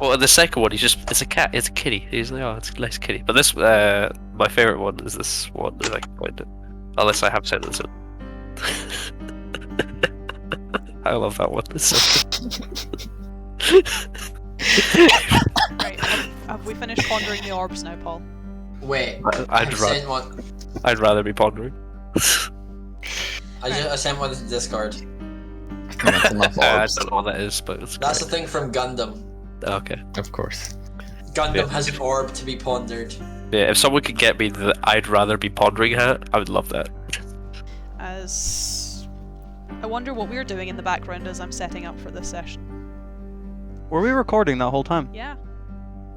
Well, the second one, it's a cat. It's a kitty. He's like, oh, it's a nice kitty. But this, my favorite one is this one. If I can find it, unless I have sent this in. I love that one. It's so Right, have we finished pondering the orbs now, Paul? Wait, I'd sent one. I'd rather be pondering. I sent one to Discord. That's enough I orbs. don't know what that is, but it's That's the great. thing from Gundam. Okay. Of course. Gundam Yeah. has an orb to be pondered. Yeah, if someone could get me the I'd rather be pondering hat, I would love that. As I wonder what we're doing in the background as I'm setting up for this session. Were we recording that whole time? Yeah.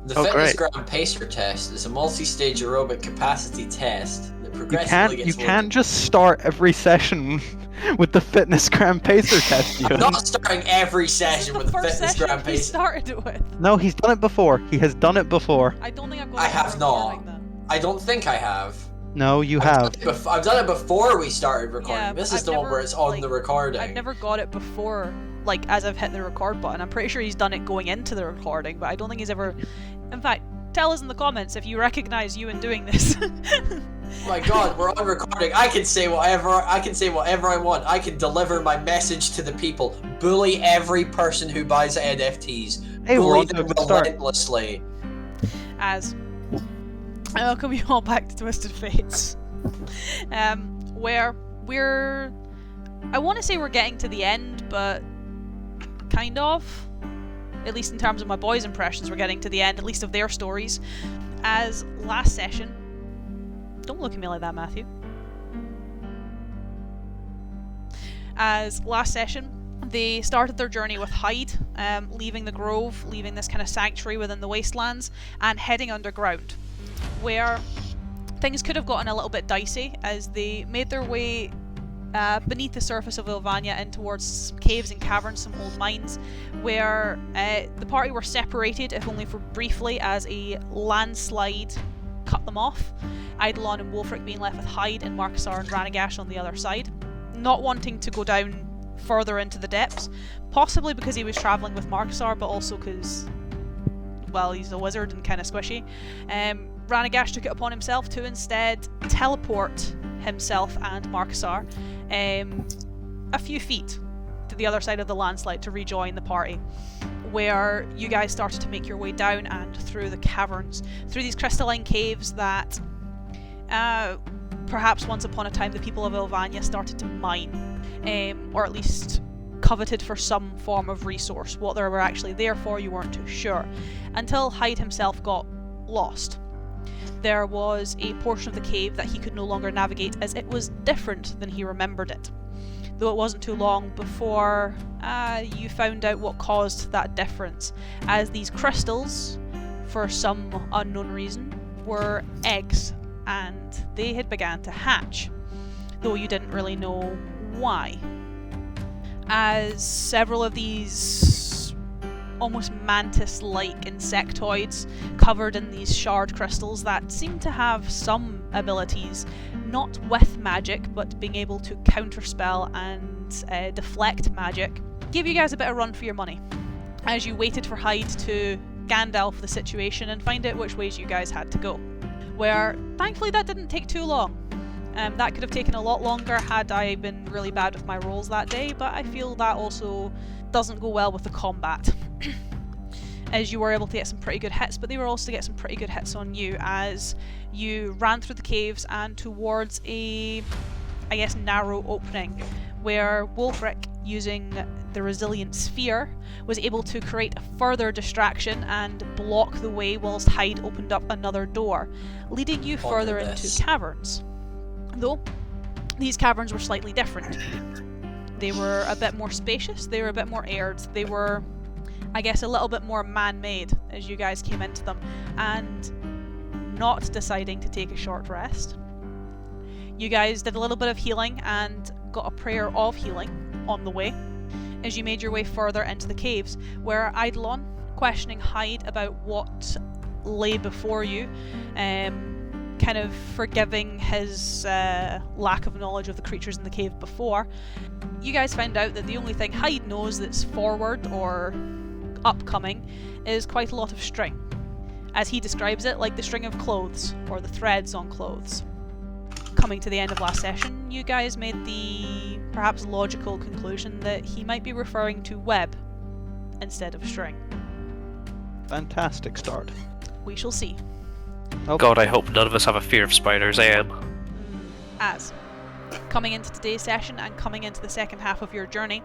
The Oh, fitness great. gram pacer test is a multi-stage aerobic capacity test that You progressively can't gets you can't just start every session with the fitness gram pacer test. I'm Ewan. not starting every This is session the with the first fitness session gram he pacer. started it with. No, he's done it before. He has done it before. I don't think I've got I it have on not. recording then. I don't think I have. No, you have. I've done it before we started recording. Yeah, This is I've the one never, where it's on like, the recording. I've never got it before, like, as I've hit the record button. I'm pretty sure he's done it going into the recording, but I don't think he's ever... In fact, tell us in the comments if you recognise Ewan doing this. Oh my god, we're on recording. I can say whatever I want. I can deliver my message to the people. Bully every person who buys NFTs. Hey, we're Bully on to a them good start. relentlessly. As I welcome you all back to Twisted Fates, where we're, I want to say we're getting to the end, but kind of, at least in terms of my boys' impressions, we're getting to the end, at least of their stories. As last session, don't look at me like that, Matthew. As last session, they started their journey with Hyde, leaving the Grove, leaving this kind of sanctuary within the wastelands, and heading underground, where things could have gotten a little bit dicey as they made their way beneath the surface of Ilvanya and towards some caves and caverns, some old mines, where the party were separated, if only for briefly, as a landslide cut them off. Eidolon and Wolfric being left with Hyde and Markasar and Ranagash on the other side, not wanting to go down further into the depths, possibly because he was travelling with Markasar, but also because, well, he's a wizard and kind of squishy. Ranagash took it upon himself to instead teleport himself and Markasar a few feet to the other side of the landslide to rejoin the party, where you guys started to make your way down and through the caverns, through these crystalline caves that perhaps once upon a time the people of Ilvanya started to mine, or at least coveted for some form of resource. What they were actually there for, you weren't too sure, until Hyde himself got lost. There was a portion of the cave that he could no longer navigate, as it was different than he remembered it. Though it wasn't too long before you found out what caused that difference, as these crystals, for some unknown reason, were eggs, and they had began to hatch, though you didn't really know why. As several of these almost mantis-like insectoids covered in these shard crystals that seem to have some abilities, not with magic, but being able to counterspell and deflect magic, gave you guys a bit of run for your money, as you waited for Hyde to Gandalf the situation and find out which ways you guys had to go. Where, thankfully, that didn't take too long. That could have taken a lot longer had I been really bad with my rolls that day, but I feel that also doesn't go well with the combat. As you were able to get some pretty good hits, but they were also to get some pretty good hits on you as you ran through the caves and towards a, I guess, narrow opening, where Wolfric, using the resilient sphere, was able to create a further distraction and block the way whilst Hyde opened up another door, leading you further into caverns. Though, these caverns were slightly different. They were a bit more spacious, they were a bit more aired, they were, I guess, a little bit more man-made as you guys came into them, and not deciding to take a short rest. You guys did a little bit of healing and got a prayer of healing on the way as you made your way further into the caves, where Eidolon, questioning Hyde about what lay before you, kind of forgiving his lack of knowledge of the creatures in the cave before, you guys found out that the only thing Hyde knows that's forward or upcoming is quite a lot of string. As he describes it, like the string of clothes, or the threads on clothes. Coming to the end of last session, you guys made the perhaps logical conclusion that he might be referring to web instead of string. Fantastic start. We shall see. Oh. God, I hope none of us have a fear of spiders, As coming into today's session and coming into the second half of your journey,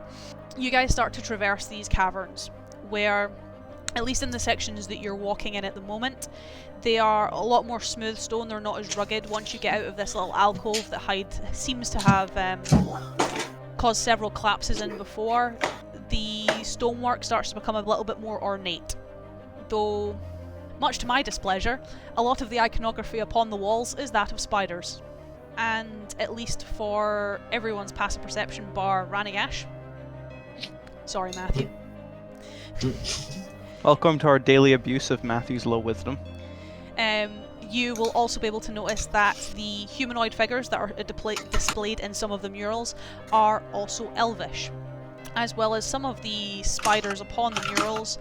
you guys start to traverse these caverns, where, at least in the sections that you're walking in at the moment, they are a lot more smooth stone. They're not as rugged. Once you get out of this little alcove that Hyde seems to have caused several collapses in before, the stonework starts to become a little bit more ornate. Though, much to my displeasure, a lot of the iconography upon the walls is that of spiders. And at least for everyone's passive perception bar Ranigash. Sorry, Matthew. Welcome to our daily abuse of Matthew's low wisdom. You will also be able to notice that the humanoid figures that are displayed in some of the murals are also elvish, as well as some of the spiders upon the murals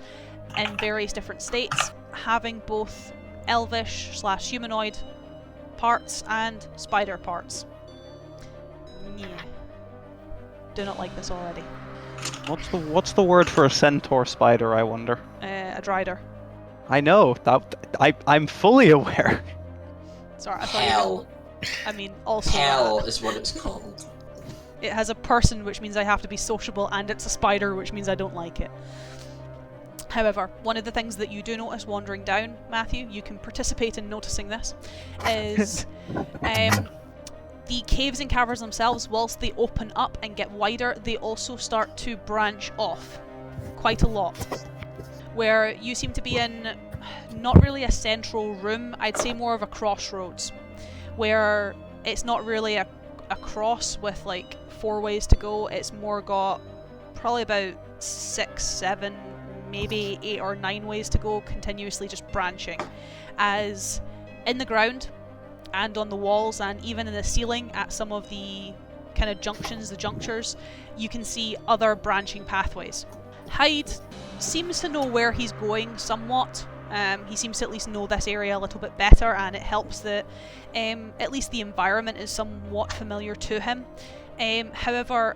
in various different states, having both elvish/humanoid parts and spider parts. Yeah. Do not like this already. What's the word for a centaur spider, I wonder? A drider. I know, I'm fully aware. Sorry, I thought Hell. I mean, also Hell is what it's called. it has a person, which means I have to be sociable, and it's a spider, which means I don't like it. However, one of the things that you do notice wandering down, Matthew, you can participate in noticing this, is the caves and caverns themselves, whilst they open up and get wider, they also start to branch off quite a lot. Where you seem to be in not really a central room, I'd say more of a crossroads, where it's not really a cross with like 4 ways to go, it's more got probably about 6, 7, maybe 8 or 9 ways to go, continuously just branching. As in the ground and on the walls and even in the ceiling at some of the kind of junctions, the junctures, you can see other branching pathways. Hyde seems to know where he's going somewhat. He seems to at least know this area a little bit better, and it helps that at least the environment is somewhat familiar to him. However,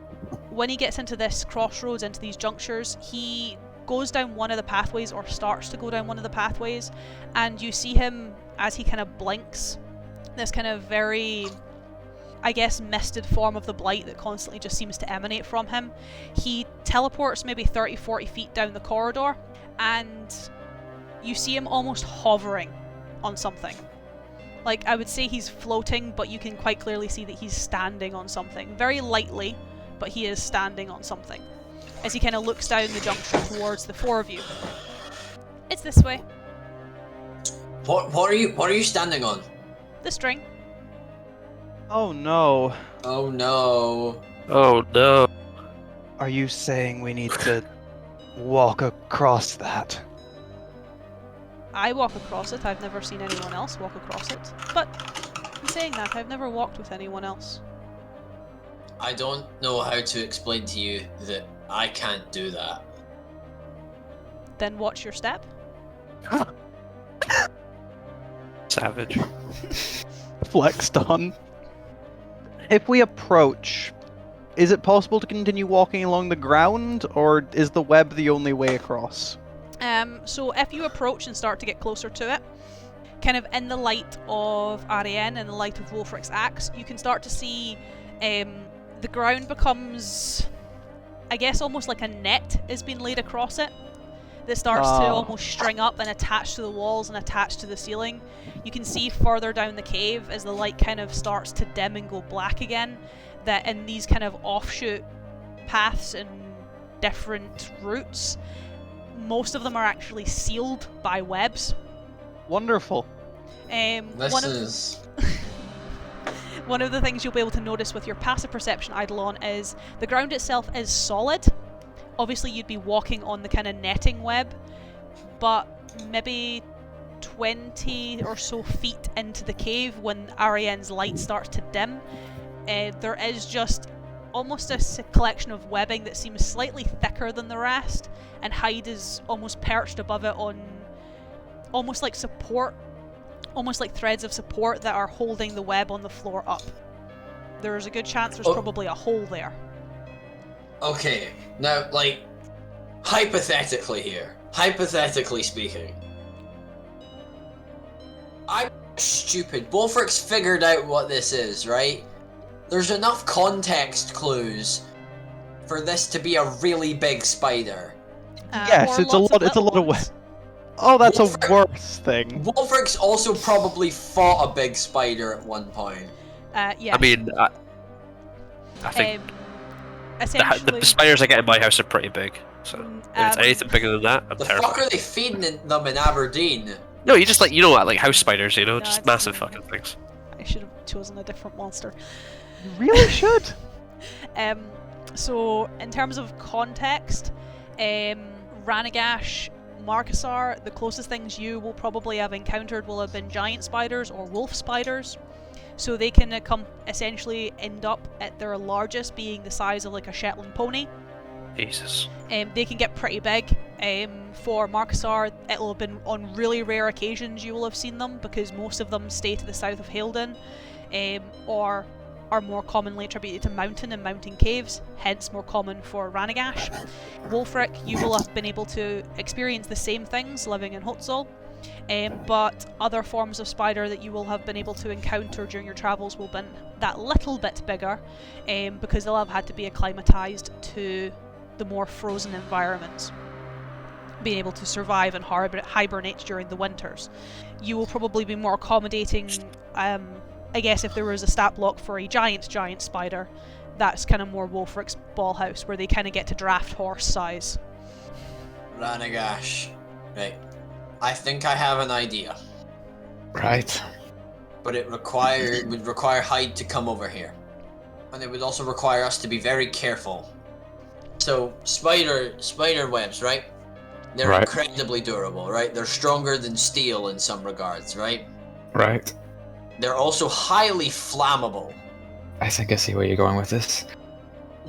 when he gets into this crossroads, into these junctures, he goes down one of the pathways, or starts to go down one of the pathways, and you see him as he kind of blinks, this kind of very, I guess, misted form of the blight that constantly just seems to emanate from him. He teleports maybe 30-40 feet down the corridor, and you see him almost hovering on something. Like, I would say he's floating, but you can quite clearly see that he's standing on something. Very lightly, but he is standing on something. As he kind of looks down the junction towards the 4 of you. It's this way. What are you standing on? The string. Oh no. Oh no. Oh no. Are you saying we need to walk across that? I walk across it. I've never seen anyone else walk across it. But, in saying that, I've never walked with anyone else. I don't know how to explain to you that I can't do that. Then watch your step. Savage. Flexed on. If we approach, is it possible to continue walking along the ground, or is the web the only way across? So if you approach and start to get closer to it, kind of in the light of Ariane and the light of Wolfric's axe, you can start to see the ground becomes, I guess, almost like a net is being laid across it that starts to almost string up and attach to the walls and attach to the ceiling. You can see further down the cave as the light kind of starts to dim and go black again, that in these kind of offshoot paths and different routes, most of them are actually sealed by webs. Wonderful. One of the things you'll be able to notice with your passive perception Eidolon is the ground itself is solid. Obviously you'd be walking on the kind of netting web, but maybe 20 or so feet into the cave, when Ariane's light starts to dim, there is just almost a collection of webbing that seems slightly thicker than the rest, and Hyde is almost perched above it on almost like support, almost like threads of support that are holding the web on the floor up. There's a good chance there's probably a hole there. Okay, now, like, hypothetically speaking, I'm stupid. Wolfric's figured out what this is, right? There's enough context clues for this to be a really big spider. Yes, it's a lot of web. Oh, that's a worse thing. Wolfric's also probably fought a big spider at one point. Yeah. I mean, I think essentially, the spiders I get in my house are pretty big. So if it's anything bigger than that, I'm the terrified. fuck are they feeding them in Aberdeen? No, you just like, you know what, like house spiders, you know, No, just it's massive fine. fucking things. I should have chosen a different monster. You really should. So in terms of context, Ranagash, Markasar, the closest things you will probably have encountered will have been giant spiders or wolf spiders. So they can essentially end up at their largest being the size of like a Shetland pony. Jesus. They can get pretty big. For Markasar, it'll have been on really rare occasions you will have seen them, because most of them stay to the south of Halden, or are more commonly attributed to mountain and mountain caves, hence more common for Ranagash. Wolfric, you will have been able to experience the same things living in Hotzel, but other forms of spider that you will have been able to encounter during your travels will have been that little bit bigger, because they'll have had to be acclimatized to the more frozen environments, being able to survive and hibernate during the winters. You will probably be more accommodating, I guess if there was a stat block for a giant spider, that's kind of more Wolfric's ball house, where they kind of get to draft horse size. Ranagash. Right. I think I have an idea. Right. But it would require Hyde to come over here. And it would also require us to be very careful. So, spider webs, right? They're Right. incredibly durable, right? They're stronger than steel in some regards, right? Right. They're also highly flammable. I think I see where you're going with this.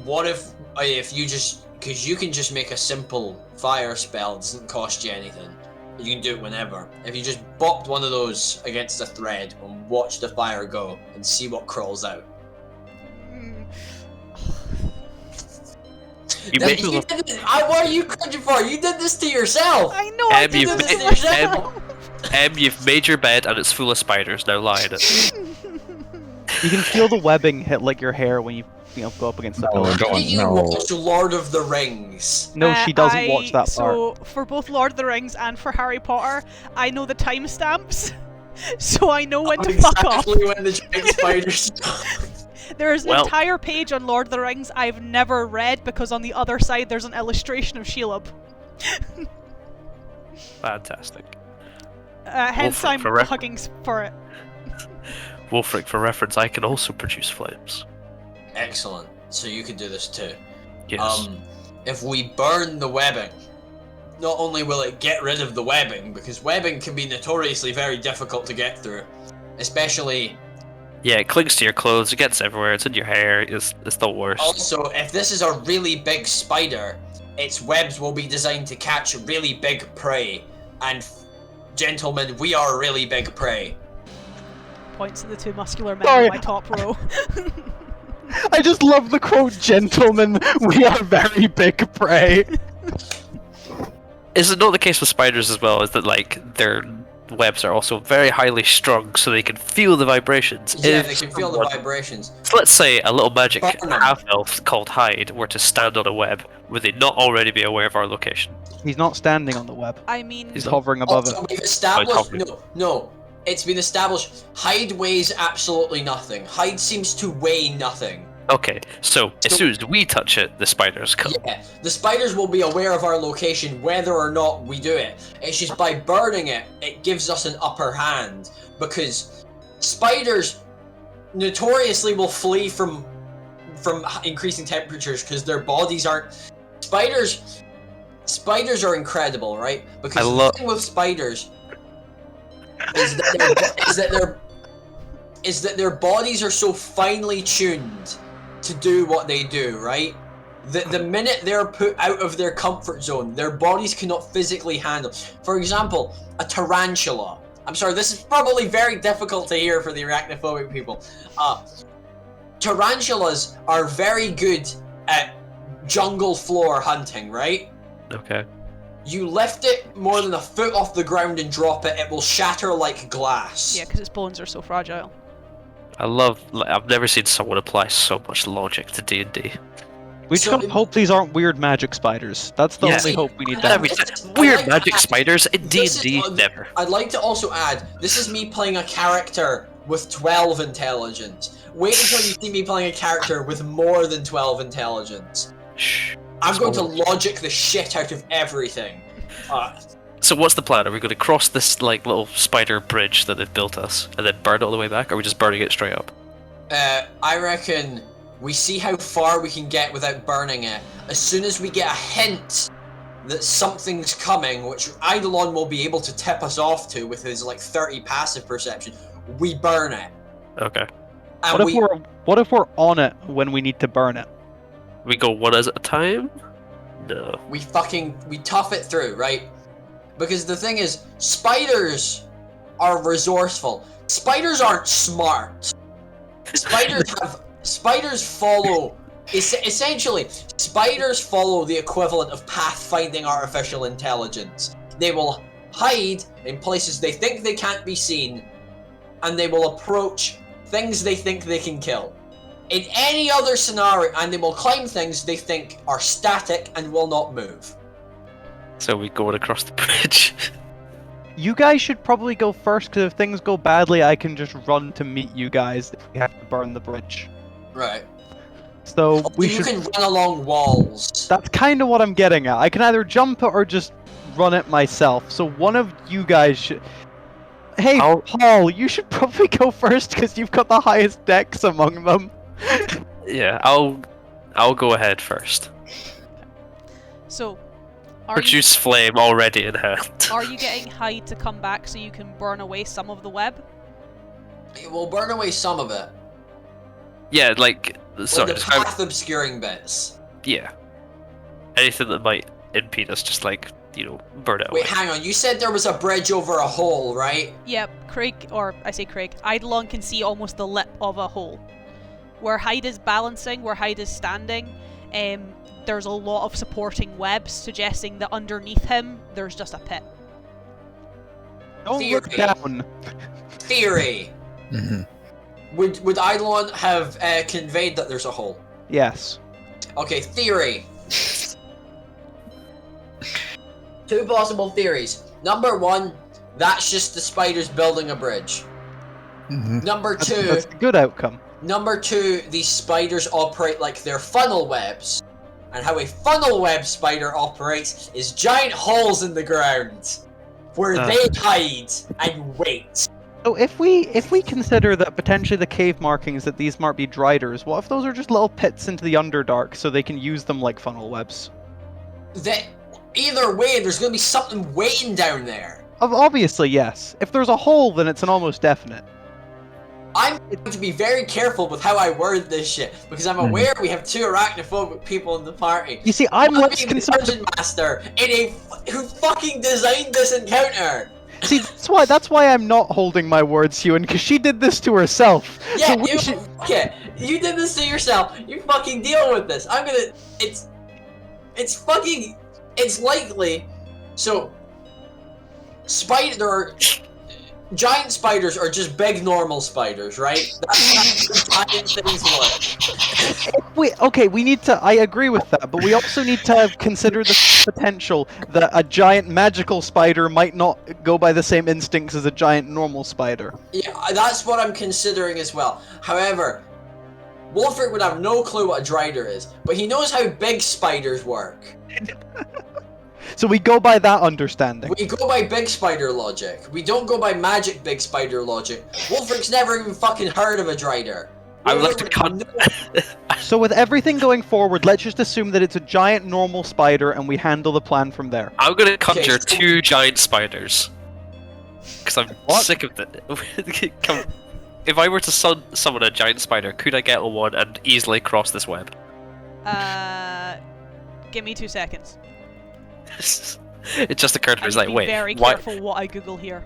What if you just... Because you can just make a simple fire spell, it doesn't cost you anything. You can do it whenever. If you just bopped one of those against a thread and watch the fire go and see what crawls out. What are you cringing for? You did this to yourself! I know I did you've this to made- myself! You've made your bed and it's full of spiders, now lie in it. You can feel the webbing hit like your hair when you go up against the No, pillar. don't. Did you No. watch Lord of the Rings? No, she doesn't watch that part. So, for both Lord of the Rings and for Harry Potter, I know the timestamps, so I know when to fuck off. Exactly when the giant spiders... There is an Well- entire page on Lord of the Rings I've never read, because on the other side there's an illustration of Shelob. Fantastic. Hence Wolfric I'm for ref- hugging for it. Wolfric, for reference, I can also produce flames. Excellent. So you can do this too. Yes. If we burn the webbing, not only will it get rid of the webbing, because webbing can be notoriously very difficult to get through, especially... Yeah, it clings to your clothes, it gets everywhere, it's in your hair, it's the worst. Also, if this is a really big spider, its webs will be designed to catch really big prey. And, gentlemen, we are really big prey. Points to the two muscular men Sorry. in my top row. I just love the quote, "Gentlemen, we are very big prey." Is it not the case with spiders as well, is that like their webs are also very highly strung so they can feel the vibrations? Yeah, If they can feel the someone- vibrations. So let's say a little magic Burn 'em. half-elf called Hyde were to stand on a web, would they not already be aware of our location? He's not standing on the web. I mean, He's hovering above Also, it. we've established... hovering. No. It's been established. Hyde weighs absolutely nothing. Hyde seems to weigh nothing. Okay, so as soon as we touch it, the spiders come. Yeah, the spiders will be aware of our location whether or not we do it. It's just by burning it, it gives us an upper hand. Because spiders notoriously will flee from increasing temperatures because their bodies aren't... Spiders are incredible, right? Because the thing with spiders is that their bodies are so finely tuned to do what they do, right? The minute they're put out of their comfort zone, their bodies cannot physically handle. For example, a tarantula. I'm sorry, this is probably very difficult to hear for the arachnophobic people. Tarantulas are very good at jungle floor hunting, right? Okay. You lift it more than a foot off the ground and drop it, it will shatter like glass. Yeah, because its bones are so fragile. I've never seen someone apply so much logic to D&D. We just gotta hope these aren't weird magic spiders. That's the Yeah. only hope we need Yeah, to weird magic spiders in D&D, never. I'd like to also add, this is me playing a character with 12 intelligence. Wait until you see me playing a character with more than 12 intelligence. Shh. I'm going to logic the shit out of everything. So what's the plan? Are we going to cross this like little spider bridge that they've built us and then burn it all the way back, or are we just burning it straight up? I reckon we see how far we can get without burning it. As soon as we get a hint that something's coming, which Eidolon will be able to tip us off to with his like 30 passive perception, we burn it. Okay. And what if we're on it when we need to burn it? We go one at a time? No. we tough it through, right? Because the thing is, spiders are resourceful. Spiders aren't smart. Spiders follow. Essentially, spiders follow the equivalent of pathfinding artificial intelligence. They will hide in places they think they can't be seen, and they will approach things they think they can kill. In any other scenario, and they will climb things they think are static and will not move. So we going across the bridge. You guys should probably go first, because if things go badly, I can just run to meet you guys if we have to burn the bridge. Right. So You can run along walls. That's kind of what I'm getting at. I can either jump it or just run it myself. So one of you guys should... Hey, Paul, you should probably go first, because you've got the highest dex among them. Yeah, I'll go ahead first. So, Produce flame already in hand. are you getting Hyde to come back so you can burn away some of the web? It will burn away some of it. Yeah, like sorry, the path obscuring bits. yeah. Anything that might impede us, just like burn it away. Wait, hang on. You said there was a bridge over a hole, right? Yep, Eidolon can see almost the lip of a hole. Where Hyde is balancing, where Hyde is standing, there's a lot of supporting webs suggesting that underneath him there's just a pit. Don't look down. Theory. Would Eidolon have conveyed that there's a hole? Yes. Okay, theory. Two possible theories. Number one, that's just the spiders building a bridge. Number two, That's a good outcome. Number two, these spiders operate like they're funnel webs. And how a funnel web spider operates is giant holes in the ground where they hide and wait. So if we consider that potentially the cave markings that these might be driders, what if those are just little pits into the Underdark so they can use them like funnel webs? Either way, there's going to be something waiting down there. Obviously, yes. If there's a hole, then it's an almost definite. I'm going to be very careful with how I word this shit, because I'm aware we have two arachnophobic people in the party. You see, I'm One less being the concerned. dungeon master who fucking designed this encounter. See, that's why I'm not holding my words, Ewan, because she did this to herself. Yeah, So we should... you did this to yourself. You fucking deal with this. It's likely. So, giant spiders are just big normal spiders, right? That's how giant things work. We need to. I agree with that, but we also need to consider the potential that a giant magical spider might not go by the same instincts as a giant normal spider. Yeah, that's what I'm considering as well. However, Wolfric would have no clue what a drider is, but he knows how big spiders work. So we go by that understanding. We go by big spider logic. We don't go by magic big spider logic. Wolfric's never even fucking heard of a drider. I would like to cut. So with everything going forward, let's just assume that it's a giant normal spider and we handle the plan from there. I'm gonna conjure two giant spiders. Because I'm sick of it. if I were to summon a giant spider, could I get on one and easily cross this web? Give me 2 seconds. It just occurred to me, I it's need like, to be wait, very why? careful what I Google here.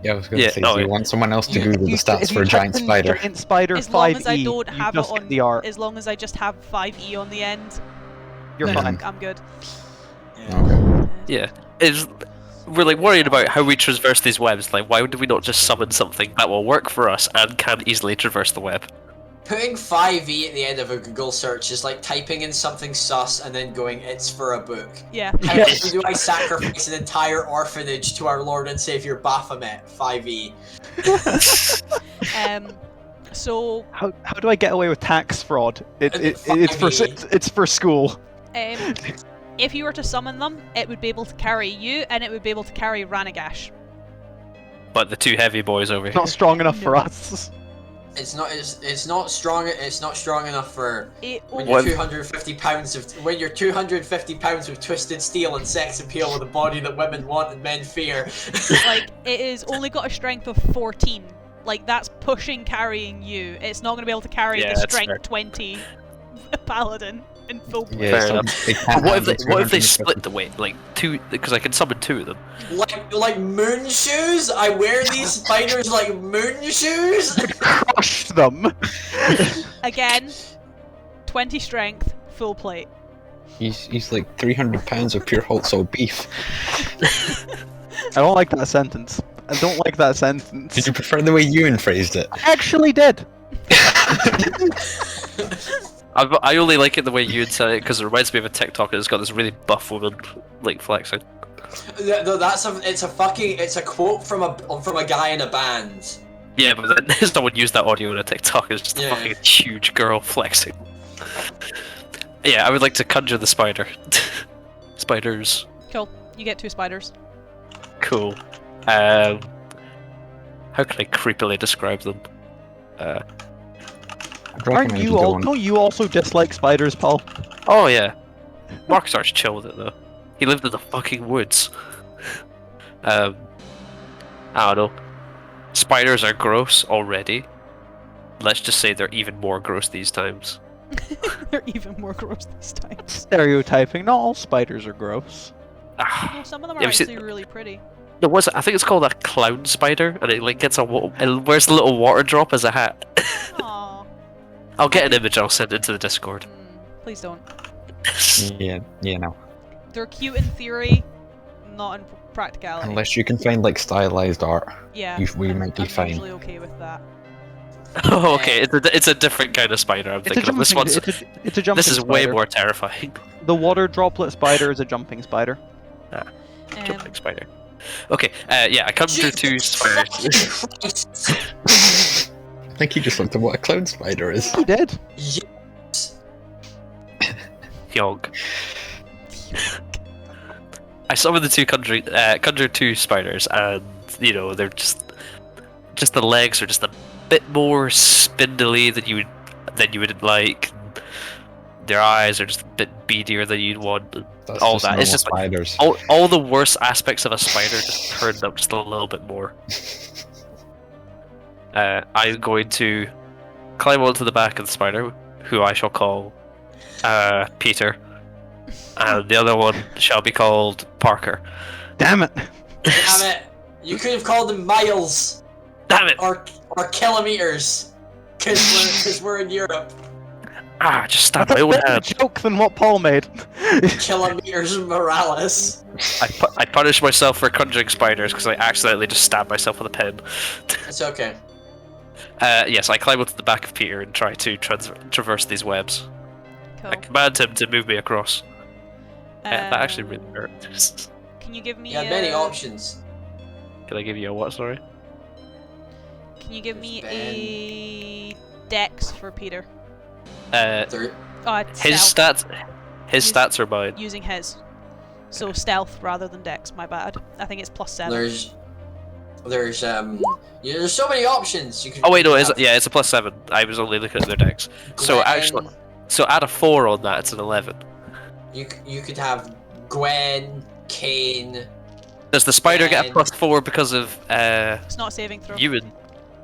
Yeah, I was gonna Yeah, say, oh, do you yeah. want someone else to Yeah. Google the stats If for you a giant type in spider? Giant spider As long as I 5e, don't you have it just get on, the art. as long as I just have 5e on the end, You're then fine. I'm good. Okay. Yeah. We're like worried about how we traverse these webs. Like, why would we not just summon something that will work for us and can easily traverse the web? Putting 5e at the end of a Google search is like typing in something sus and then going, it's for a book. Yeah. How Yes. do I sacrifice an entire orphanage to our Lord and Savior Baphomet? 5e. So How do I get away with tax fraud? It's for school. if you were to summon them, it would be able to carry you, and it would be able to carry Ranagash. But the two heavy boys over It's here. not strong enough for No. us. It's not strong enough for It when only, you're 250 pounds of twisted steel and sex appeal with a body that women want and men fear. like it is only got a strength of 14. Like that's pushing carrying you. It's not going to be able to carry Yeah, the that's strength fair. 20 paladin in full play. Fair so enough. they can't What if handle they 250. split the weight? Like two, because I can summon two of them. like moon shoes? I wear these spiders like moon shoes? Crush them. Again, 20 strength, full plate. He's like 300 pounds of pure wholesale beef. I don't like that sentence. I don't like that sentence. Did you prefer the way Ewan phrased it? I actually did. I only like it the way you said it because it reminds me of a TikTok that's got this really buff woman like flexing. No, it's a quote from a guy in a band. Yeah, but then someone used that audio in a TikTok. It's just a Yeah. fucking huge girl flexing. Yeah, I would like to conjure the spider. Spiders. Cool. You get 2 spiders. Cool. How can I creepily describe them? I'd Aren't recommend you go all? on- Don't you also dislike spiders, Paul? Oh yeah. Markstar's chill with it though. He lived in the fucking woods. I don't know. Spiders are gross already. Let's just say they're even more gross these times. They're even more gross these times. Stereotyping. Not all spiders are gross. Ah. No, some of them are Yeah, we see- actually really pretty. No, what's it? I think it's called a clown spider, and it like gets it wears a little water drop as a hat. Aww. I'll get an image. I'll send it to the Discord. Please don't. Yeah, no. They're cute in theory, not in practicality. Unless you can find like stylized art, yeah, we might be I'm fine. usually okay with that. Oh, okay. It's a different kind of spider. I'm It's a thinking of. This jumping. one's. It's a jumping. This is way spider. more terrifying. The water droplet spider is a jumping spider. Jumping spider. Okay. Yeah, I come through two spiders. I think you just looked at what a clown spider is. You did. Yog. I summoned the two conjure two spiders, and you know they're just the legs are just a bit more spindly than you would like. Their eyes are just a bit beadier than you'd want. That's All just that. It's normal just like- spiders. All the worst aspects of a spider just turned up just a little bit more. I'm going to climb onto the back of the spider, who I shall call Peter, and the other one shall be called Parker. Damn it. Damn it! You could have called them miles Damn it! or kilometers, because we're in Europe. Ah, just stab That's my a own better hand. joke than what Paul made. Kilometers Morales. I punish myself for conjuring spiders because I accidentally just stabbed myself with a pen. It's okay. Yes, I climb onto the back of Peter and try to traverse these webs. Cool. I command him to move me across. That actually really Um, hurt. Can you give me? You had many options. Can I give you a what? Sorry. Can you give me Ben. a dex for Peter? There, His stealth, stats are mine. using his. So stealth rather than dex. My bad. I think it's +7. there's so many options. You could. Oh wait, no, have it's a +7. I was only looking at their decks. So Gwen, actually, add a 4 on that. It's an 11. you could have Gwen, Kane. Does the spider get a Ben. +4 because of It's not a saving throw. Ewan?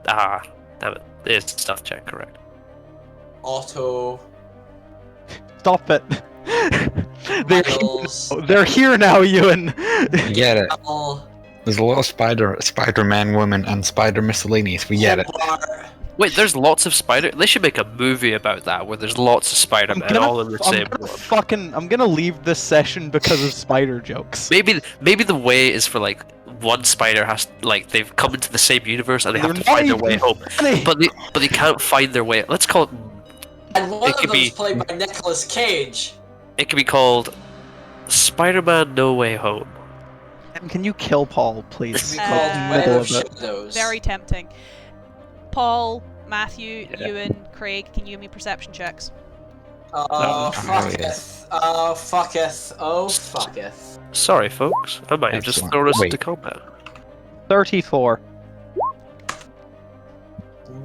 Ah, damn it. It's stuff check, correct. Auto. Stop it. Miles. They're here now, Ewan. We get it. Al, There's a lot of Spider-Man women and Spider miscellaneous. We get it. Hobart. Wait, there's lots of spider. They should make a movie about that where there's lots of Spider-Man all in the same one. I'm gonna leave this session because of spider jokes. Maybe the way is for like one spider has like they've come into the same universe and they have They're to find their not way even home, funny. but they can't find their way. Let's call it. And one It of could them's be- played by Nicolas Cage. It could be called Spider-Man No Way Home. Can you kill Paul, please? It's called Uh, Web Middle of of it. Shadows. Very tempting. Paul, Matthew, Yeah. Ewan, Craig, can you give me perception checks? Oh, Oh, yeah. fucketh. Oh, fucketh. Oh, fucketh. Sorry, folks. I might have just Excellent. thrown us Wait. into combat. 34.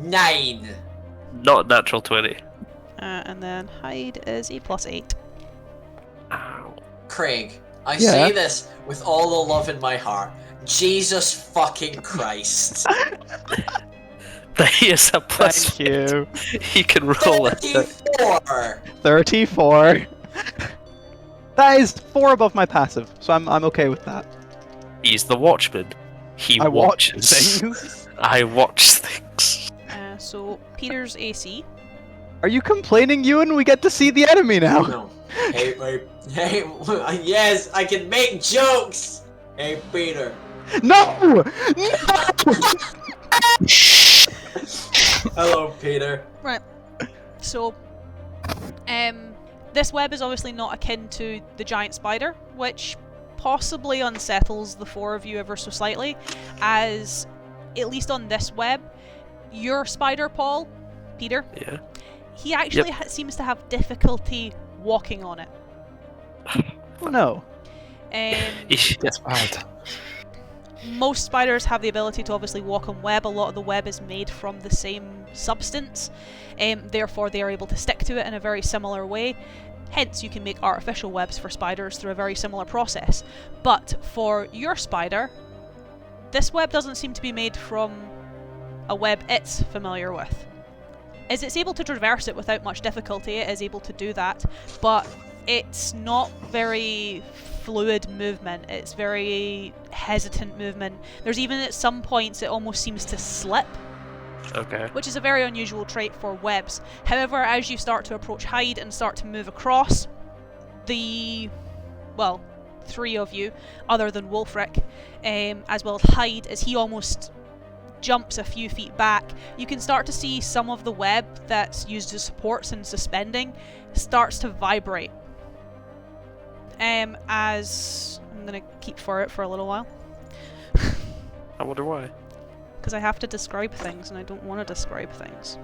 9. Not natural 20. And then hide is a +8. Ow. Craig, I Yeah. say this with all the love in my heart. Jesus fucking Christ. He is a plus. Thank you. He can roll it. 34! 34. That is 4 above my passive, so I'm okay with that. He's the watchman. He I watch watches. things. I watch things. So Peter's AC. Are you complaining, Ewan? We get to see the enemy now. No. Hey, hey, yes, I can make jokes! Hey, Peter. No! No! Hello, Peter. Right. So, this web is obviously not akin to the giant spider, which possibly unsettles the four of you ever so slightly, as at least on this web, your spider, Paul, Peter, Yeah. he actually seems to have difficulty walking on it. Oh no. That's bad. Most spiders have the ability to obviously walk on web. A lot of the web is made from the same substance, therefore they are able to stick to it in a very similar way. Hence, you can make artificial webs for spiders through a very similar process. But for your spider, this web doesn't seem to be made from a web it's familiar with. As it's able to traverse it without much difficulty, it is able to do that, but it's not very fluid movement, it's very hesitant movement. There's even at some points it almost seems to slip, Okay. which is a very unusual trait for webs. However, as you start to approach hide and start to move across, three of you, other than Wolfric, as well as hide, as he almost jumps a few feet back, you can start to see some of the web that's used as supports and suspending starts to vibrate. As I'm gonna keep for it for a little while, I wonder why. because I have to describe things and I don't want to describe things.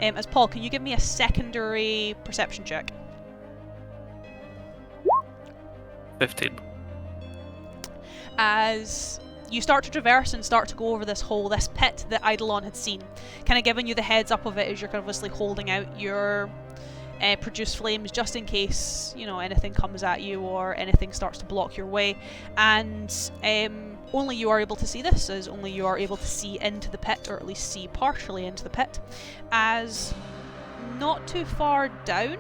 As Paul, can you give me a secondary perception check? 15. As you start to traverse and start to go over this hole, this pit that Eidolon had seen, kind of giving you the heads up of it as you're obviously holding out your produce flames just in case, you know, anything comes at you or anything starts to block your way. And only you are able to see this, as only you are able to see into the pit, or at least see partially into the pit, as not too far down,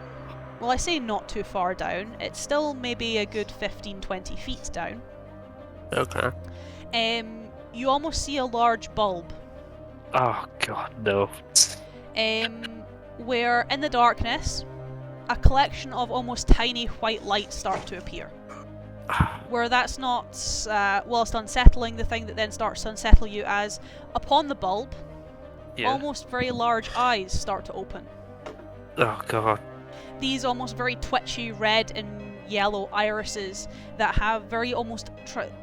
well, I say not too far down, it's still maybe a good 15-20 feet down. Okay. You almost see a large bulb, Oh god, no. where in the darkness, a collection of almost tiny white lights start to appear. Where that's not, whilst unsettling, the thing that then starts to unsettle you as, upon the bulb, Yeah. almost very large eyes start to open. Oh god. These almost very twitchy red and yellow irises that have very almost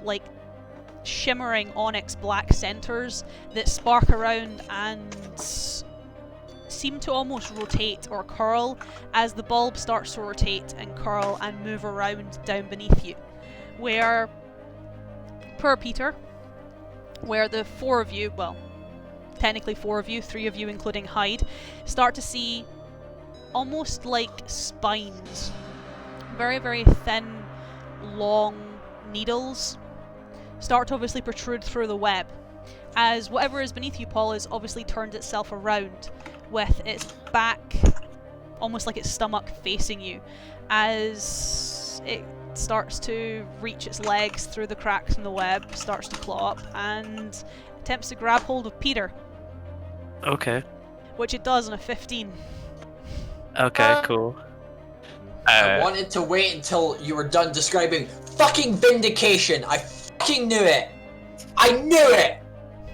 like shimmering onyx black centers that spark around and seem to almost rotate or curl as the bulb starts to rotate and curl and move around down beneath you. Where, per Peter, where the four of you, well, technically four of you, three of you including Hyde, start to see almost like spines, very, very thin, long needles start to obviously protrude through the web, as whatever is beneath you, Paul, has obviously turned itself around with its back, almost like its stomach, facing you, as it starts to reach its legs through the cracks in the web, starts to claw up, and attempts to grab hold of Peter. Okay. Which it does on a 15. Okay, cool. I wanted to wait until you were done describing fucking vindication. I fucking knew it. I knew it.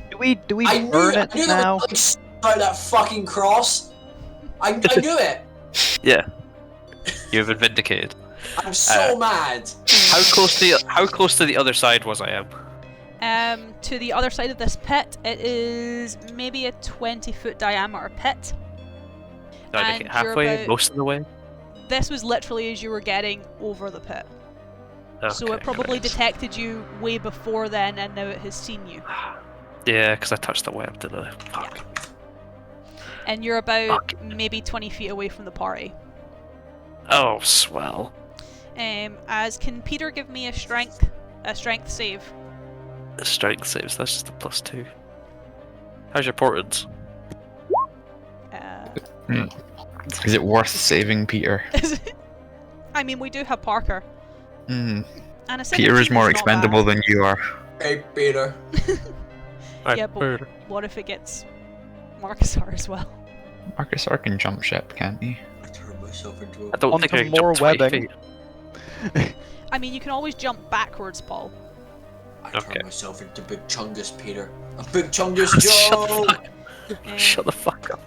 Do we I burn knew, it I knew now? there was like out that fucking cross. I knew it. Yeah. You've been vindicated. I'm so mad. How close to the other side was I am? To the other side of this pit, it is maybe a 20-foot diameter pit. Did I make And it halfway? you're about- Most of the way? This was literally as you were getting over the pit. So Okay, it probably great. detected you way before then, and now it has seen you. Yeah, because I touched the web, didn't I? Fuck. And you're about Fuck. maybe 20 feet away from the party. Oh, swell. As can Peter give me a strength save? The strength saves, that's just a +2. How's your portents? Is it worth saving Peter? I mean, we do have Parker. Hmm. And a Peter is 17 more not expendable bad. than you are. Hey, Peter. Yeah, but what if it gets Marcusar as well? Marcus R can jump ship, can't he? I turned myself into I don't think Onto I can more jump 20 webbing. feet. I mean, you can always jump backwards, Paul. I turned Okay. myself into Big Chungus, Peter. A Big Chungus Shut the Joe! Um, Shut the fuck up.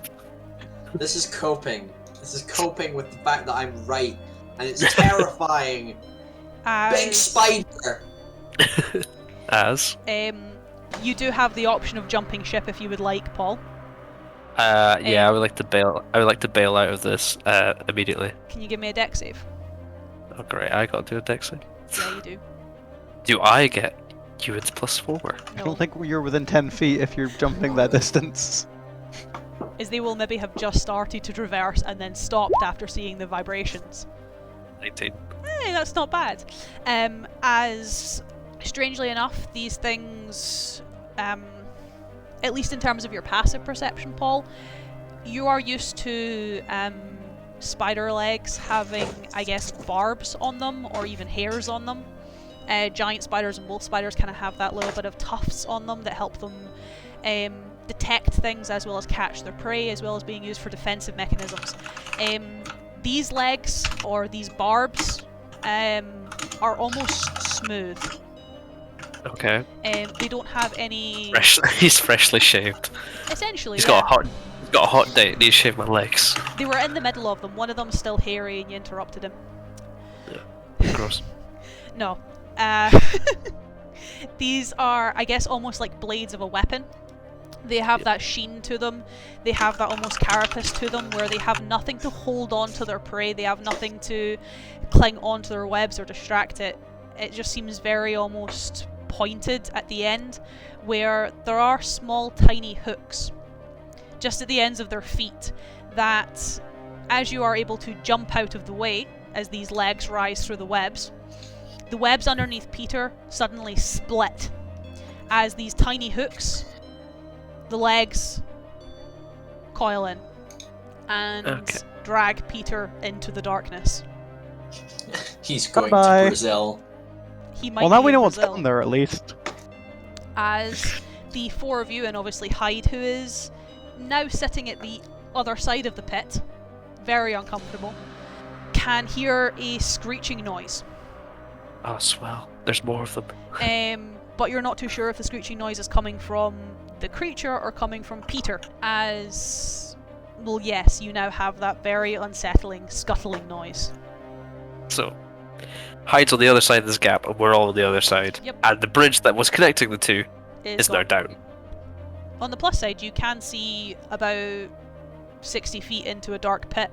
This is coping. This is coping with the fact that I'm right. And it's terrifying. Big as, spider! As? you do have the option of jumping ship if you would like, Paul. Yeah, I would like to bail. I would like to bail out of this immediately. Can you give me a deck save? Oh great, I got to do a dex save. Yeah, you do. Do I get you its +4? I No, don't think you're within 10 feet if you're jumping that distance. as they will maybe have just started to traverse and then stopped after seeing the vibrations. 19. Hey, that's not bad. As strangely enough, these things, at least in terms of your passive perception, Paul, you are used to spider legs having, I guess, barbs on them or even hairs on them. Giant spiders and wolf spiders kind of have that little bit of tufts on them that help them detect things as well as catch their prey, as well as being used for defensive mechanisms. These legs, or these barbs, are almost smooth. Okay. They don't have any... He's freshly shaved. Essentially, He's yeah. got a hot day. Need to shave my legs. They were in the middle of them. One of them's still hairy and you interrupted him. Gross. No. These are, I guess, almost like blades of a weapon. They have that sheen to them. They have that almost carapace to them where they have nothing to hold on to their prey. They have nothing to cling onto their webs or distract it. It just seems very almost pointed at the end, where there are small tiny hooks just at the ends of their feet that, as you are able to jump out of the way as these legs rise through the webs underneath Peter suddenly split as these tiny hooks, the legs, coil in and drag Peter into the darkness. He's going Bye-bye. to Brazil. He might Well, now be we in know what's Brazil. down there at least. As the four of you, and obviously Hyde, who is now sitting at the other side of the pit, very uncomfortable, can hear a screeching noise. Oh, swell. There's more of them. But you're not too sure if the screeching noise is coming from the creature or coming from Peter, as, well, yes, you now have that very unsettling, scuttling noise. So, Hyde's on the other side of this gap, and we're all on the other side. Yep. And the bridge that was connecting the two Is is now gone. down. On the plus side, you can see about 60 feet into a dark pit.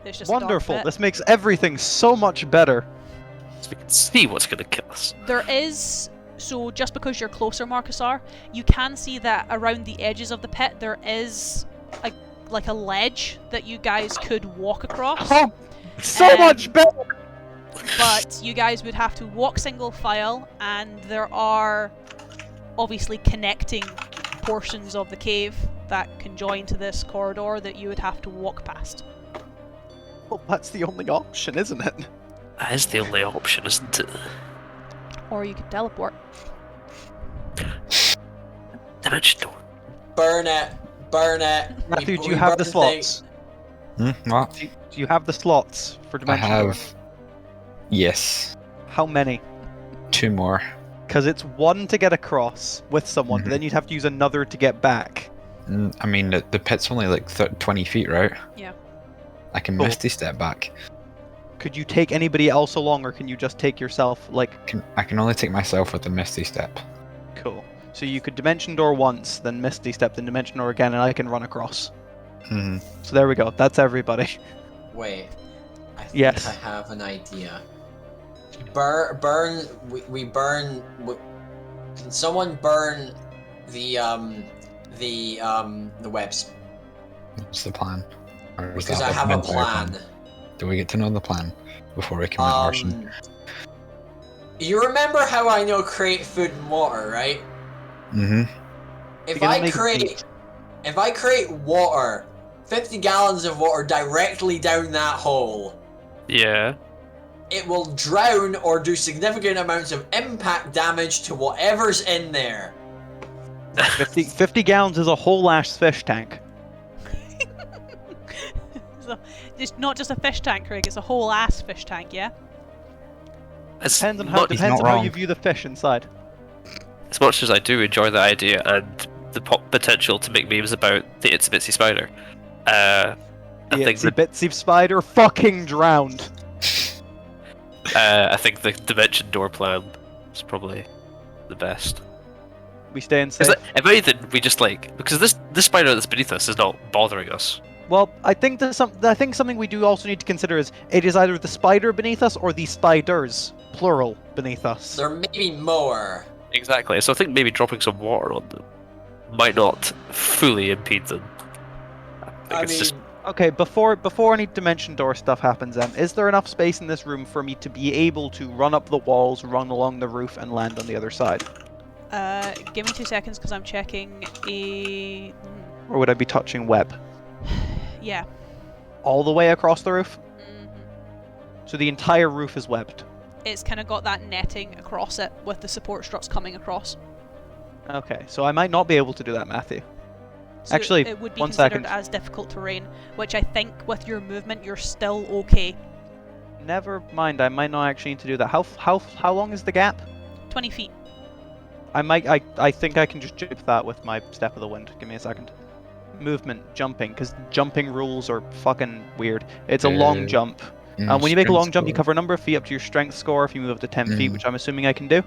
It's just Wonderful. A dark pit. This makes everything so much better. So we can see what's going to kill us. There is, so just because you're closer, Marcusar, you can see that around the edges of the pit there is like a ledge that you guys could walk across. Oh, so much better. But you guys would have to walk single file, and there are obviously connecting portions of the cave that can join to this corridor that you would have to walk past. Well, that's the only option, isn't it? That is the only option, isn't it? Or you could teleport. Dimension door. Burn it. Burn it. Matthew, do We you have the burn things. slots? What? Do you have the slots for I Dimension Door? have. Yes. How many? 2 more. Because it's 1 to get across with someone, but then you'd have to use another to get back. I mean, the pit's only like 20 feet, right? Yeah. I can Cool. Misty Step back. Could you take anybody else along, or can you just take yourself, like... I can only take myself with the Misty Step. Cool. So you could Dimension Door once, then Misty Step, then Dimension Door again, and I can run across. Hmm. So there we go. That's everybody. Wait. I think Yes. I have an idea. Burn. We burn. Can someone burn the webs? What's the plan? Or is Because that I have a meant to be our plan. Do we get to know the plan before we commit arson? You remember how I know create food and water, right? Mm-hmm. If You're gonna I make a create, beach. if I create water, 50 gallons of water directly down that hole, Yeah. it will drown or do significant amounts of impact damage to whatever's in there. 50 gallons is a whole ass fish tank. So, it's not just a fish tank, Craig, it's a whole ass fish tank, yeah? As Depends on much, how not wrong. you view the fish inside. as much as I do enjoy the idea and the potential to make memes about the itsy bitsy spider, I The think itsy bitsy spider fucking drowned. I think the dimension door plan is probably the best. We stay in safe. If anything, we just like because this spider that's beneath us is not bothering us. Well, I think something we do also need to consider is it is either the spider beneath us or the spiders, plural, beneath us. There may be more. Exactly. So I think maybe dropping some water on them might not fully impede them. I it's mean, just Okay, before any dimension door stuff happens, is there enough space in this room for me to be able to run up the walls, run along the roof, and land on the other side? Give me 2 seconds because I'm checking a... Or would I be touching web? Yeah. All the way across the roof? Mhm. So the entire roof is webbed. It's kind of got that netting across it with the support struts coming across. Okay, so I might not be able to do that, Matthew. So Actually, it would be 1 considered second. as difficult terrain, which I think with your movement you're still okay. Never mind, I might not actually need to do that. How long is the gap? 20 feet. I think I can just jump that with my Step of the Wind. Give me a second. Movement, jumping, because jumping rules are fucking weird. It's a long jump. When you make a long jump, you cover a number of feet up to your strength score. If you move up to 10 feet, which I'm assuming I can do.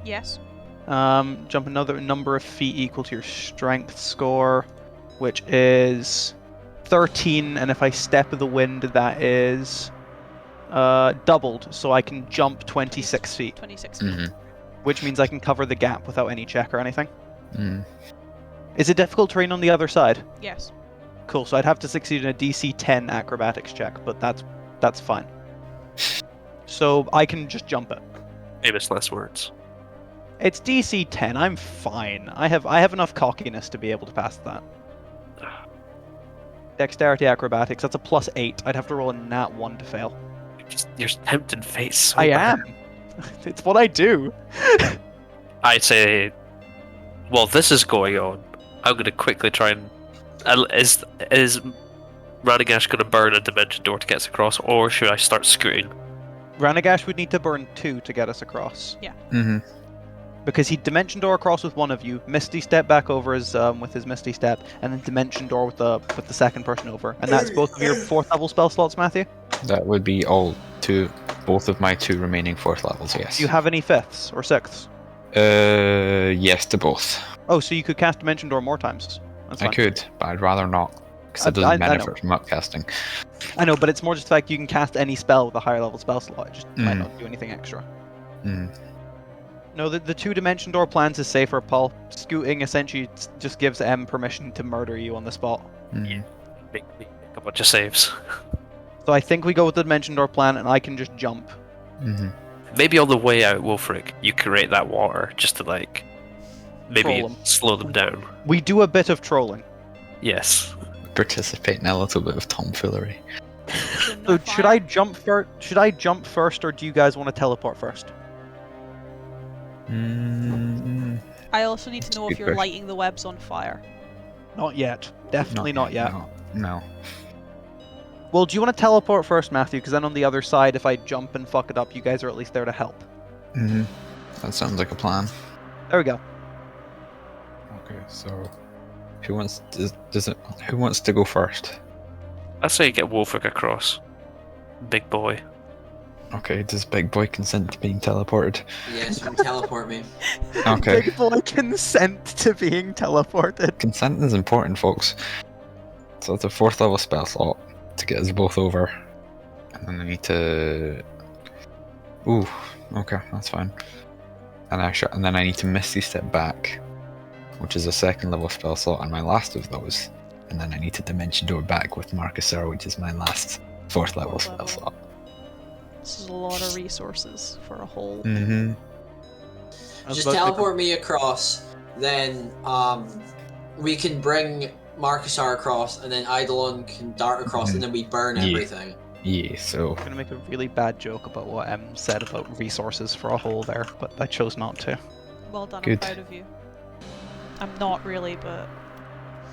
Yes. Jump another number of feet equal to your strength score, which is 13, and if I Step of the Wind, that is doubled, so I can jump 26 feet, 26 feet. which means I can cover the gap without any check or anything. Mm. Is it difficult terrain on the other side? Yes. Cool, so I'd have to succeed in a DC 10 acrobatics check, but that's fine. So I can just jump it. famous last words. It's DC 10, I'm fine. I have enough cockiness to be able to pass that. Dexterity acrobatics, that's a +8. I'd have to roll a nat 1 to fail. You're tempting fate so I bad. am. It's what I do. I'd say, while this is going on, I'm going to quickly try and... Is Radagash going to burn a dimension door to get us across, or should I start scooting? Ranagash would need to burn 2 to get us across. Mm-hmm. Because he'd Dimension Door across with one of you, Misty Step back over with his Misty Step, and then Dimension Door with the second person over. And that's both of your 4th level spell slots, Matthew? That would be both of my 2 remaining 4th levels, yes. Do you have any 5ths or 6ths? Yes to both. Oh, so you could cast Dimension Door more times. That's I fine. could, but I'd rather not, because I it doesn't know. benefit from upcasting. I know, but it's more just the fact you can cast any spell with a higher level spell slot. It just might Mm. not do anything extra. Mm. No, the 2 Dimension Door plans is safer, Paul. Scooting essentially just gives M permission to murder you on the spot. Mm. Make a bunch of saves. So I think we go with the Dimension Door plan, and I can just jump. Mm-hmm. Maybe on the way out, Wolfric, you create that water just to like maybe Troll 'em. slow them down. We do a bit of trolling. Yes. Participate in a little bit of tomfoolery. So no So should fire. I jump first? Should I jump first, or do you guys want to teleport first? I also need to know if Good you're question. lighting the webs on fire. Not yet. Definitely not yet. No. Well, do you want to teleport first, Matthew? Because then on the other side, if I jump and fuck it up, you guys are at least there to help. That sounds like a plan. There we go. Okay, so who wants who wants to go first? I say get Wolfric across. Big boy. Okay, does Big Boy consent to being teleported? Yes, you can teleport me. Okay. Big boy consent to being teleported. Consent is important, folks. So it's a 4th level spell slot to get us both over. And then I need to... Ooh, okay, that's fine. And then I need to Misty Step back, which is a 2nd level spell slot, and my last of those. And then I need to Dimension Door back with Marcusar, which is my last 4th level spell slot. This is a lot of resources for a whole. Mm-hmm. Just teleport me across, then we can bring Marcusar across, and then Eidolon can dart across, and then we burn Yeah. everything. Yeah, so... I'm gonna make a really bad joke about what Em said about resources for a hole there, but I chose not to. Well done, Good. I'm proud of you. I'm not really, but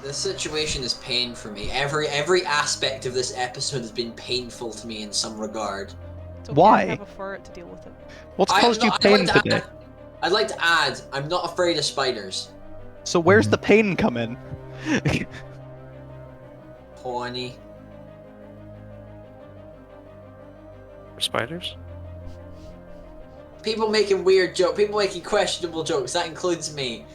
This situation is pain for me. Every aspect of this episode has been painful to me in some regard. it's okay. Why? I have a ferret to deal with it. What's I am caused you not- pain today? I'd like to add, I'm not afraid of spiders. So where's the pain come in? Pony. Spiders? People making weird jokes, people making questionable jokes, that includes me.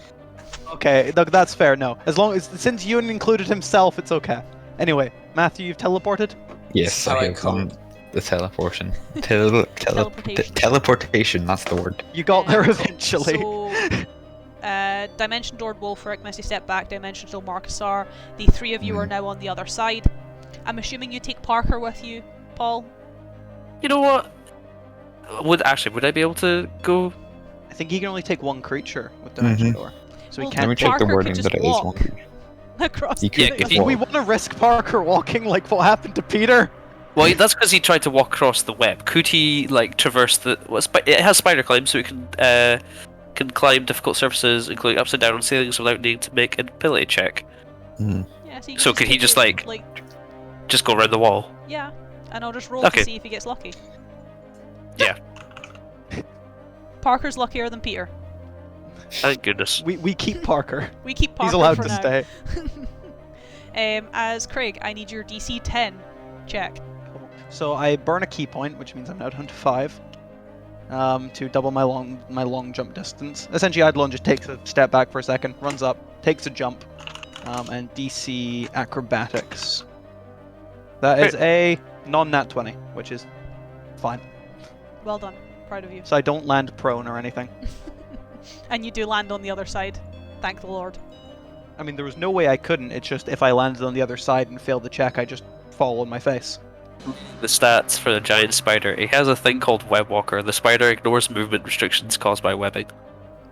Okay, that's fair. No, as long as since Ewan included himself, it's okay. Anyway, Matthew, you've teleported. Yes, How I I have come. done the teleportation. Teleportation. Teleportation, that's the word. You got there Cool. eventually. So, Dimension Door Wolfric, Misty Step back, Dimension Door Marcusar. The 3 of you are now on the other side. I'm assuming you take Parker with you, Paul. You know what? Would I be able to go? I think he can only take one creature with Dimension Mhm. Door, so he Well, Let can't me check Parker the could wording just that it is walk. one. Across. You Yeah, could if Do he- we want to risk Parker walking like what happened to Peter? Well, that's because he tried to walk across the web. Could he like traverse the? It has spider climb, so it can climb difficult surfaces, including upside down on ceilings, without needing to make an ability check. Yeah, So could he take just, it, like- Just go around the wall. Yeah, and I'll just roll Okay. to see if he gets lucky. Yeah. Parker's luckier than Peter. Thank goodness. We keep Parker. We keep Parker He's allowed for to now. stay. As Craig, I need your DC 10 check. So I burn a key point, which means I'm now down to 5. To double my long jump distance. Essentially, Eidolon just takes a step back for a second, runs up, takes a jump, and DC acrobatics. That is a non-nat 20, which is fine. Well done. Proud of you. So I don't land prone or anything. And you do land on the other side. Thank the Lord. I mean, there was no way I couldn't. It's just if I landed on the other side and failed the check, I just fall on my face. The stats for the giant spider. It has a thing called Web Walker. The spider ignores movement restrictions caused by webbing.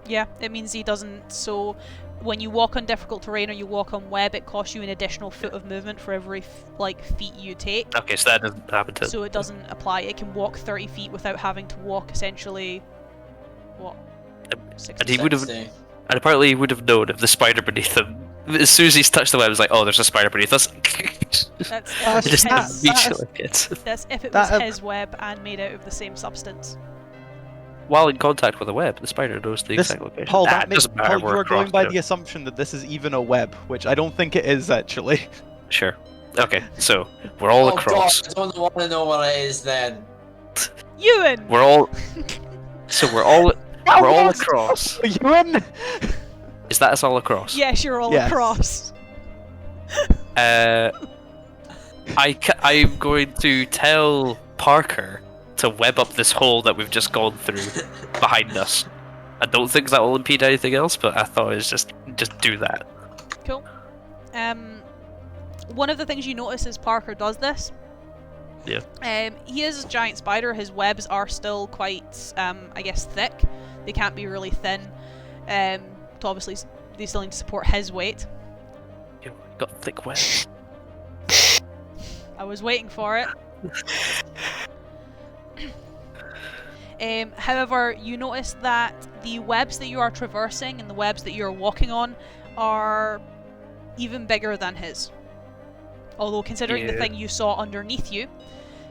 Yeah, it means he doesn't. So when you walk on difficult terrain or you walk on web, it costs you an additional foot of movement for every feet you take. Okay, so that doesn't happen to. So it doesn't apply. It can walk 30 feet without having to walk essentially. What? 60 And he would have, 60. and apparently he would have known if the spider beneath him. As soon as he's touched the web, it's like, oh, there's a spider beneath us. That's Just his, immediately hit. that's if it was that- his web and made out of the same substance. While in contact with the web, the spider knows the This- exact location. Paul, Ah, that it makes, doesn't matter. Paul, you We're are going across by now. the assumption that this is even a web, which I don't think it is actually. Sure. Okay, so we're all Oh across. god, I don't want to know what it is then. Ewan! We're all. So we're all across. Ewan! Is that us all across? Yes, you're all Yes. across. I'm going to tell Parker to web up this hole that we've just gone through behind us. I don't think that will impede anything else, but I thought it was just do that. Cool. One of the things you notice is Parker does this. Yeah. He is a giant spider. His webs are still quite, I guess, thick. They can't be really thin. to obviously, they still need to support his weight. You got thick webs. I was waiting for it. However, you notice that the webs that you are traversing and the webs that you're walking on are even bigger than his. Although, considering the thing you saw underneath you,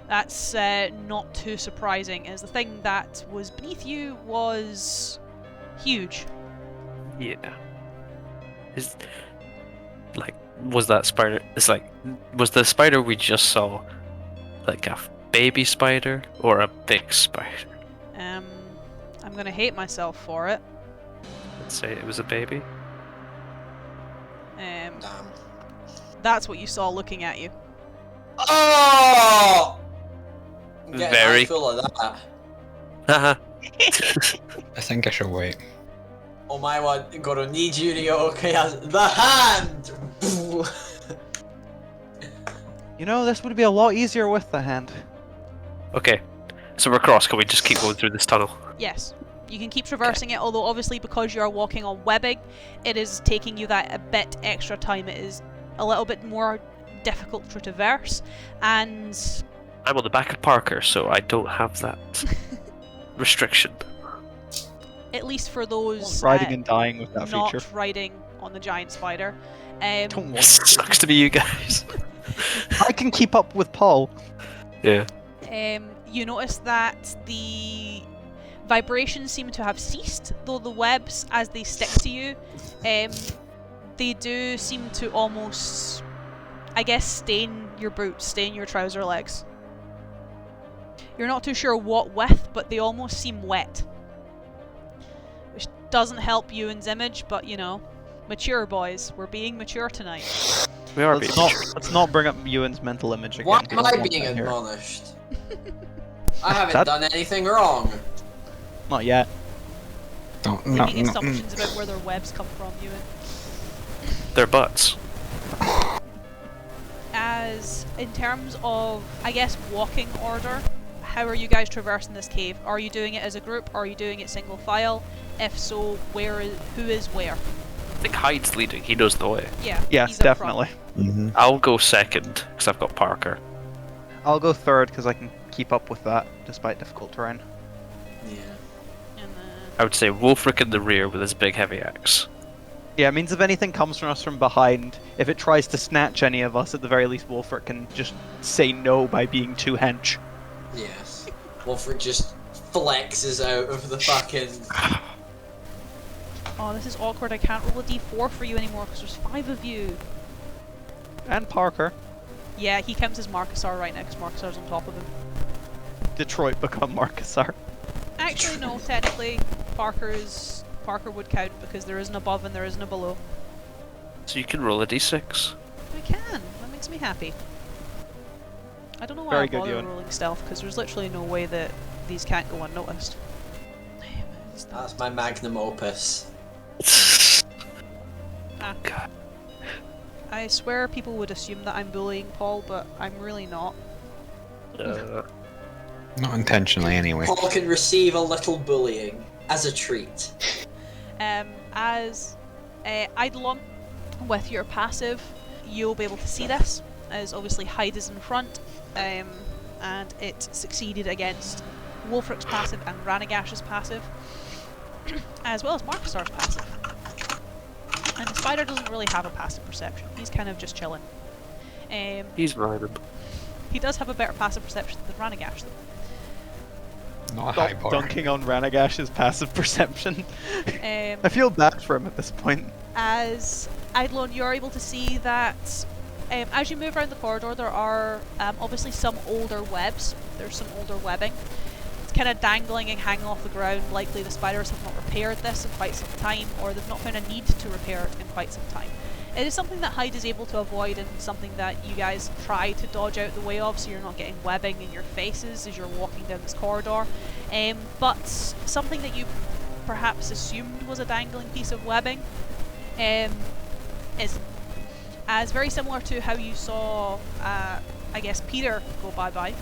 that's not too surprising, as the thing that was beneath you was huge. Yeah. Was that spider? Was the spider we just saw like a baby spider or a big spider? I'm gonna hate myself for it. Let's say it was a baby. Damn. That's what you saw looking at you. Oh! I'm getting Very- full of that. Haha. I think I should wait. Oh my one, gonna need you to okay as the hand! You know, this would be a lot easier with the hand. Okay, so we're across. Can we just keep going through this tunnel? Yes. You can keep traversing it, although obviously because you are walking on webbing, it is taking you that a bit extra time. It is a little bit more difficult to traverse, and I'm on the back of Parker, so I don't have that restriction. at least for those Riding and dying with that not feature. riding on the giant spider, Don't want Sucks to be you guys. I can keep up with Paul. Yeah. you notice that the vibrations seem to have ceased, though the webs, as they stick to you, they do seem to almost, I guess, stain your boots, stain your trouser legs. You're not too sure what with, but they almost seem wet. Which doesn't help Ewan's image, but you know, mature boys. We're being mature tonight. We are Let's not bring up Ewan's mental image again. Why We am don't I want being that here. admonished? I haven't That- done anything wrong. Not yet. Don't. Making assumptions about where their webs come from, Ewan. Their butts. As in terms of, I guess, walking order, how are you guys traversing this cave? Are you doing it as a group? Are you doing it single file? If so, who is where? I think Hyde's leading. He knows the way. Yeah. Yes, he's up front. definitely. I'll go second because I've got Parker. I'll go third because I can keep up with that despite difficult terrain. Yeah. And I would say Wolfric in the rear with his big heavy axe. Yeah, it means if anything comes from us from behind, if it tries to snatch any of us, at the very least Wolfric can just say no by being too hench. Yes. Wolfric just flexes out of the fucking. oh, this is awkward. I can't roll a d4 for you anymore because there's 5 of you. And Parker. Yeah, he counts as Marcusar right now because Marcusar's on top of him. Detroit become Marcusar. Actually, no. Technically, Parker would count because there isn't above and there isn't a below. So you can roll a d6. I can. That makes me happy. I don't know why Very I good, bother Ewan. rolling stealth because there's literally no way that these can't go unnoticed. That's my magnum opus. Ah. God. I swear people would assume that I'm bullying Paul, but I'm really not. Not intentionally, anyway. Paul can receive a little bullying as a treat. As Eidolon, with your passive, you'll be able to see this, as obviously Hyde is in front, and it succeeded against Wolfric's passive and Ranagash's passive, as well as Marcusar's passive. And the spider doesn't really have a passive perception, he's kind of just chilling. He's rhyming. He does have a better passive perception than Ranagash though. Not a high bar. Dunking on Ranagash's passive perception. I Um, feel bad for him at this point. as Eidolon, you're able to see that as you move around the corridor, there are obviously some older webs. There's some older webbing. It's kind of dangling and hanging off the ground. Likely the spiders have not repaired this in quite some time, or they've not found a need to repair it in quite some time. It is something that Hyde is able to avoid and something that you guys try to dodge out the way of so you're not getting webbing in your faces as you're walking down this corridor. But something that you perhaps assumed was a dangling piece of webbing is as very similar to how you saw, I guess, Peter go bye-bye.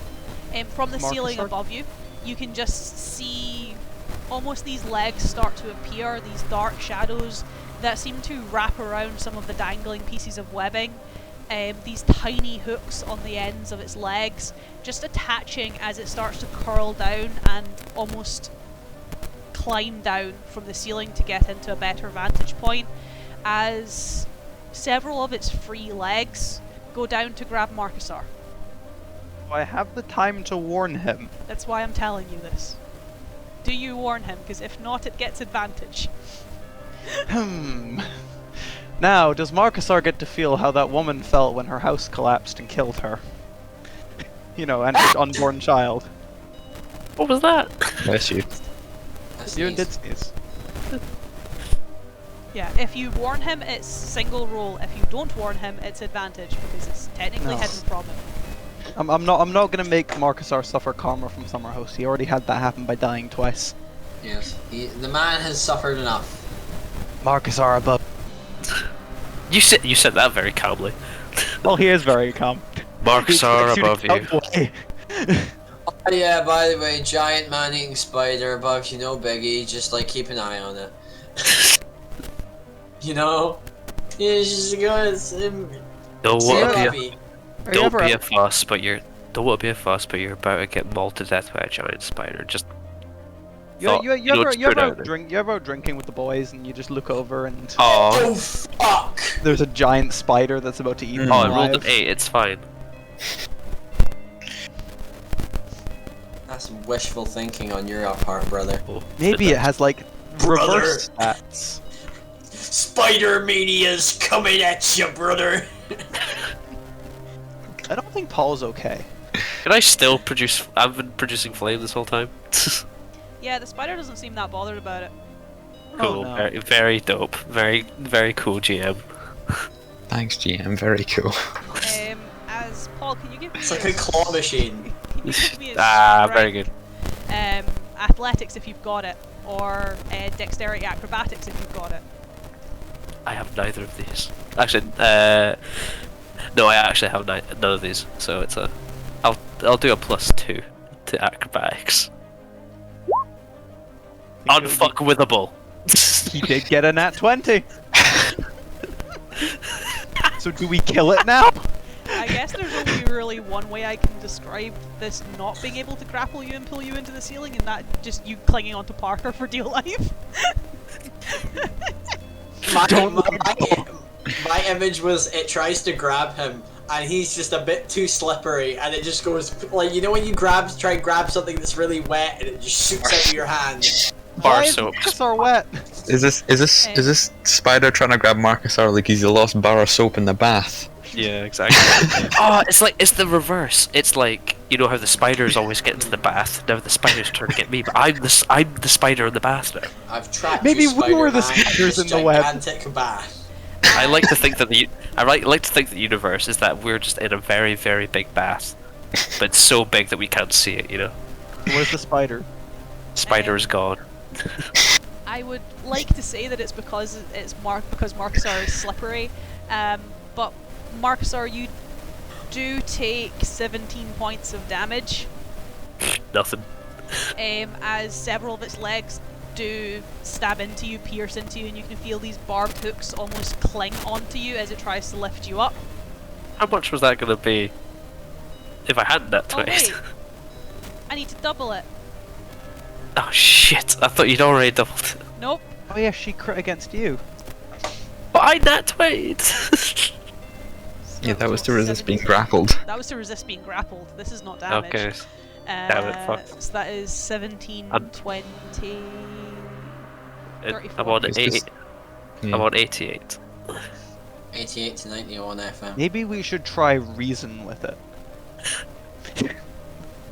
From the ceiling Marcusar? above you, you can just see almost these legs start to appear, these dark shadows that seem to wrap around some of the dangling pieces of webbing. These tiny hooks on the ends of its legs, just attaching as it starts to curl down and almost climb down from the ceiling to get into a better vantage point, as several of its free legs go down to grab Marcusar. Do I have the time to warn him? That's why I'm telling you this. Do you warn him? Because if not, it gets advantage. Now, does Marcusar get to feel how that woman felt when her house collapsed and killed her? You know, and her unborn child. What was that? Bless you. You did sneeze. Yeah, if you warn him, it's single roll. If you don't warn him, it's advantage because it's technically No. hidden from him. I'm not gonna make Marcusar suffer karma from Summerhouse. He already had that happen by dying twice. Yes, the man has suffered enough. Marcusar above. You said that very calmly. Well, he is very calm. Marcusar above you. Oh yeah, by the way, giant man-eating spider above you, no biggie, just like keep an eye on it. You know? It's just Don't want to be Are you a fuss, but you're about to get mauled to death by a giant spider. Just You ever out drinking with the boys and you just look over and Oh fuck! there's a giant spider that's about to eat you Oh, I alive? rolled an 8. It's fine. That's wishful thinking on your part, brother. Oh, Maybe it has like Brother. reverse stats. Spider mania's coming at you, brother! I don't think Paul's okay. Can I still produce? I've been producing flame this whole time. Yeah, the spider doesn't seem that bothered about it. Cool. no. Very, very dope. Very, very cool GM. Thanks, GM. Very cool. As Paul, can you give me It's like a claw machine. Can you give me a Very strength, good. athletics if you've got it, or dexterity acrobatics if you've got it? I have neither of these. Actually, no, I actually have none of these. So it's a. I'll do a +2 to acrobatics. Unfuckwithable. He did get a nat 20. So do we kill it now? I guess there's only really one way I can describe this not being able to grapple you and pull you into the ceiling, and that just you clinging onto Parker for dear life. My image was it tries to grab him and he's just a bit too slippery and it just goes like, you know when you try and grab something that's really wet and it just shoots out of your hand. Bar Why is soap. Marcusar wet? Is this spider trying to grab Marcusar like he's the lost bar of soap in the bath? Yeah, exactly. Oh, it's the reverse. It's like, you know how the spiders always get into the bath. Now the spiders trying to get me, but I'm the spider in the bath now. I've trapped Maybe you, we were the Spider-Man, spiders in in the web. gigantic bath. I like to think that the universe is that we're just in a very, very big bath, but it's so big that we can't see it. You know, Where's the spider? spider is gone. I would like to say that it's because Marcusar is slippery, but Marcusar, you do take 17 points of damage, Nothing. as several of its legs do stab into you, pierce into you, and you can feel these barbed hooks almost cling onto you as it tries to lift you up. How much was that gonna be if I hadn't that Oh twist? wait, I need to double it. Oh shit! I thought you'd already doubled it. Nope. Oh yeah, she crit against you. But I nat 20'd. Yeah, that was to resist being 17. grappled. That was to resist being grappled. This is not damage. Okay. Damn it, fuck. So that is 17, I'm- 20... I'm 34. on It's 80. just- I'm on 88. 88 to 90 on FM. Maybe we should try reason with it.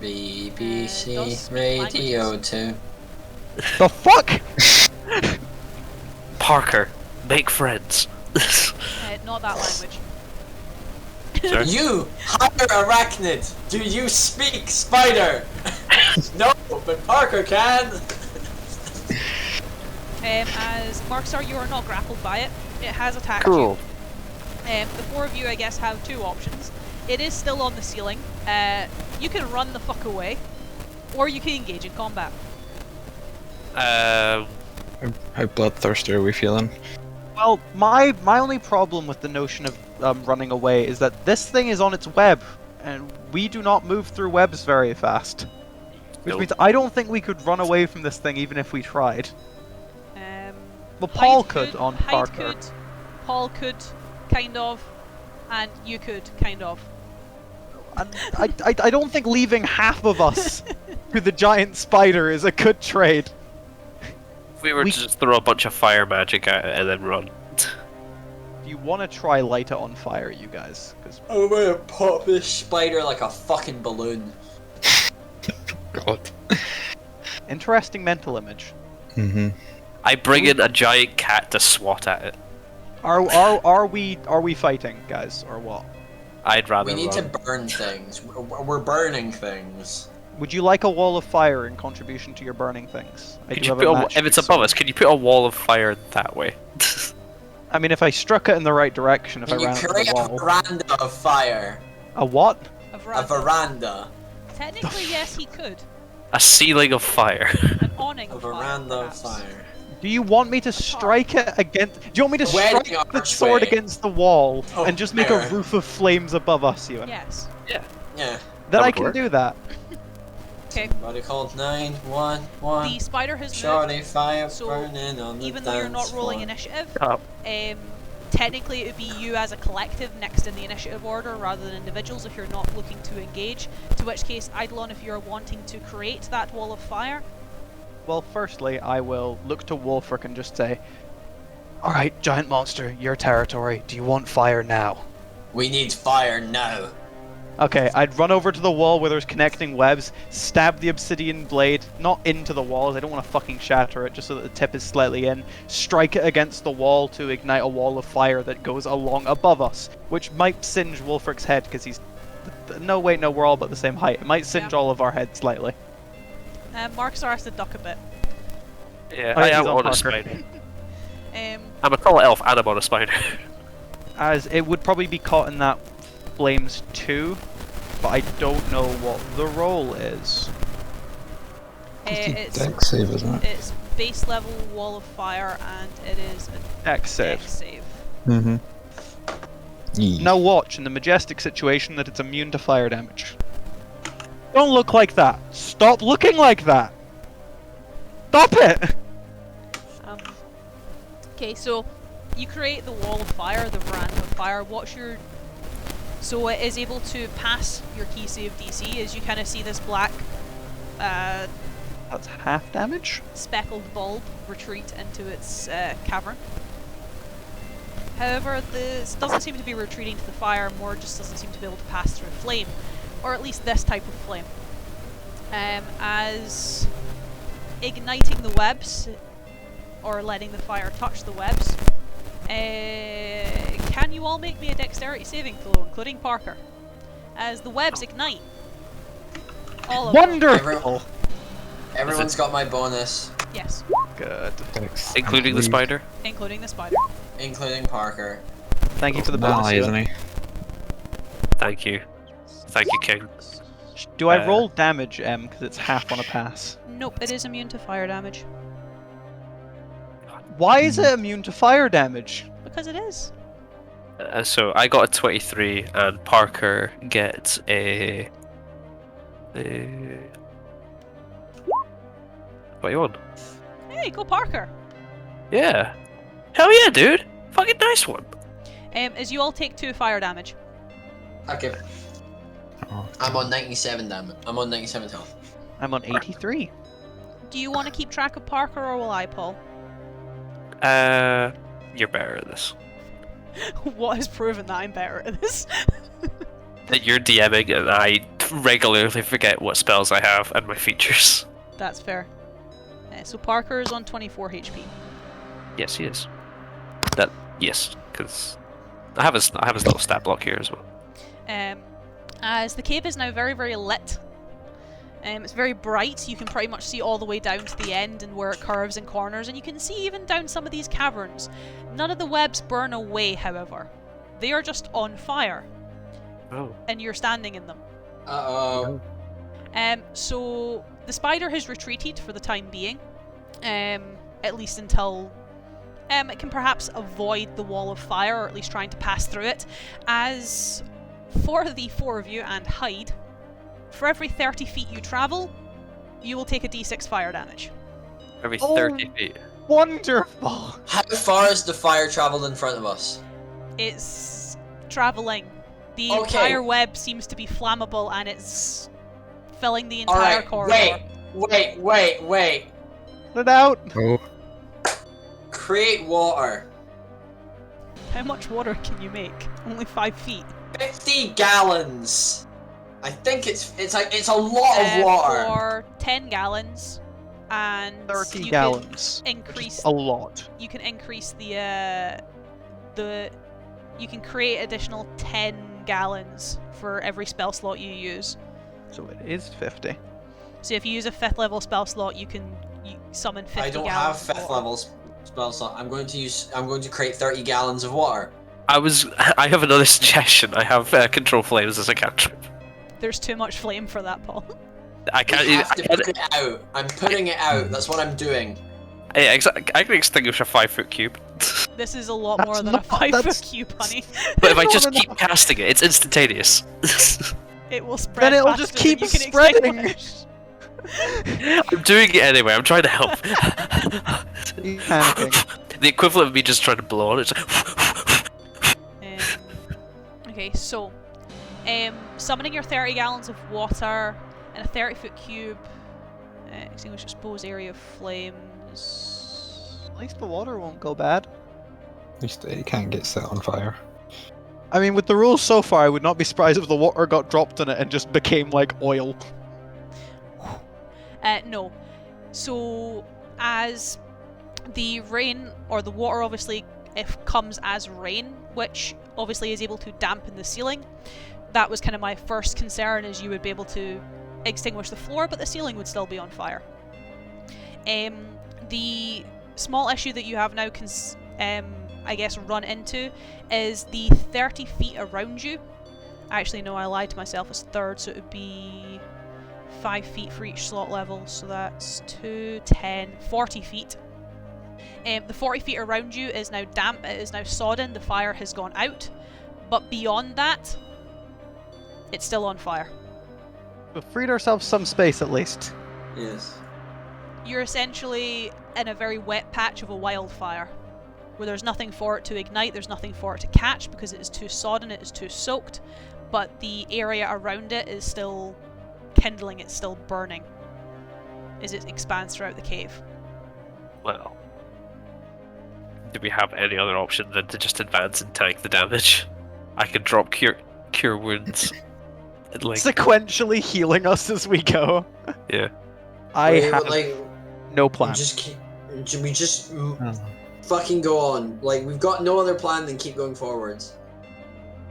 BBC those speak Radio languages. 2. The fuck? Parker, make friends. Not that language. Sorry? You, higher arachnid, do you speak spider? No, but Parker can. As Marcusar, you are not grappled by it. It has attacked Cool. you. The four of you, I guess, have two options. It is still on the ceiling. You can run the fuck away, or you can engage in combat. How bloodthirsty are we feeling? Well, my only problem with the notion of running away is that this thing is on its web, and we do not move through webs very fast. Which Nope. means I don't think we could run away from this thing even if we tried. Well, Hyde Paul could on Hyde Parker. could, Paul could, kind of, and you could, kind of. And I don't think leaving half of us to the giant spider is a good trade. If we were to just throw a bunch of fire magic at it and then run. Do you want to try light it on fire, you guys? 'Cause I'm gonna pop this spider like a fucking balloon. God. interesting mental image. Mm-hmm. I bring in a giant cat to swat at it. Are we fighting, guys, or what? I'd rather We need run. to burn things. We're burning things. Would you like a wall of fire in contribution to your burning things? I Could do you have put a a, match if it's piece, above so- us, can you put a wall of fire that way? I mean, if I struck it in the right direction, if Can I you ran into create the a wall. veranda of fire? A what? A A veranda. veranda. Technically, yes, he could. A ceiling of fire. An awning A of fire, veranda of perhaps. fire. Do you want me to strike it against? Do you want me to Wedding strike the archway. sword against the wall Oh, and just make a fair. roof of flames above us, Ewan? Yes. Yeah. Then That I would can work. do that. Okay. Body called 911. The spider has moved. Shorty fire so burning on the Even though you're not dance rolling floor. initiative, Oh. technically it would be you as a collective next in the initiative order rather than individuals if you're not looking to engage. To which case, Eidolon, if you're wanting to create that wall of fire, Well, firstly, I will look to Wolfric and just say, "Alright, giant monster, your territory. Do you want fire now?" We need fire now. Okay, I'd run over to the wall where there's connecting webs, stab the obsidian blade, not into the walls, I don't want to fucking shatter it, just so that the tip is slightly in, strike it against the wall to ignite a wall of fire that goes along above us, which might singe Wolfric's head, because he's... No, wait, no, we're all about the same height. It might singe Yeah. all of our heads slightly. Markstar has to duck a bit. Yeah, Oh, I he's am on on a Parker. spider. Um, I'm a tall elf and I'm on a spider. As it would probably be caught in that flames too, but I don't know what the roll is. it's Dex save, isn't it? it's base level wall of fire and it is a Dex save. dex save. Mm-hmm. Now watch, in the majestic situation, that it's immune to fire damage. Don't look like that! Stop looking like that! Stop it! Okay, so you create the wall of fire, the veranda of fire. What's your... So it is able to pass your key save DC as you kind of see this black That's half damage? speckled bulb retreat into its cavern. However, this doesn't seem to be retreating to the fire, more just doesn't seem to be able to pass through flame. Or at least this type of flame. As igniting the webs, or letting the fire touch the webs, can you all make me a dexterity saving throw, including Parker? As the webs ignite. All of them. Wonderful! Everyone's got my bonus, Yes, Good. Dex. Including the spider. including the spider. including Parker. Thank you for the bonus. Nah, Ewan. isn't he? Thank you. Thank you, King. Do I roll damage, because it's half on a pass? Nope, it is immune to fire damage. Why is it immune to fire damage? Because it is. So I got a 23 and Parker gets a 21. Hey, go Parker! Yeah. Hell yeah, dude. Fucking nice one. As you all take 2 fire damage. Okay, Oh, I'm on 97 damage. I'm on 97 health. I'm on 83. Do you want to keep track of Parker or will I, Paul? You're better at this. What has proven that I'm better at this? That you're DMing and I regularly forget what spells I have and my features. That's fair. So Parker is on 24 HP. Yes, he is. Yes, because I have his little stat block here as well. As the cave is now very, very lit. It's very bright. You can pretty much see all the way down to the end and where it curves and corners, and you can see even down some of these caverns. None of the webs burn away, however. They are just on fire, Oh. and you're standing in them. Uh-oh. So the spider has retreated for the time being. at least until it can perhaps avoid the wall of fire, or at least trying to pass through it. As for the four of you and Hyde, for every 30 feet you travel, you will take a d6 fire damage. Every 30 feet. Wonderful! How far has the fire traveled in front of us? It's traveling. The Okay. entire web seems to be flammable, and it's filling the entire Alright, corridor. wait. Put it out! Oh, Create water. How much water can you make? Only 5 feet. 50 gallons. I think it's a lot of water. For 10 gallons, and 30 you gallons. can increase. A lot. You can increase the. You can create additional 10 gallons for every spell slot you use. So it is 50. So if you use a 5th level spell slot, you can summon 50 I don't gallons. have 5th level spell slot. I'm going to create 30 gallons of water. I have another suggestion. I have control flames as a cantrip. There's too much flame for that, Paul. I can't. We have to put it out. I'm putting it out. That's what I'm doing. I can extinguish a 5-foot cube. This is a lot That's more than not- a 5-foot that's- cube, honey. But if I Not just enough. keep casting it, it's instantaneous. It will spread. Then it'll faster just than keep you can spreading. extinguish. I'm doing it anyway. I'm trying to help. He's panicking. The equivalent of me just trying to blow on it. It's like, Okay, so summoning your 30 gallons of water in a 30-foot cube, extinguish exposed area of flames. At least the water won't go bad. at least it can't get set on fire. I mean, with the rules so far, I would not be surprised if the water got dropped in it and just became like oil. No. So, as the rain, or the water obviously, if comes as rain, which obviously is able to dampen the ceiling, that was kind of my first concern, is you would be able to extinguish the floor, but the ceiling would still be on fire. The small issue that you have now I guess run into is the 30 feet around you. Actually, no, I lied to myself, it's third, so it would be 5 feet for each slot level, so that's 2, 10, 40 feet. The 40 feet around you is now damp, it is now sodden, the fire has gone out, but beyond that, it's still on fire. We've freed ourselves some space at least. Yes. You're essentially in a very wet patch of a wildfire, where there's nothing for it to ignite, there's nothing for it to catch because it is too sodden, it is too soaked, but the area around it is still kindling, it's still burning as it expands throughout the cave. well, do we have any other option than to just advance and tank the damage? I could drop cure wounds. And, like, Sequentially healing us as we go. yeah. I Wait, have like, no plan. we just fucking go on. Like, we've got no other plan than keep going forwards.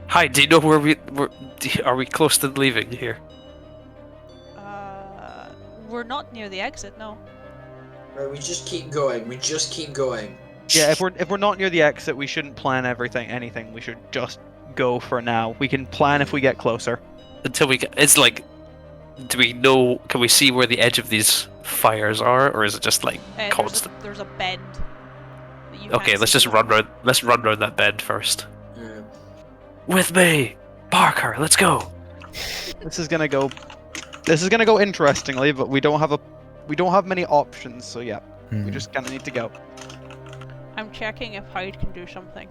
Hi, do you know where are we close to leaving here? We're not near the exit, no. Right, we just keep going. We just keep going. Yeah, if we're not near the exit, we shouldn't plan anything. We should just go for now. We can plan if we get closer. Until we get, it's like, do we know? Can we see where the edge of these fires are, or is it just like constant? There's a bend. That you Okay, can't let's see. just run round. Let's run round that bend first. Yeah. With me, Parker. Let's go. This is gonna go interestingly, but we don't have many options. So yeah, we just kind of need to go. I'm checking if Hyde can do something.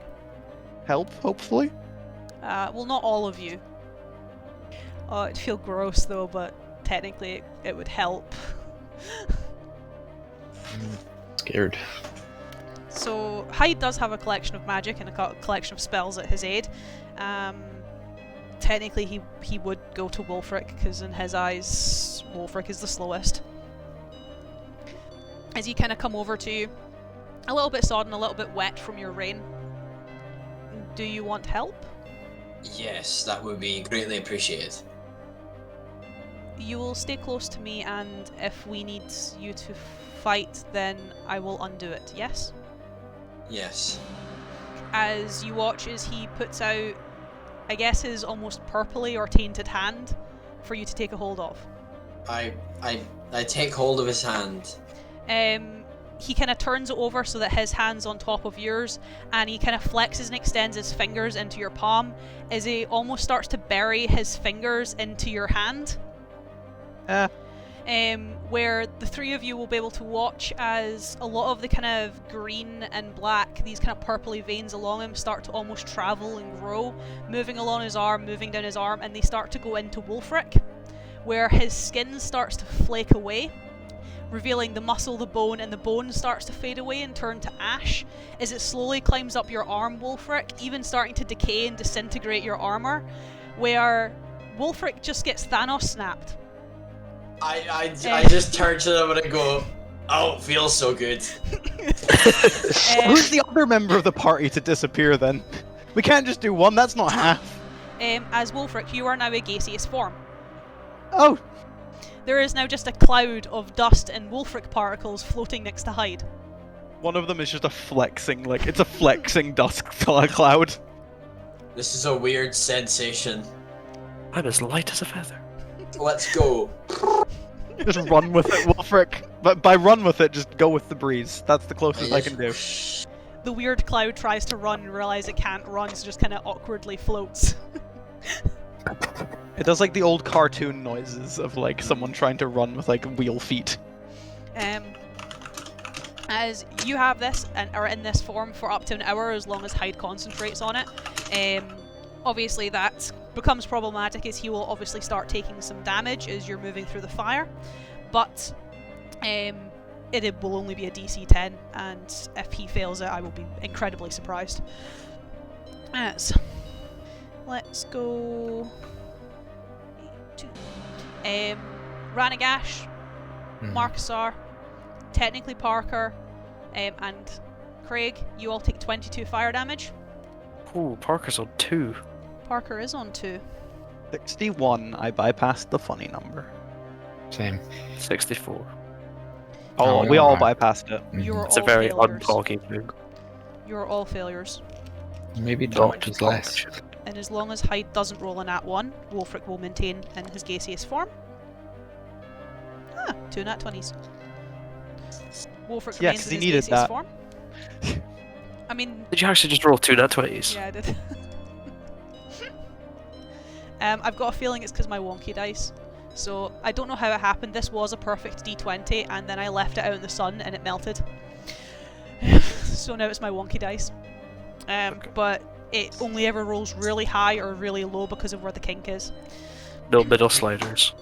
Help, hopefully. Well, not all of you. Oh, it'd feel gross though, but technically it would help. Scared. So Hyde does have a collection of magic and a collection of spells at his aid. Technically he would go to Wulfric, because in his eyes Wulfric is the slowest. As you kind of come over to you, a little bit sodden, a little bit wet from your rain. Do you want help? Yes, that would be greatly appreciated. You will stay close to me, and if we need you to fight, then I will undo it, yes? Yes. As you watch as he puts out, I guess, his almost purpley or tainted hand for you to take a hold of. I take hold of his hand. he kind of turns it over so that his hand's on top of yours, and he kind of flexes and extends his fingers into your palm as he almost starts to bury his fingers into your hand. Where the three of you will be able to watch as a lot of the kind of green and black, these kind of purpley veins along him start to almost travel and grow, moving along his arm, moving down his arm, and they start to go into Wulfric, where his skin starts to flake away, revealing the muscle, the bone, and the bone starts to fade away and turn to ash as it slowly climbs up your arm, Wulfric, even starting to decay and disintegrate your armor, where Wulfric just gets Thanos snapped. I just turn to them and I go, oh, it feels so good. Who's the other member of the party to disappear then? We can't just do one, that's not half. As Wulfric, you are now a gaseous form. Oh, There is now just a cloud of dust and Wulfric particles floating next to Hyde. one of them is just a flexing, it's a flexing dust cloud. This is a weird sensation. I'm as light as a feather. Let's go. Just run with it, Wulfric. But by run with it, just go with the breeze. That's the closest I can do. The weird cloud tries to run and realize it can't run, so just kind of awkwardly floats. It does like the old cartoon noises of like someone trying to run with like wheel feet. As you have this and are in this form for up to an hour, as long as Hyde concentrates on it. Obviously that becomes problematic as he will obviously start taking some damage as you're moving through the fire, but it will only be a DC 10, and if he fails it I will be incredibly surprised. So let's go 2. Ranagash, Marcusar, technically Parker, and Craig, you all take 22 fire damage. Ooh, Parker's on 2. Parker is on 2. 61, I bypassed the funny number. Same. 64. Oh, we all bypassed it. You're It's a all very failures. untalking thing. You're all failures. Maybe damage is less. And as long as Hyde doesn't roll a nat 1, Wulfric will maintain in his gaseous form. 2 nat 20s. Wulfric Yeah, remains 'cause in he his needed gaseous that. form. I mean, Did you actually just roll 2 nat 20s? yeah, I did. I've got a feeling it's because my wonky dice. So I don't know how it happened. This was a perfect D20, and then I left it out in the sun and it melted. So now it's my wonky dice. But it only ever rolls really high or really low because of where the kink is. No middle sliders.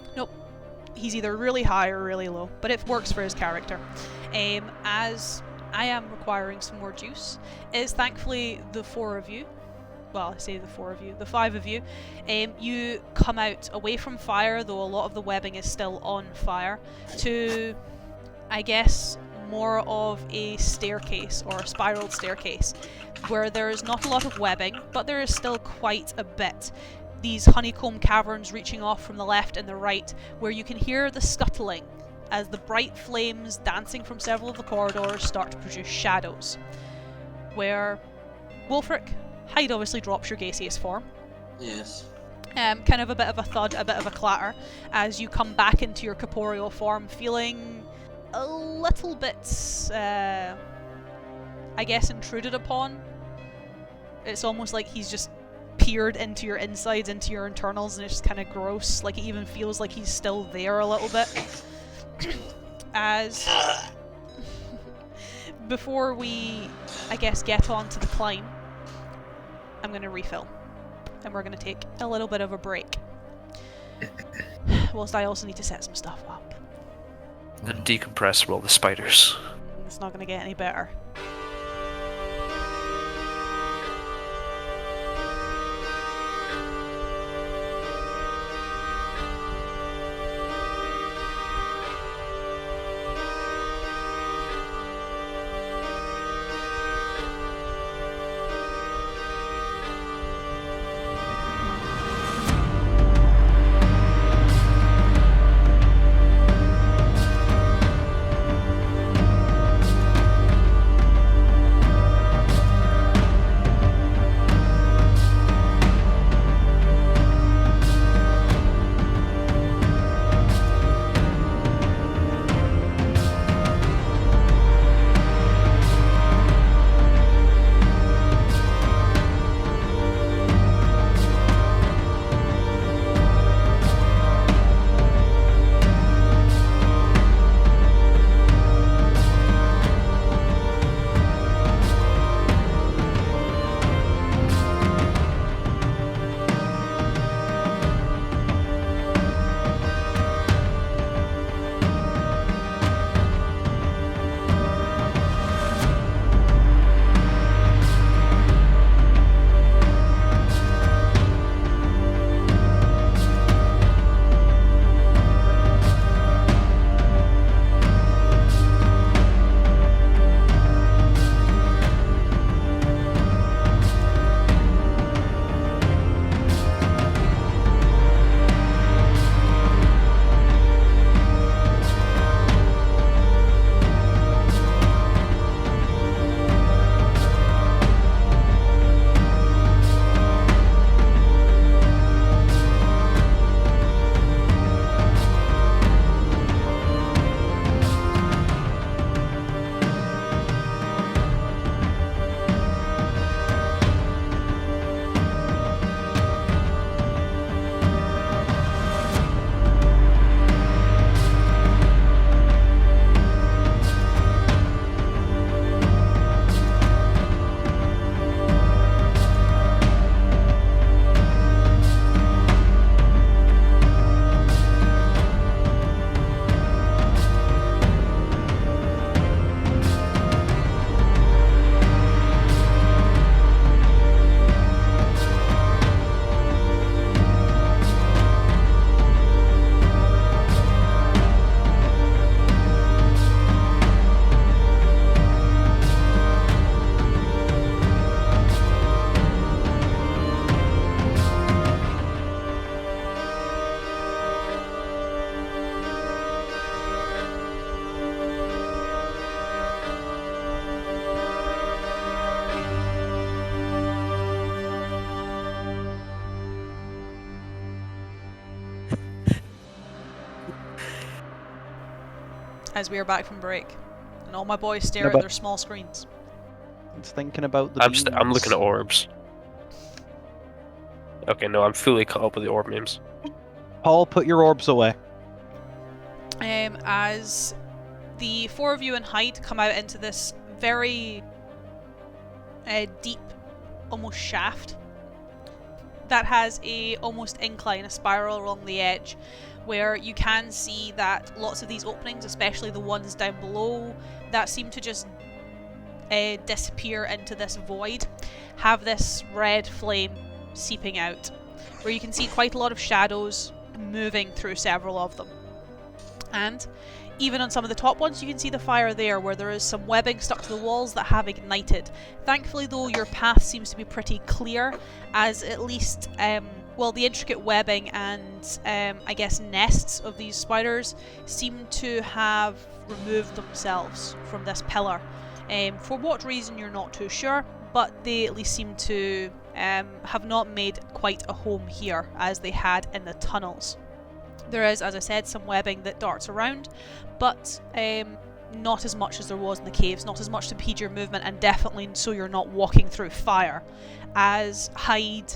He's either really high or really low, but it works for his character. As I am requiring some more juice, is thankfully the 4 of you, well, I say the 4 of you, the 5 of you, you come out away from fire, though a lot of the webbing is still on fire, to, I guess, more of a staircase or a spiraled staircase, where there is not a lot of webbing, but there is still quite a bit. These honeycomb caverns reaching off from the left and the right, where you can hear the scuttling as the bright flames dancing from several of the corridors start to produce shadows. Where Wulfric, Hyde obviously drops your gaseous form. Yes. Kind of a bit of a thud, a bit of a clatter, as you come back into your corporeal form, feeling a little bit, I guess, intruded upon. It's almost like he's just peered into your insides, into your internals, and it's just kind of gross. Like, it even feels like he's still there a little bit. As before we, I guess, get on to the climb, I'm going to refill, and we're going to take a little bit of a break. Whilst I also need to set some stuff up. And decompress from all the spiders. It's not going to get any better. as we are back from break, and all my boys stare No, at but- their small screens. It's thinking about the I'm beans. looking at orbs. Okay, no, I'm fully caught up with the orb names. Paul, put your orbs away. As the four of you and Hyde come out into this very deep, almost shaft that has a almost incline, a spiral along the edge, where you can see that lots of these openings, especially the ones down below that seem to just disappear into this void, have this red flame seeping out, where you can see quite a lot of shadows moving through several of them. And even on some of the top ones, you can see the fire there, where there is some webbing stuck to the walls that have ignited. Thankfully, though, your path seems to be pretty clear, as at least, the intricate webbing and, I guess, nests of these spiders seem to have removed themselves from this pillar. For what reason, you're not too sure, but they at least seem to have not made quite a home here, as they had in the tunnels. There is, as I said, some webbing that darts around, but not as much as there was in the caves, not as much to impede your movement, and definitely so you're not walking through fire. As Hyde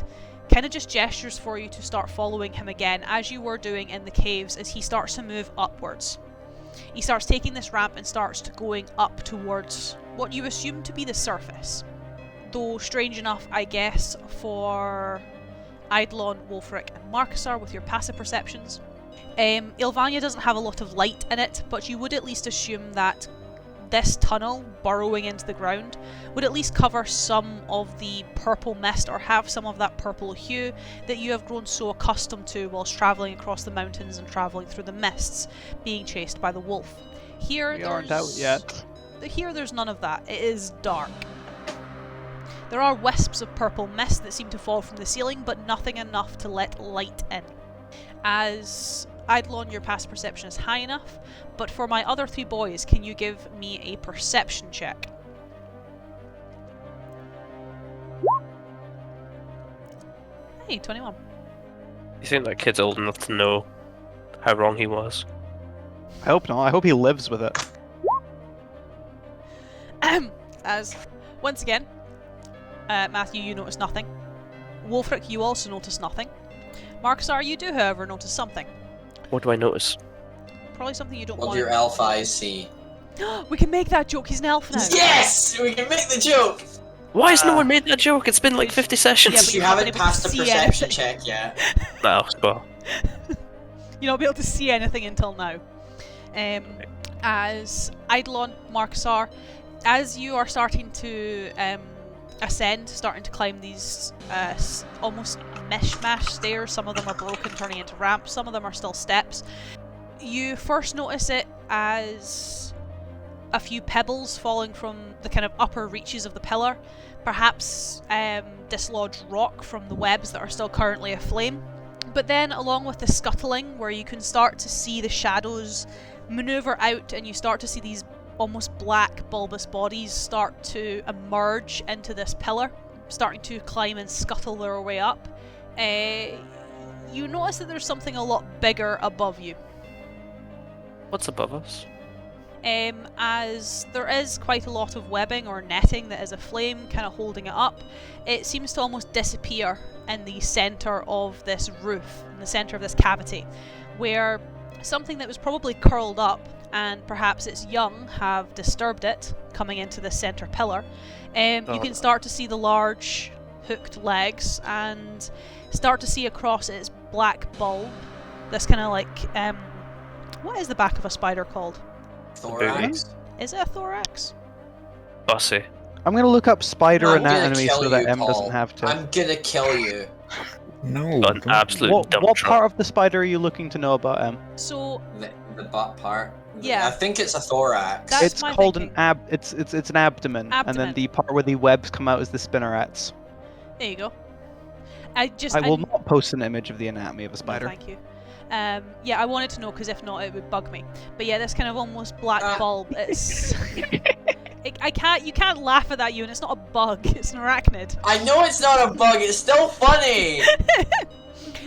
kind of just gestures for you to start following him again, as you were doing in the caves, as he starts to move upwards. He starts taking this ramp and starts to going up towards what you assume to be the surface. Though strange enough, I guess, for Eidolon, Wulfric and Marcusar with your passive perceptions. Ilvanya doesn't have a lot of light in it, but you would at least assume that this tunnel, burrowing into the ground, would at least cover some of the purple mist, or have some of that purple hue that you have grown so accustomed to whilst travelling across the mountains and travelling through the mists, being chased by the wolf. Here, We aren't out yet. Here there's none of that. It is dark. There are wisps of purple mist that seem to fall from the ceiling, but nothing enough to let light in. As Eidolon, your passive perception is high enough, but for my other three boys, can you give me a perception check? Hey, 21. You think that kid's old enough to know how wrong he was? I hope not. I hope he lives with it. As, once again, Matthew, you notice nothing. Wulfric, you also notice nothing. Marcusar, you do, however, notice something. What do I notice? Probably something you don't What want. do your elf eyes see? We can make that joke. He's an elf now. Yes! We can make the joke! Why has no one made that joke? It's been like 50 sessions. Yeah, but You you haven't haven't been able passed to the see perception anything. check yet. No, well, You'll not be able to see anything until now. As Eidolon, Marcusar, as you are starting to ascend, starting to climb these almost mishmash stairs, some of them are broken, turning into ramps, some of them are still steps, you first notice it as a few pebbles falling from the kind of upper reaches of the pillar, perhaps dislodged rock from the webs that are still currently aflame. But then, along with the scuttling, where you can start to see the shadows maneuver out, and you start to see these almost black bulbous bodies start to emerge into this pillar, starting to climb and scuttle their way up, you notice that there's something a lot bigger above you. what's above us? As there is quite a lot of webbing or netting that is aflame, kind of holding it up, it seems to almost disappear in the centre of this roof, in the centre of this cavity, where something that was probably curled up, and perhaps its young have disturbed it, coming into the centre pillar. You can start to see the large hooked legs, and start to see across its black bulb, this kind of like, what is the back of a spider called? Thorax? Is it a thorax? Bossy. I'm gonna look up spider I'm gonna anatomy kill so that you, M Paul. doesn't have to. I'm gonna kill you. No. An don't- absolute What dump truck. part of the spider are you looking to know about, M? So The butt part. Yeah. I think it's a thorax. That's It's my called thinking. it's an abdomen, and Abdomen. then the part where the webs come out is the spinnerets. there you go. I will not post an image of the anatomy of a No, spider. thank you. Yeah, I wanted to know because if not, it would bug me. But yeah, this kind of almost black bulb. It's. You can't laugh at that, you, and it's not a bug. It's an arachnid. I know it's not a bug, it's still funny!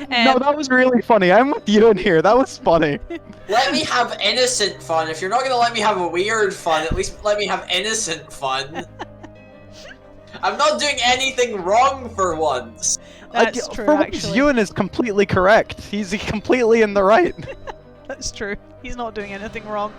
No, that was really funny. I'm with you in here. That was funny. Let me have innocent fun. If you're not gonna let me have a weird fun, at least let me have innocent fun. I'm not doing anything wrong for once. That's true, For once, actually. Ewan is completely correct. He's completely in the right. That's true. He's not doing anything wrong.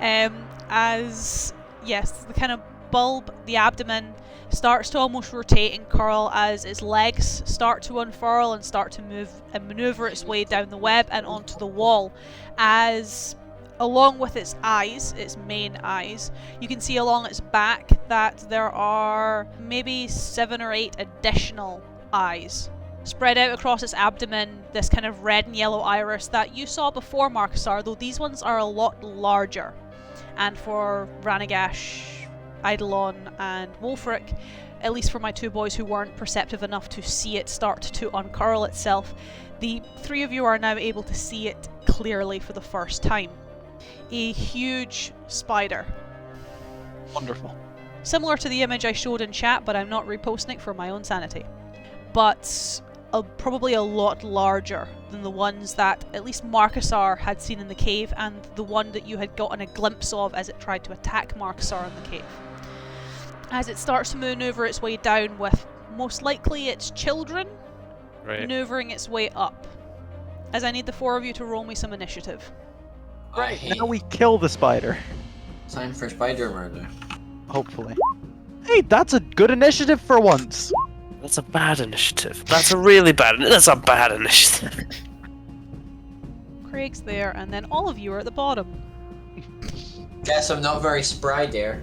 As yes, the kind of bulb, the abdomen, starts to almost rotate and curl as its legs start to unfurl and start to move and maneuver its way down the web and onto the wall. As along with its eyes, its main eyes, you can see along its back that there are maybe 7 or 8 additional eyes spread out across its abdomen, this kind of red and yellow iris that you saw before Marcusar, though these ones are a lot larger. And for Ranagash, Eidolon and Wolfric, at least for my 2 boys who weren't perceptive enough to see it start to uncurl itself, the 3 of you are now able to see it clearly for the first time. A huge spider. Wonderful. Similar to the image I showed in chat, but I'm not reposting it for my own sanity. But probably a lot larger than the ones that at least Marcusar had seen in the cave and the one that you had gotten a glimpse of as it tried to attack Marcusar in the cave. As it starts to maneuver its way down with most likely its children maneuvering its way up. As I need the 4 of you to roll me some initiative. Right, now we kill the spider. Time for spider murder. Hopefully. Hey, that's a good initiative for once. That's a bad initiative. That's a really bad. That's a bad initiative. Craig's there, and then all of you are at the bottom. Guess I'm not very spry there.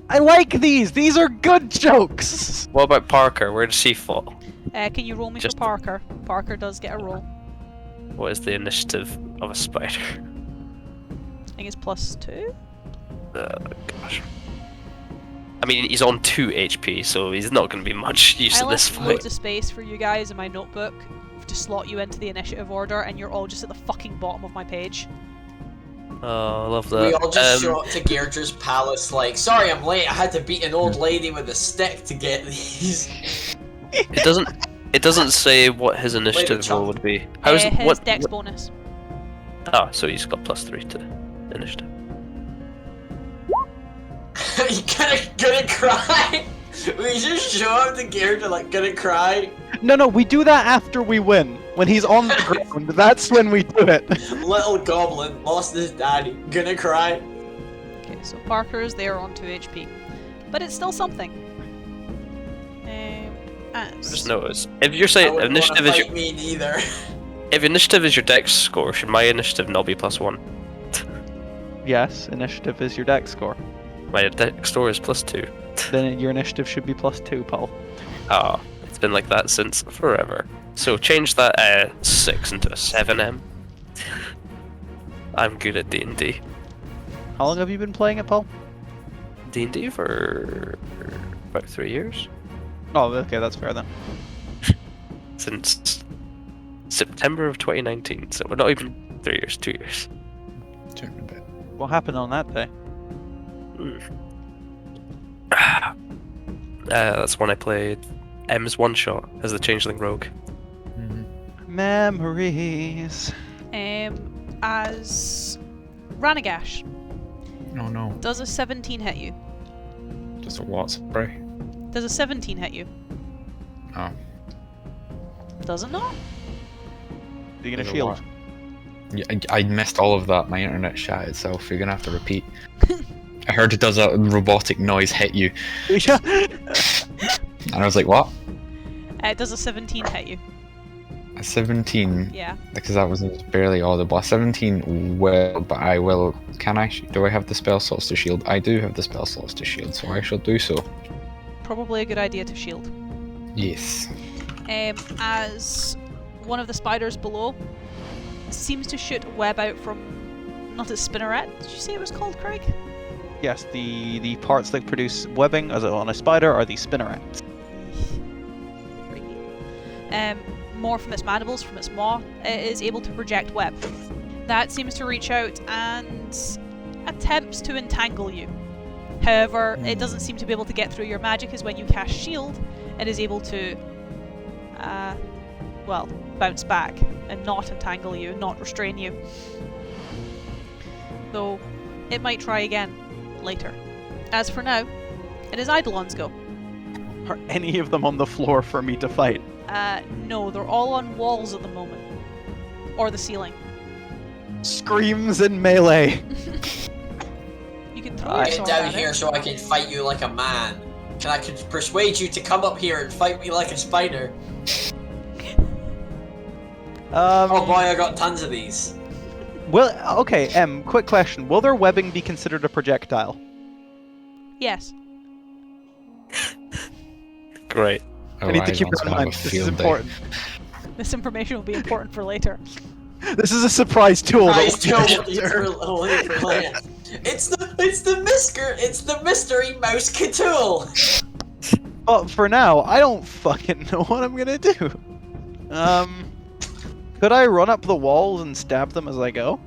I like these. These are good jokes. What about Parker? Where does she fall? Can you roll me Just- for Parker? Parker does get a roll. What is the initiative of a spider? I think it's +2. Oh gosh. I mean, he's on 2 HP, so he's not going to be much use I in this left fight. loads of space for you guys in my notebook to slot you into the initiative order, and you're all just at the fucking bottom of my page. Oh, I love that. We all just show up to Gairdre's palace like, sorry I'm late, I had to beat an old lady with a stick to get these. It doesn't say what his initiative roll would be. How's His what? dex bonus. Ah, so he's got +3 to initiative. You gonna cry? We just show up to Gairdre like gonna cry. No, we do that after we win. When he's on the ground, that's when we do it. Little goblin lost his daddy. Gonna cry. Okay, so Parker is there on 2 HP. But it's still something. Just notice if you're I saying wouldn't initiative wanna is fight your, me neither. if initiative is your dex score, should my initiative not be +1? Yes, initiative is your dex score. My dex score is +2. Then your initiative should be +2, Paul. Ah, it's been like that since forever. So change that 6 into a 7M. I'm good at D&D. How long have you been playing it, Paul? D&D for about 3 years. Oh, okay, that's fair then. Since September of 2019, so we're not even 3 years, 2 years. Turn a bit. What happened on that day? That's when I played M's one-shot as the Changeling Rogue. Memories. As Ranagash, Oh no. does a 17 hit you? Just a what spray? Does a 17 hit you? Oh. Does it not? Are you gonna Is it shield? what? Yeah, I missed all of that. My internet shat itself. You're gonna have to repeat. I heard it does a robotic noise hit you. And I was like, what? Does a 17 hit you? A 17? Yeah. Because that was barely audible. A 17 will, but I will... Can I? Do I have the spell slots to shield? I do have the spell slots to shield, so I shall do so. Probably a good idea to shield. Yes. As one of the spiders below seems to shoot a web out from, not its spinneret, did you say it was called, Craig? Yes, the parts that produce webbing as on a spider are the spinnerets. More from its mandibles, from its maw, it is able to project web. That seems to reach out and attempts to entangle you. However, it doesn't seem to be able to get through your magic, as when you cast shield, it is able to well, bounce back and not entangle you, not restrain you. Though, it might try again later. As for now, it is Eidolon's go. Are any of them on the floor for me to fight? No, they're all on walls at the moment. Or the ceiling. Screams in melee. You can throw your Get sword down at here it. so I can fight you like a man. I can persuade you to come up here and fight me like a spider. Oh boy, I got tons of these. Well, okay, quick question. Will their webbing be considered a projectile? Yes. Great. I need to keep Eidolon's that in gonna have mind. a This is field day. important. This information will be important for later. This is a surprise tool. that Guys, will Joe, be it's later. for later. It's the mystery mouse Cthulhu. But for now, I don't fucking know what I'm gonna do. Could I run up the walls and stab them as I go?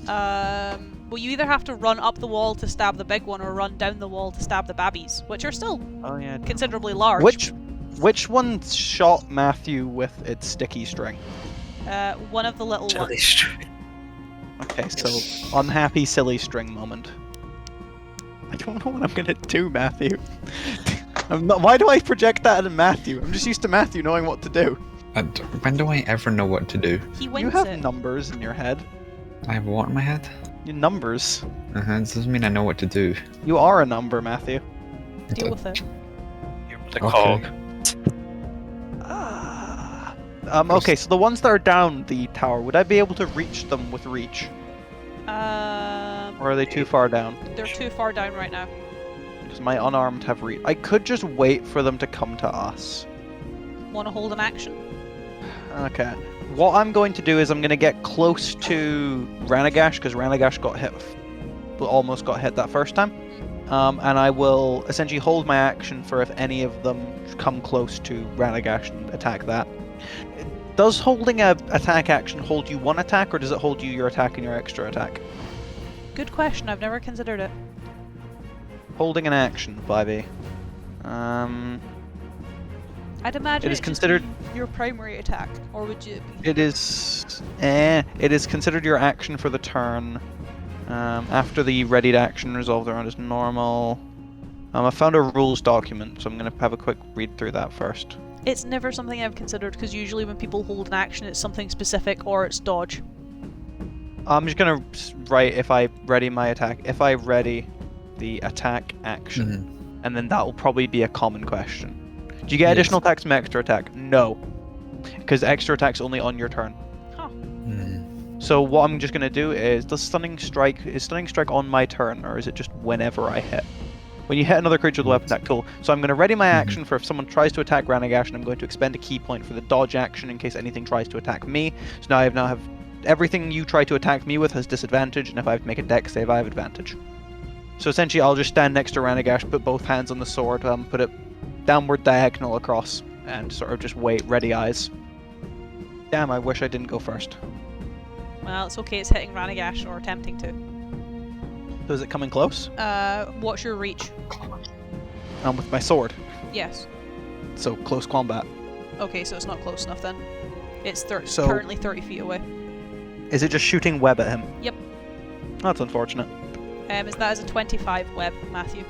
Well, you either have to run up the wall to stab the big one, or run down the wall to stab the babbies, which are still Oh yeah. considerably large. Which one shot Matthew with its sticky string? One of the little Jelly ones. string. Okay, so unhappy silly string moment. I don't know what I'm gonna do, Matthew. Why do I project that at Matthew? I'm just used to Matthew knowing what to do. When do I ever know what to do? He You wins have it. numbers in your head. I have what in my head? Your numbers. This doesn't mean I know what to do. You are a number, Matthew. Deal with it. You're the Okay. cog. Okay, so the ones that are down the tower, would I be able to reach them with reach? Or are they too far down? They're too far down right now. Does my unarmed have reach? I could just wait for them to come to us. Want to hold an action? Okay. What I'm going to do is I'm going to get close to Ranagash, because Ranagash got hit, almost got hit that first time. And I will essentially hold my action for if any of them come close to Ranagash and attack that. Does holding a attack action hold you one attack, or does it hold you your attack and your extra attack? Good question. I've never considered it. Holding an action, 5e. I'd imagine It is it'd just considered- be your primary attack, or would you? It is considered your action for the turn. After the readied action resolved around as normal. I found a rules document, so I'm going to have a quick read through that first. It's never something I've considered, because usually when people hold an action, it's something specific or it's dodge. I'm just going to write if I ready my attack. If I ready the attack action, and then that will probably be a common question. Do you get Yes. additional attacks from extra attack? No, because extra attack's only on your turn. Huh. So what I'm just going to do is, is stunning strike on my turn, or is it just whenever I hit? When you hit another creature with a weapon attack, cool. So I'm going to ready my action for if someone tries to attack Ranagash, and I'm going to expend a key point for the dodge action in case anything tries to attack me. So now I have everything you try to attack me with has disadvantage, and if I have to make a dex save, I have advantage. So essentially, I'll just stand next to Ranagash, put both hands on the sword, put it downward diagonal across, and sort of just wait, ready eyes. Damn, I wish I didn't go first. Well, it's okay. It's hitting Ranagash or attempting to. So is it coming close? What's your reach? With my sword. Yes. So close combat. Okay, so it's not close enough then. It's So- currently 30 feet away. Is it just shooting web at him? Yep. That's unfortunate. Is that as a 25 web, Matthew?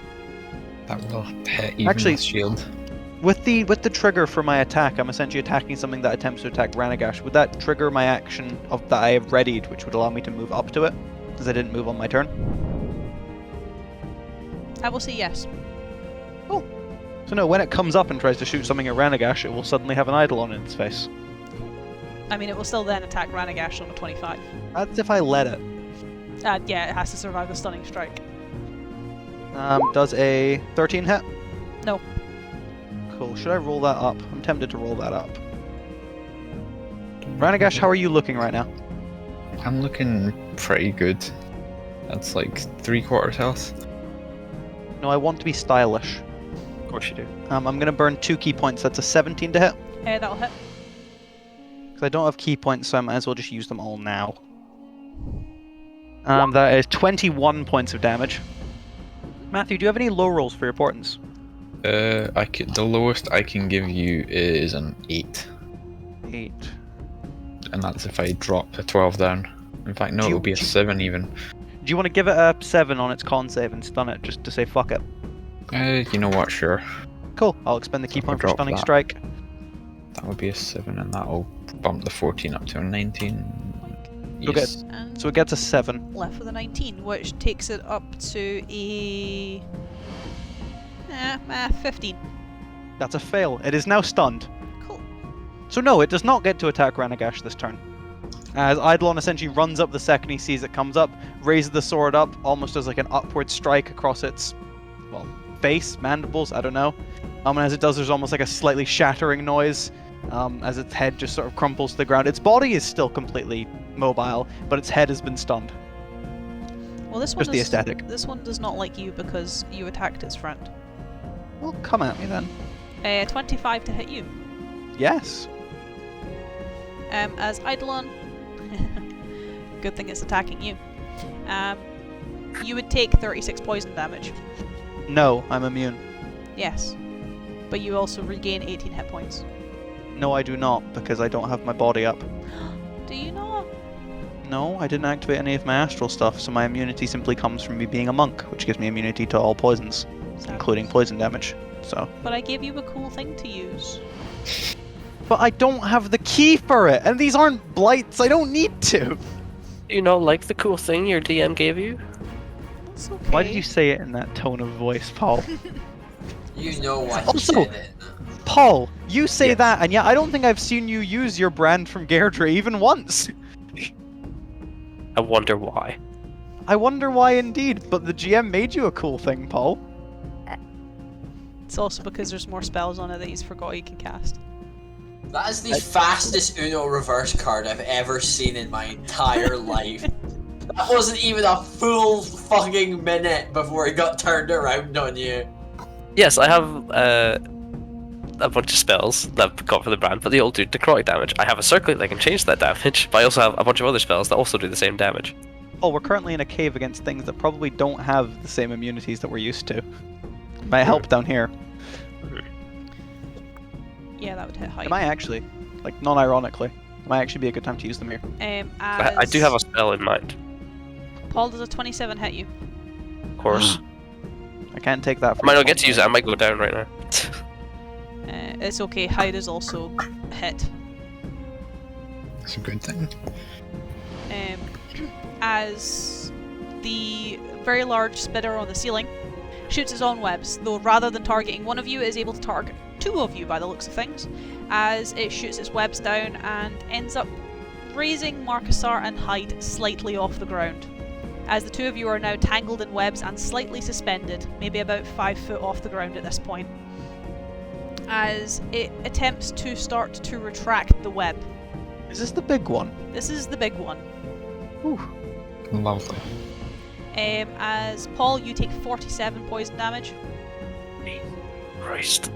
That will hit even Actually- with shield. With the trigger for my attack, I'm essentially attacking something that attempts to attack Ranagash. Would that trigger my action of that I have readied, which would allow me to move up to it, because I didn't move on my turn? I will say yes. So no, when it comes up and tries to shoot something at Ranagash, it will suddenly have an Eidolon in its face. I mean, it will still then attack Ranagash on a 25. That's if I let it. Yeah, it has to survive the stunning strike. Does a 13 hit? No. Cool. Should I roll that up? I'm tempted to roll that up. Ranagash, how are you looking right now? I'm looking pretty good. That's like 3/4 health. No, I want to be stylish. Of course you do. I'm going to burn 2 key points. That's a 17 to hit. That'll hit. Because I don't have key points, so I might as well just use them all now. That is 21 points of damage. Matthew, do you have any low rolls for your portents? The lowest I can give you is an 8. 8. And that's if I drop a 12 down. In fact, no, Do it you- would be a 7 even. Do you want to give it a 7 on its con save and stun it just to say fuck it? You know what, sure. Cool, I'll expend the key So if I point for drop stunning that. strike. That would be a 7, and that'll bump the 14 up to a 19. You'll get- Yes. And So it gets a 7. left with a 19, which takes it up to a 15. That's a fail. It is now stunned. Cool. So no, it does not get to attack Ranagash this turn. As Eidolon essentially runs up the second he sees it comes up, raises the sword up, almost as like an upward strike across its, well, face, mandibles, I don't know. And as it does, there's almost like a slightly shattering noise, as its head just sort of crumples to the ground. Its body is still completely mobile, but its head has been stunned. Well, this one Just the aesthetic. This one does not like you because you attacked its friend. Well, come at me then. 25 to hit you. Yes. As Eidolon, good thing it's attacking you. You would take 36 poison damage. No, I'm immune. Yes, but you also regain 18 hit points. No, I do not, because I don't have my body up. Do you not? No, I didn't activate any of my astral stuff, so my immunity simply comes from me being a monk, which gives me immunity to all poisons, including poison damage. So. But I gave you a cool thing to use. But I don't have the key for it, and these aren't blights. I don't need to. Do you not like the cool thing your DM gave you? That's okay. Why did you say it in that tone of voice, Paul? You know why he Also- said it. Paul, you say Yeah. that, and yet I don't think I've seen you use your brand from Gairdre even once. I wonder why. I wonder why indeed, but the GM made you a cool thing, Paul. It's also because there's more spells on it that he's forgot he can cast. That is the fastest Uno reverse card I've ever seen in my entire life. That wasn't even a full fucking minute before it got turned around on you. Yes, I have a bunch of spells that I've got for the brand, but they all do necrotic damage. I have a circlet that can change that damage, but I also have a bunch of other spells that also do the same damage. Oh, we're currently in a cave against things that probably don't have the same immunities that we're used to. Might help down here. Yeah, that would hit height. It might actually, like non-ironically, it might actually be a good time to use them here. I do have a spell in mind, Paul, does a 27 hit you? of course. I can't take that I from might you, not get to use it, I might go down right now. It's okay, hide is also hit. That's a good thing. As the very large spitter on the ceiling shoots its own webs, though rather than targeting one of you, it is able to target two of you by the looks of things, as it shoots its webs down and ends up raising Marcusar and Hyde slightly off the ground. As the two of you are now tangled in webs and slightly suspended, maybe about 5 foot off the ground at this point, as it attempts to start to retract the web. Is this the big one? This is the big one. Ooh. Lovely. As Paul, you take 47 poison damage, Christ.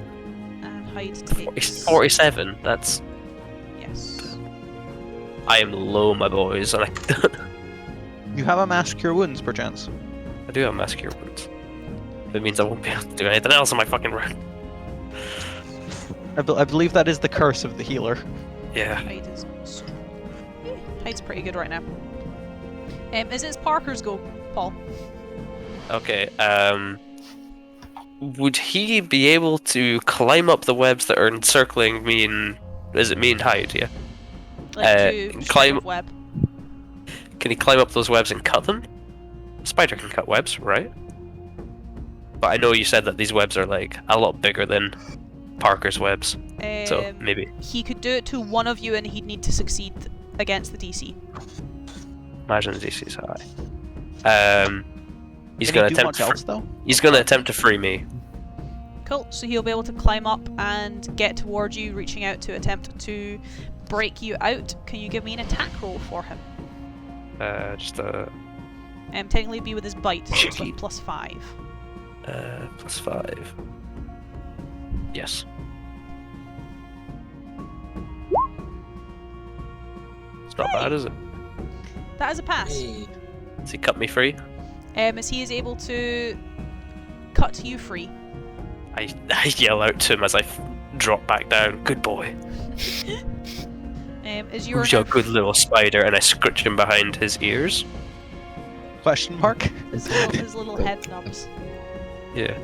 and Hyde takes 47, that's... Yes. I am low, my boys, and You have a mass cure wounds, perchance. I do have mass cure wounds. That means I won't be able to do anything else on my fucking run. I believe that is the curse of the healer. Yeah. Hyde is Hyde's pretty good right now. Is it Parker's go, Paul? Okay, would he be able to climb up the webs that are encircling me and... Is it me and Hyde, yeah? Like to climb- climb web. Can he climb up those webs and cut them? A spider can cut webs, right? But I know you said that these webs are like a lot bigger than Parker's webs, so maybe. He could do it to one of you, and he'd need to succeed against the DC. Imagine the DC is high. He's Can gonna he do attempt. much else though? He's gonna attempt to free me. Cool. So he'll be able to climb up and get towards you, reaching out to attempt to break you out. Can you give me an attack roll for him? Just a Technically, it'd be with his bite, so it's Cheeky. with +5. +5. Yes. It's not bad, is it? That is a pass. Hey. Does he cut me free? As he is able to cut you free. I yell out to him as I drop back down. Good boy. Is your Who's your good little spider? And I scritch him behind his ears. Question mark? his little head nubs. Yeah.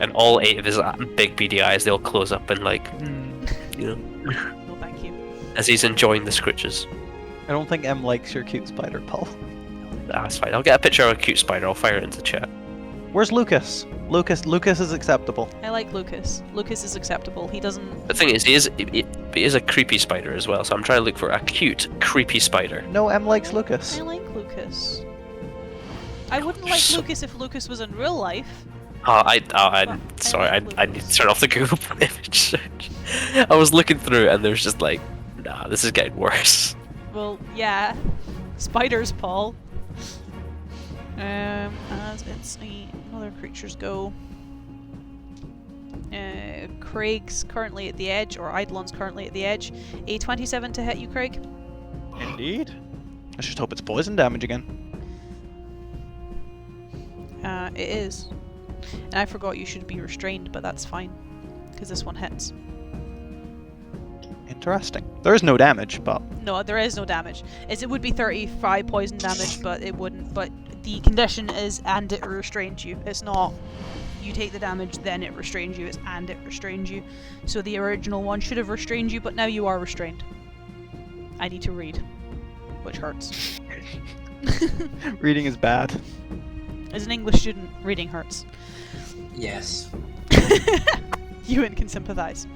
And all 8 of his big beady eyes, they'll close up and you know, No, thank you. as he's enjoying the scritches. I don't think M likes your cute spider, Paul. That's fine. I'll get a picture of a cute spider. I'll fire it into chat. Where's Lucas? Lucas is acceptable. I like Lucas. Lucas is acceptable. He doesn't. The thing is, he is a creepy spider as well. So I'm trying to look for a cute, creepy spider. No, M likes Lucas. I like Lucas. I wouldn't like Lucas if Lucas was in real life. Sorry. I need to turn off the Google image search. I was looking through and there's just like, nah, this is getting worse. Well, yeah. Spiders, Paul. As it's other creatures go. Craig's currently at the edge, or Eidolon's currently at the edge. A 27 to hit you, Craig. Indeed. I just hope it's poison damage again. It is. And I forgot you should be restrained, but that's fine. Because this one hits. Interesting. There is no damage, but... No, there is no damage. It would be 35 poison damage, but it wouldn't. But the condition is, and it restrains you. It's not, you take the damage, then it restrains you. It's, and it restrains you. So the original one should have restrained you, but now you are restrained. I need to read. Which hurts. Reading is bad. As an English student, reading hurts. Yes. Ewan can sympathise.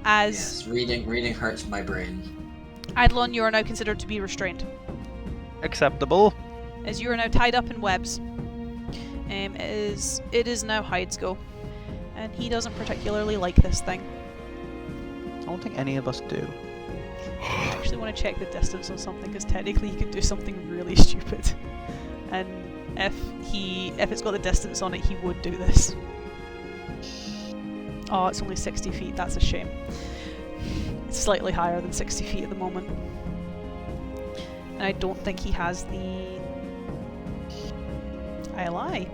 As Yes, reading hurts my brain. Eidolon, you are now considered to be restrained. Acceptable. As you are now tied up in webs. It is now Hyde's go. And he doesn't particularly like this thing. I don't think any of us do. I actually want to check the distance on something, because technically he could do something really stupid. And if it's got the distance on it, he would do this. Oh, it's only 60 feet, that's a shame. It's slightly higher than 60 feet at the moment. And I don't think he has the... I lie.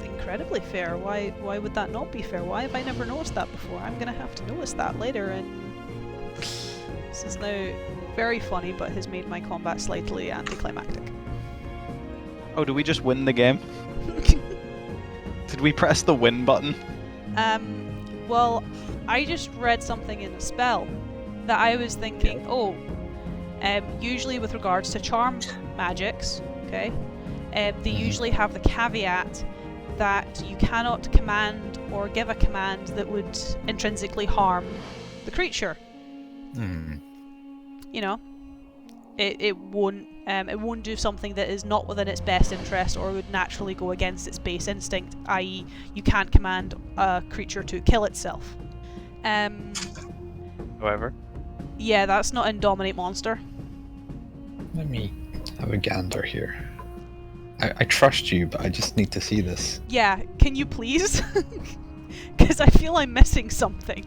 Incredibly fair. Why would that not be fair? Why have I never noticed that before? I'm gonna have to notice that later, and... This is now very funny, but has made my combat slightly anticlimactic. Oh, do we just win the game? Did we press the win button? Well, I just read something in a spell that I was thinking, usually with regards to charm magics, okay, they usually have the caveat that you cannot command or give a command that would intrinsically harm the creature. You know, it won't do something that is not within its best interest or would naturally go against its base instinct, i.e. you can't command a creature to kill itself. However. Yeah, that's not in Dominate Monster. Let me have a gander here. I trust you, but I just need to see this. Yeah, can you please? Because I feel I'm missing something.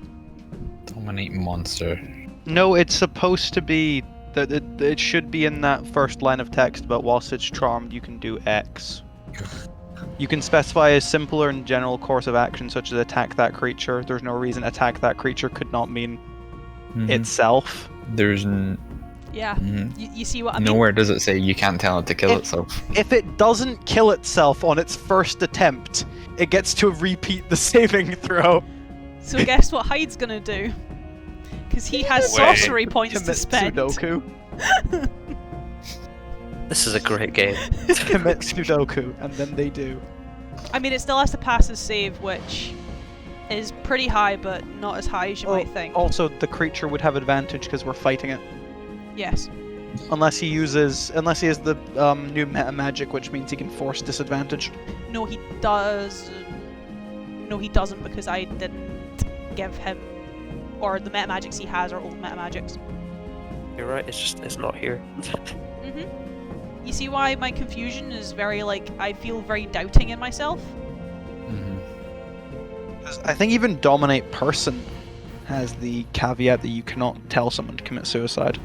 Dominate monster. No, it's supposed to be... It should be in that first line of text, but whilst it's charmed, you can do X. You can specify a simpler and general course of action, such as attack that creature. There's no reason attack that creature could not mean itself. There's Yeah, you see what I mean? nowhere does it say you can't tell it to kill itself. If it doesn't kill itself on its first attempt, it gets to repeat the saving throw. So guess what Hyde's gonna do? Because he has sorcery points to Commit spend. Sudoku. This is a great game. Commit Sudoku, and then they do. I mean, it still has to pass his save, which is pretty high, but not as high as you might think. Also, the creature would have advantage because we're fighting it. Yes. Unless he has the new meta magic, which means he can force disadvantage. No, he does. No, he doesn't, because I didn't give him, or the meta magics he has are old meta magics. You're right. It's not here. You see why my confusion is very I feel very doubting in myself. I think even Dominate Person has the caveat that you cannot tell someone to commit suicide.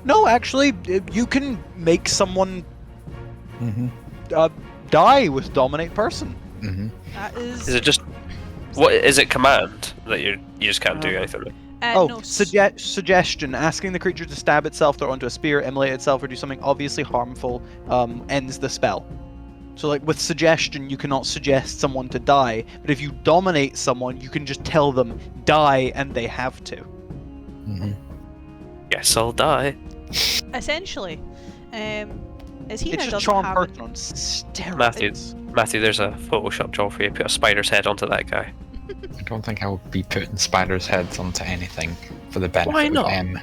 No, actually, you can make someone die with Dominate Person. That is. Is it just... What is it? Command? that you just can't do anything with. No, Suggestion: asking the creature to stab itself, throw onto a spear, immolate itself, or do something obviously harmful ends the spell. So, like with suggestion, you cannot suggest someone to die, but if you dominate someone, you can just tell them die, and they have to. Mm-hmm. Guess I'll die. Essentially, is he It's now just doesn't charm have person on steroids. Matthew, there's a Photoshop job for you. Put a spider's head onto that guy. I don't think I would be putting spiders' heads onto anything for the benefit Why not? of M.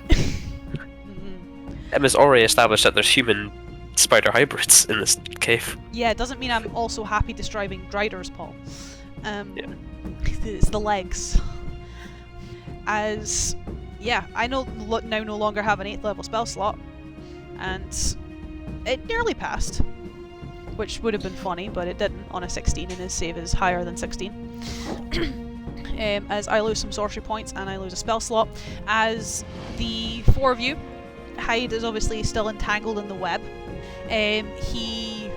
Emma's already established that there's human spider hybrids in this cave. Yeah, it doesn't mean I'm also happy describing Driders, Paul. It's the legs. As, yeah, I now no longer have an 8th level spell slot, and it nearly passed, which would have been funny, but it didn't on a 16, and his save is higher than 16. As I lose some sorcery points and I lose a spell slot. As the 4 of you, Hyde is obviously still entangled in the web. He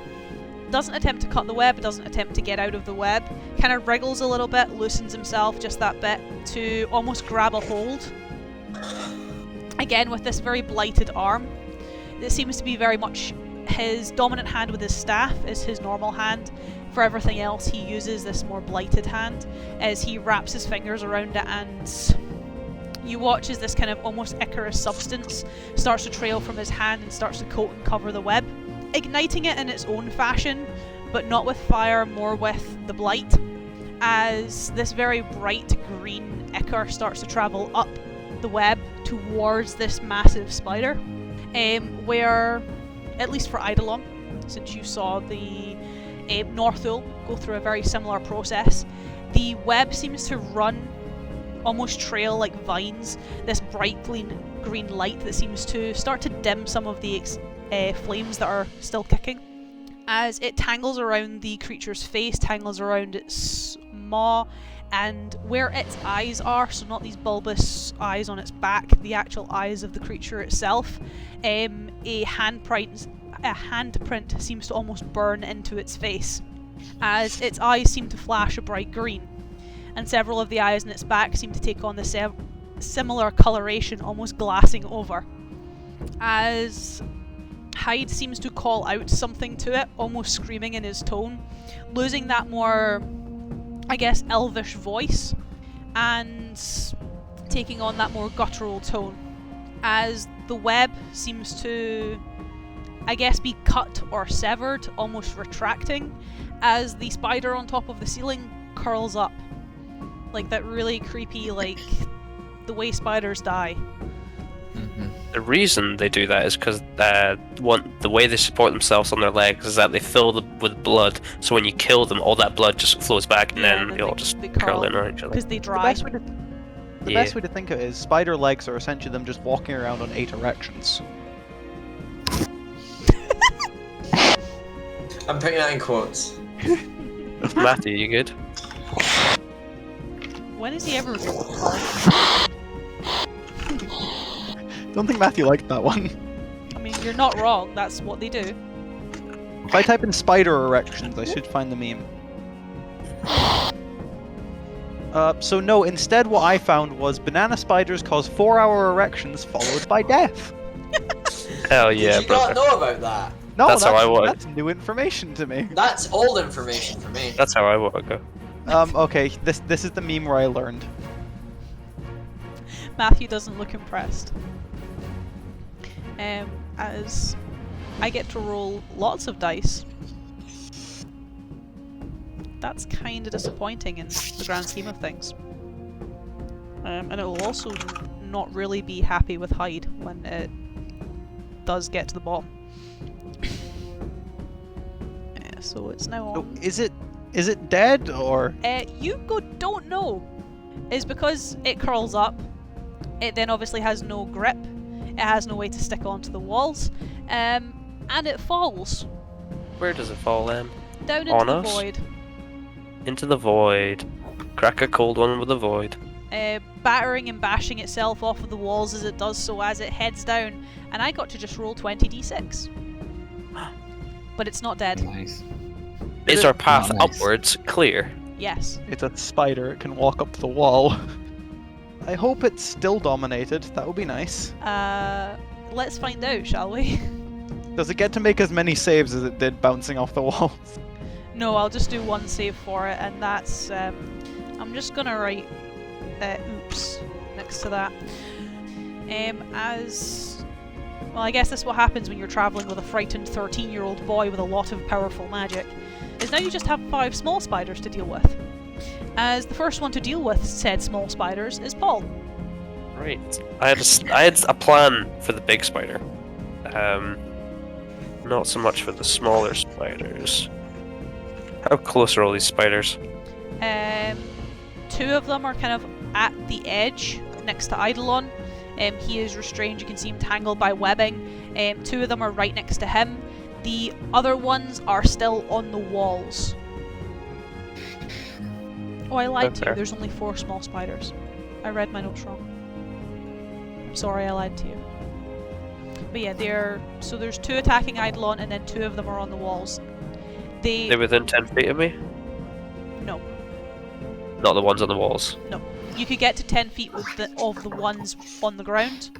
doesn't attempt to cut the web, doesn't attempt to get out of the web, kind of wriggles a little bit, loosens himself just that bit to almost grab a hold. Again, with this very blighted arm. It seems to be very much his dominant hand with his staff is his normal hand. For everything else, he uses this more blighted hand as he wraps his fingers around it, and you watch as this kind of almost ichorous substance starts to trail from his hand and starts to coat and cover the web, igniting it in its own fashion, but not with fire, more with the blight, as this very bright green ichor starts to travel up the web towards this massive spider, where, at least for Eidolon, since you saw the Northul go through a very similar process, the web seems to run, almost trail like vines, this bright green light that seems to start to dim some of the flames that are still kicking, as it tangles around the creature's face, tangles around its maw, and where its eyes are, so not these bulbous eyes on its back, the actual eyes of the creature itself, a handprint seems to almost burn into its face, as its eyes seem to flash a bright green, and several of the eyes in its back seem to take on the similar coloration, almost glassing over, as Hyde seems to call out something to it, almost screaming in his tone, losing that more, I guess, elvish voice, and taking on that more guttural tone, as the web seems to, I guess, be cut or severed, almost retracting, as the spider on top of the ceiling curls up. Like that really creepy, like, the way spiders die. Mm-hmm. The reason they do that is because the way they support themselves on their legs is that they fill them with blood, so when you kill them, all that blood just flows back, and then they all just curl in around each other. Because they dry. The best way to think of it is spider legs are essentially them just walking around on 8 erections. I'm putting that in quotes. Matthew, you good? When is he ever good? Don't think Matthew liked that one. I mean, you're not wrong, that's what they do. If I type in spider erections, I should find the meme. So no, instead what I found was banana spiders cause 4-hour erections followed by death. Hell yeah, Did you brother. not know about that? No, That's how I want it. That's new information to me. That's old information for me. That's how I want to go. Okay, this is the meme where I learned. Matthew doesn't look impressed. As I get to roll lots of dice. That's kind of disappointing in the grand scheme of things. And it will also not really be happy with Hyde when it does get to the bottom. So it's now on. So is it dead or? You don't know. Is because it curls up. It then obviously has no grip. It has no way to stick onto the walls. And it falls. Where does it fall, Em? Down into On the us? void. Into the void. Crack a cold one with the void. Battering and bashing itself off of the walls as it does so as it heads down. And I got to just roll 20d6. But it's not dead. Nice. Is our path Nice. upwards clear? Yes. It's a spider. It can walk up the wall. I hope it's still dominated. That would be nice. Let's find out, shall we? Does it get to make as many saves as it did bouncing off the walls? No, I'll just do one save for it, and that's, I'm just gonna write, oops, next to that. Well, I guess that's what happens when you're travelling with a frightened 13-year-old boy with a lot of powerful magic, is now you just have 5 small spiders to deal with. As the first one to deal with said small spiders is Paul. Right. I had a plan for the big spider. Not so much for the smaller spiders. How close are all these spiders? 2 of them are kind of at the edge, next to Eidolon. He is restrained, you can see him tangled by webbing. 2 of them are right next to him. The other ones are still on the walls. Oh, I lied to you, there's only 4 small spiders. I read my notes wrong. I'm sorry, I lied to you. But yeah, there's 2 attacking Eidolon, and then 2 of them are on the walls. They're within 10 feet of me? No. Not the ones on the walls? No. You could get to 10 feet of the ones on the ground.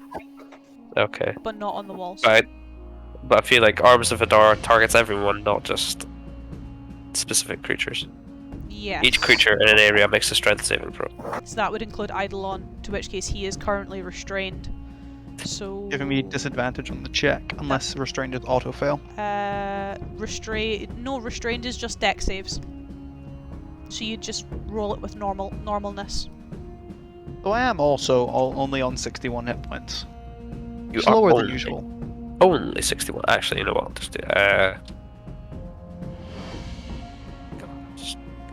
Okay. But not on the walls. Right. But I feel like Arms of Hadar targets everyone, not just specific creatures. Yes. Each creature in an area makes a strength saving throw. So that would include Eidolon, to which case he is currently restrained. So... Giving me disadvantage on the check, unless restrained is auto-fail. Restrained is just dex saves. So you just roll it with normalness. So I am also only on 61 hit points. You It's lower are than usual. Only 61. Actually, you know what? I'll just do.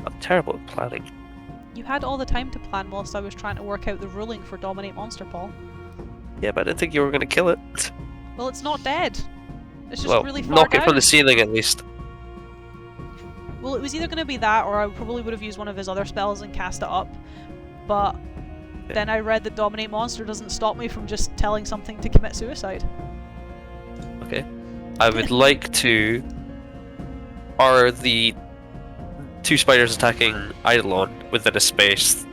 I'm terrible at planning. You had all the time to plan whilst I was trying to work out the ruling for Dominate Monster, Paul. Yeah, but I didn't think you were going to kill it. Well, it's not dead. It's just Well, really far knock down. it from the ceiling at least. Well, it was either going to be that, or I probably would have used one of his other spells and cast it up. But then I read that Dominate Monster doesn't stop me from just telling something to commit suicide. Okay. I would like to... Are the 2 spiders attacking Eidolon within a space...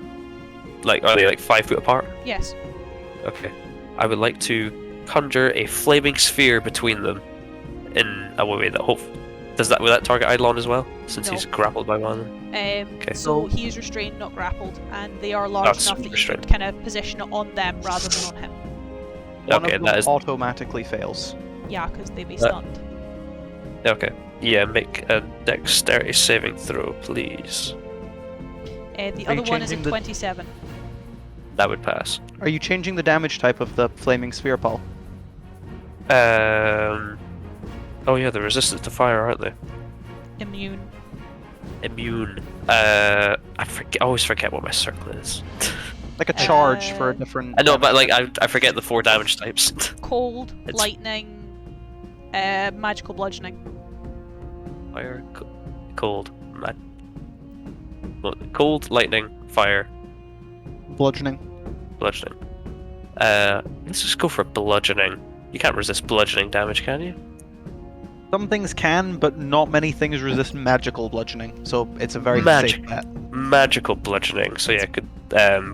are they 5 foot apart? Yes. Okay. I would like to conjure a flaming sphere between them in a way that will that target Eidolon as well? Since No. he's grappled by one of them? Okay. So he is restrained, not grappled, and they are large That's enough that you restrained. could kind of position it on them rather than on him. One Okay, of them that is... automatically fails. Yeah, because they'd be stunned. Okay. Yeah, make a dexterity saving throw, please. The Are you other one is a changing the- 27. That would pass. Are you changing the damage type of the flaming sphere, Paul? Oh yeah, they're resistant to fire, aren't they? Immune. Immune. I always forget what my circle is. Like a charge for a different... I know, but I forget the 4 damage types. Cold, It's- lightning, magical bludgeoning. Fire, cold, cold, lightning, fire, Bludgeoning. bludgeoning. Let's just go for bludgeoning. You can't resist bludgeoning damage, can you? Some things can, but not many things resist magical bludgeoning, so it's a very safe bet. Magical bludgeoning. So yeah,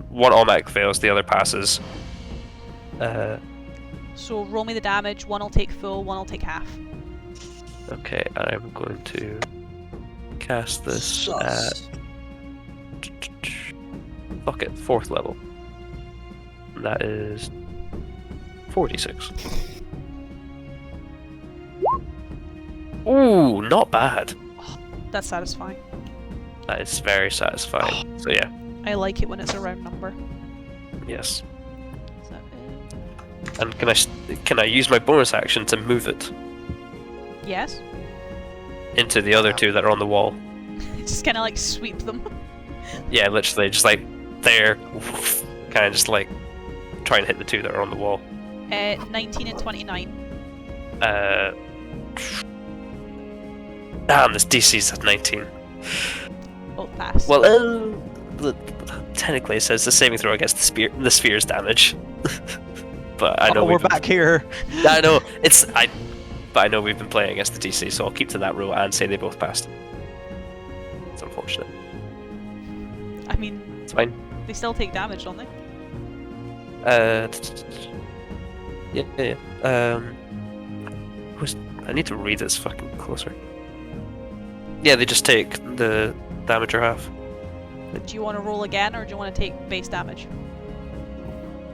one automatic fails, the other passes. So roll me the damage, one will take full, one will take half. Okay, I'm going to cast this at... Sus. Fuck it, 4th level. And that is 46. Ooh, not bad. That's satisfying. That is very satisfying. So yeah, I like it when it's a round number. yes. Is that it? And can I use my bonus action to move it Yes? into the other 2 that are on the wall? Just kind of like sweep them. Yeah, literally, just there, kind of just try and hit the 2 that are on the wall. 19 and 29. Damn, this DC's at 19. Both pass. Well, technically it says the saving throw against the sphere's damage. But I know we're back here. I know but I know we've been playing against the DC, so I'll keep to that rule and say they both passed. It's unfortunate. I mean, It's fine. they still take damage, don't they? Yeah. I need to read this fucking closer. Yeah, they just take the damage or half. Do you want to roll again, or do you want to take base damage?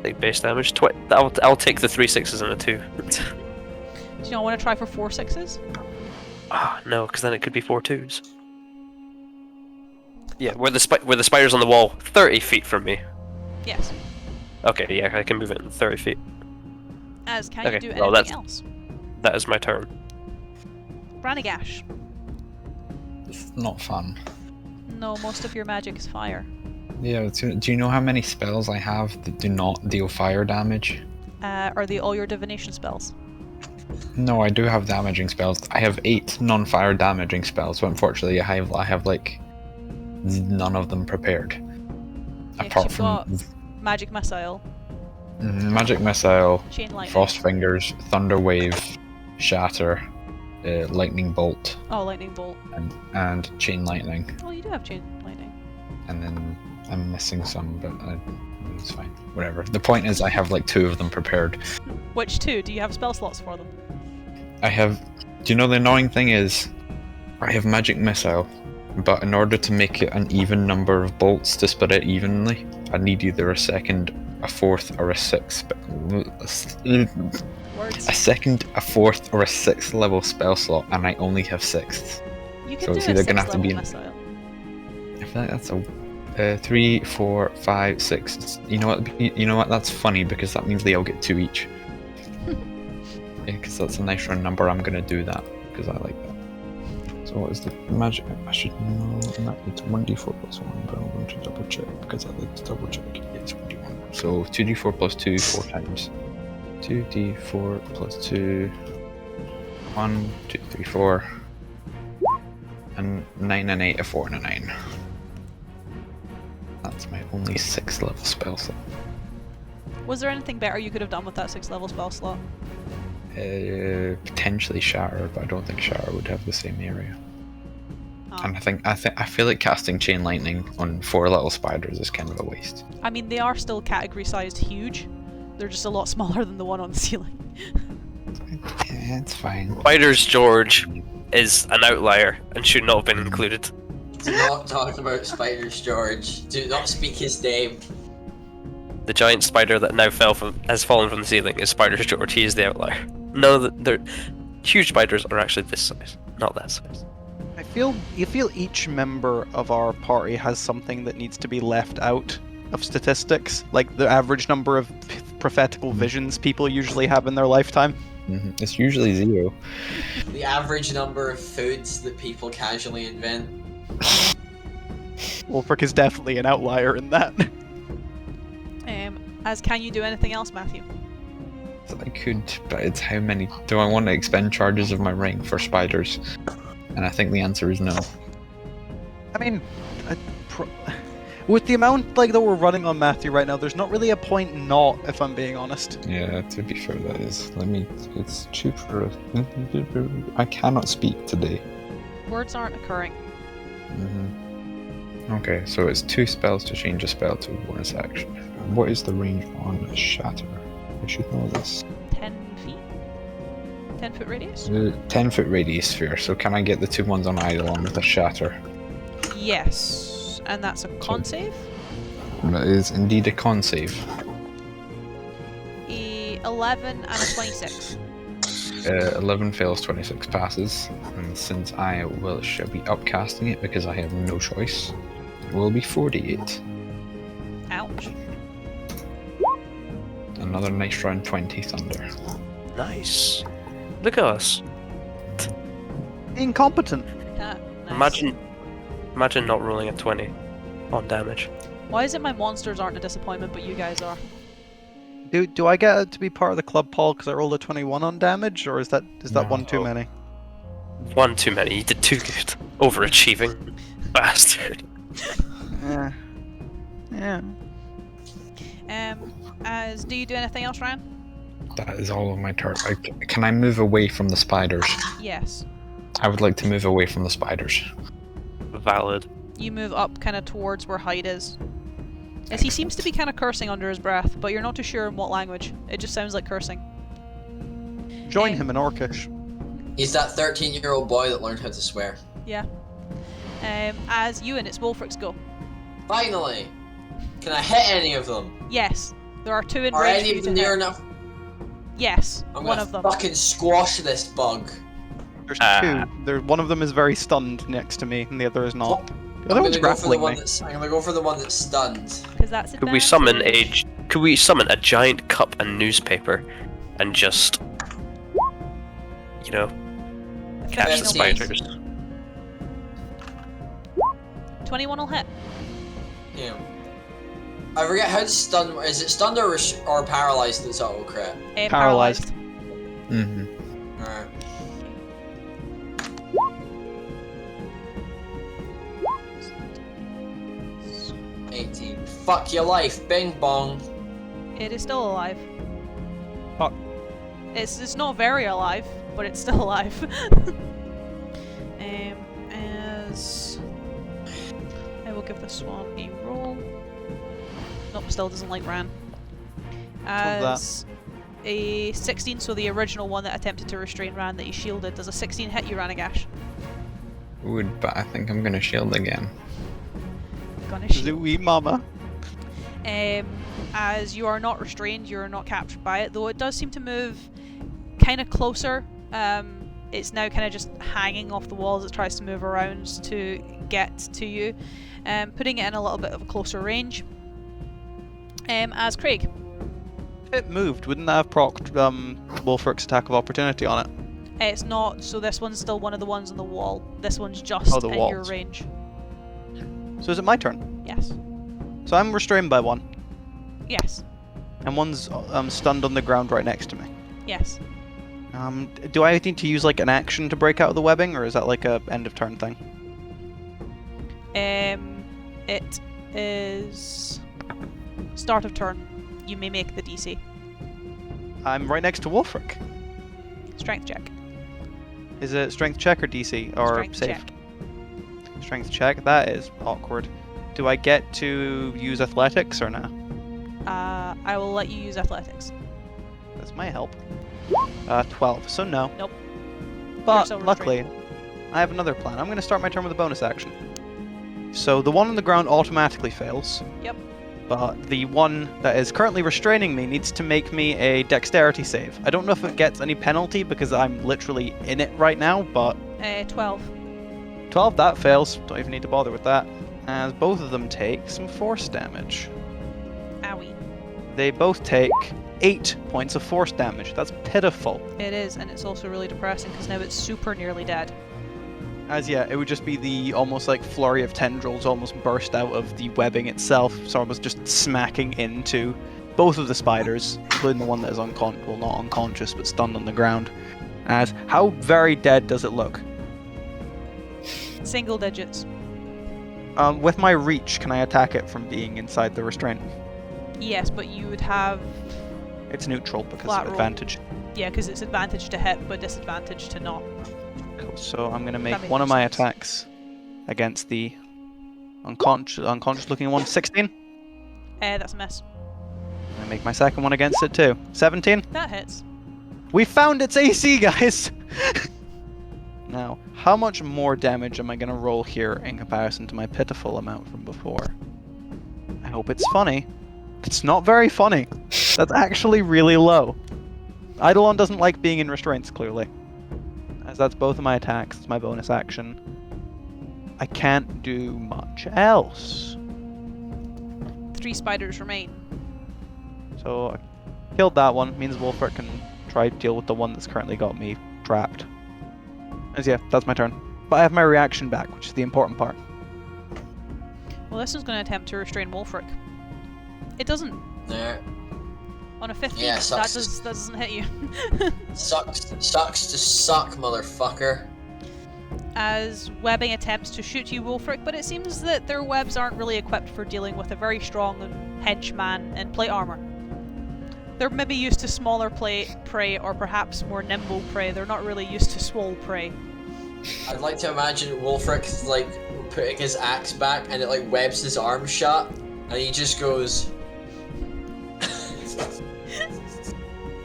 Take base damage. I'll take the 3 6s and a 2. Do you not want to try for 4 6s? Ah, no, because then it could be 4 2s. Yeah, where the spider's on the wall, 30 feet from me. Yes. Okay, yeah, I can move it in 30 feet. As can Okay, you do well, anything else? That is my turn. Branagash. It's not fun. No, most of your magic is fire. Yeah, do you know how many spells I have that do not deal fire damage? Are they all your divination spells? No, I do have damaging spells. I have 8 non-fire damaging spells, but unfortunately I have like none of them prepared. Okay, Apart you've from got magic missile, Magic Missile, chain lightning. Frost Fingers, Thunder Wave, Shatter, Lightning Bolt, Oh, lightning bolt. and Chain Lightning. Oh, you do have chain lightning. And then I'm missing some, but it's fine. Whatever. The point is I have like 2 of them prepared. Which 2? Do you have spell slots for them? I have... Do you know the annoying thing is? I have Magic Missile, but in order to make it an even number of bolts to split it evenly, I need either a second, a fourth, or a sixth... Words. A second, a fourth, or a 6th level spell slot, and I only have 6th. You can So do it's a either 6th gonna have to level be- missile. I feel like that's a 3, 4, 5, 6. You know what? You know what? That's funny because that means they'll get 2 each. Yeah, because that's a nice round number. I'm gonna do that because I like that. So what is the magic? I should know that it's 1d4 plus 1, but I'm going to double check because I like to double check. Yeah, it's 1d1. So 2d4 plus 2 4 times. 2d4 plus 2. 1, 2, 3, 4. And 9 and 8, a 4 and a 9. That's my only 6th level spell slot. Was there anything better you could have done with that 6th level spell slot? Potentially Shatter, but I don't think Shatter would have the same area. Oh. And I feel like casting Chain Lightning on 4 little spiders is kind of a waste. I mean, they are still category sized huge. They're just a lot smaller than the one on the ceiling. Yeah, it's fine. Spiders George is an outlier and should not have been included. Do not talk about spiders, George. Do not speak his name. The giant spider that now has fallen from the ceiling is Spiders George. He is the outlier. No, they're huge spiders are actually this size, not that size. You feel each member of our party has something that needs to be left out of statistics, like the average number of prophetical visions people usually have in their lifetime. It's usually 0. The average number of foods that people casually invent. Wolfric is definitely an outlier in that. As can you do anything else, Matthew? So I could, but it's how many. Do I want to expend charges of my ring for spiders? And I think the answer is no. I mean, with the amount that we're running on Matthew right now, there's not really a point not, if I'm being honest. Yeah, to be fair, that is. It's cheaper. I cannot speak today. Words aren't occurring. Okay, so it's 2 spells to change a spell to a bonus action. What is the range on Shatter? I should know this. 10 feet? 10 foot radius? 10-foot radius sphere, so can I get the 2 ones on Eidolon with a Shatter? Yes. And that's a con save? That is indeed a con save. A 11 and a 26. 11 fails, 26 passes, and since I shall be upcasting it because I have no choice, it will be 48. Ouch. Another nice round 20 thunder. Nice. Look at us. Incompetent. Ah, nice. Imagine not rolling a 20 on damage. Why is it my monsters aren't a disappointment, but you guys are? Do I get to be part of the club, Paul, because I rolled a 21 on damage, or is that one too No. many? One too many. You did too good. Overachieving bastard. Yeah. Yeah. Do you do anything else, Ryan? That is all of my turn. Can I move away from the spiders? Yes. I would like to move away from the spiders. Valid. You move up kind of towards where Hyde is. As he seems to be kind of cursing under his breath, but you're not too sure in what language. It just sounds like cursing. Join him in Orcish. He's that 13-year-old boy that learned how to swear. Yeah. As you and its Wolfric's go. Finally! Can I hit any of them? Yes. There are 2 in Are range any for you of to them near hit. enough? Yes, I'm one gonna of them. fucking squash this bug. There's 2. One of them is very stunned next to me, and the other is not. The other I'm one's gonna go for the grappling one me. that's. I'm gonna go for the one that's stunned. Because that's Could we summon advantage. Could we summon a giant cup and newspaper, and just, you know, catch the 15 spiders? 21 will hit. Yeah. I forget how to stun. Is it stunned or paralyzed that's auto crit? Paralyzed. Mm-hmm. Alright. Fuck your life, bing bong. It is still alive. Fuck. It's not very alive, but it's still alive. As I will give this one a roll. Nope, still doesn't like Ran. As a 16, so the original one that attempted to restrain Ran that he shielded. Does a 16 hit you, Ranagash? Would, but I think I'm gonna shield again. Gonna shield. Zooey mama. As you are not restrained, you are not captured by it, though it does seem to move kind of closer. It's now kind of just hanging off the walls. It tries to move around to get to you, putting it in a little bit of a closer range. As Craig. If it moved, wouldn't that have procced Wolfric's attack of opportunity on it? It's not, so this one's still one of the ones on the wall. This one's just the in your walls. range. So is it my turn? Yes. So I'm restrained by one, Yes. and one's stunned on the ground right next to me. Yes. Do I need to use like an action to break out of the webbing, or is that like a end of turn thing? It is start of turn. You may make the DC. I'm right next to Wolfric. Strength check. Is it strength check or DC or Strength save? check. Strength check. That is awkward. Do I get to use athletics or no? I will let you use athletics. That's my help. 12. So no. Nope. But still luckily, I have another plan. I'm going to start my turn with a bonus action. So the one on the ground automatically fails. Yep. But the one that is currently restraining me needs to make me a dexterity save. I don't know if it gets any penalty because I'm literally in it right now, but 12. 12, that fails. Don't even need to bother with that. As both of them take some force damage. Owie. They both take 8 points of force damage. That's pitiful. It is, and it's also really depressing because now it's super nearly dead. As yeah, it would just be the almost like flurry of tendrils almost burst out of the webbing itself, so I was just smacking into both of the spiders, including the one that is well, not unconscious, but stunned on the ground. As how very dead does it look? Single digits. With my reach, can I attack it from being inside the restraint? Yes, but you would have... It's neutral because Flat of roll. advantage. Yeah, because it's advantage to hit, but disadvantage to not. Cool. So I'm going to make makes one of more my sense. attacks against the unconscious looking one. 16. That's a miss. I make my second one against it too. 17. That hits. We found its AC, guys! Now, how much more damage am I going to roll here in comparison to my pitiful amount from before? I hope it's funny. It's not very funny. That's actually really low. Eidolon doesn't like being in restraints, clearly. As that's both of my attacks, it's my bonus action. I can't do much else. 3 spiders remain. So, I killed that one. Means Wolfric can try to deal with the one that's currently got me trapped. As yeah, that's my turn. But I have my reaction back, which is the important part. Well, this one's going to attempt to restrain Wolfric. It doesn't. There. On a 15, Yeah, that sucks. doesn't hit you. Sucks to suck, motherfucker. As webbing attempts to shoot you, Wolfric, but it seems that their webs aren't really equipped for dealing with a very strong henchman in plate armor. They're maybe used to smaller prey or perhaps more nimble prey. They're not really used to swole prey. I'd like to imagine Wolfric like putting his axe back and it like webs his arms shut and he just goes.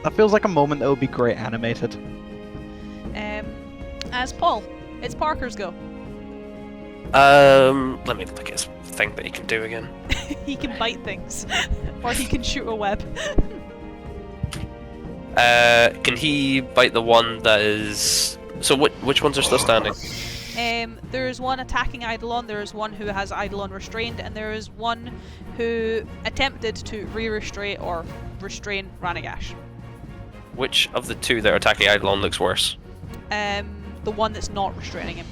That feels like a moment that would be great animated. As Paul, it's Parker's go. Let me look at his thing that he can do again. He can bite things, or he can shoot a web. Can he bite the one that is? So which ones are still standing? There's one attacking Eidolon, there is one who has Eidolon restrained, and there is one who attempted to re-restrain or restrain Ranagash. Which of the two that are attacking Eidolon looks worse? The one that's not restraining him.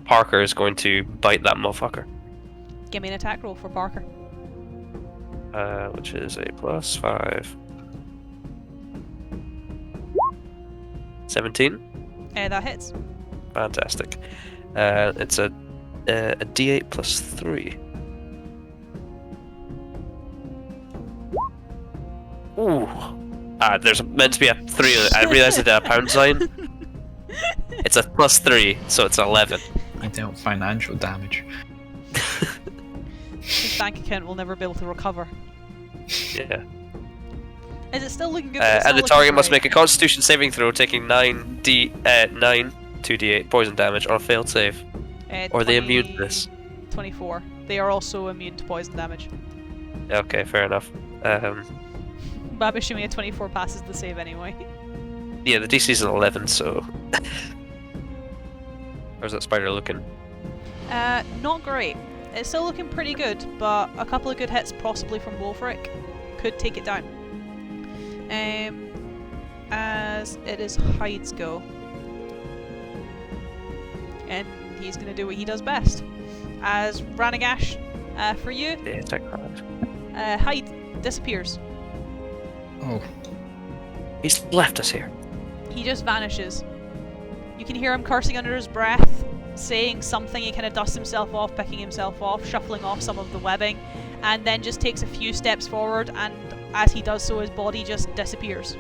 Parker is going to bite that motherfucker. Give me an attack roll for Parker. Which is a +5. 17. That hits. Fantastic. It's a D8 +3. Ooh. There's meant to be a 3. I realised it had a pound sign. It's a +3, so it's 11. I dealt financial damage. His bank account will never be able to recover. Yeah. Is it still looking good? And the target must make a Constitution saving throw, taking 9 2d8 poison damage on a failed save. Or are they immune to this? 24. They are also immune to poison damage. Okay, fair enough. But I'm assuming a 24 passes the save anyway. Yeah, the DC is an 11, so. How's that spider looking? Not great. It's still looking pretty good, but a couple of good hits, possibly from Wolfric, could take it down. As it is Hyde's go. And he's going to do what he does best. As Ranagash, for you, Yeah, attack hard. Hyde disappears. Oh, He's left us here. He just vanishes. You can hear him cursing under his breath, saying something. He kind of dusts himself off, picking himself off, shuffling off some of the webbing, and then just takes a few steps forward, and as he does so, his body just disappears.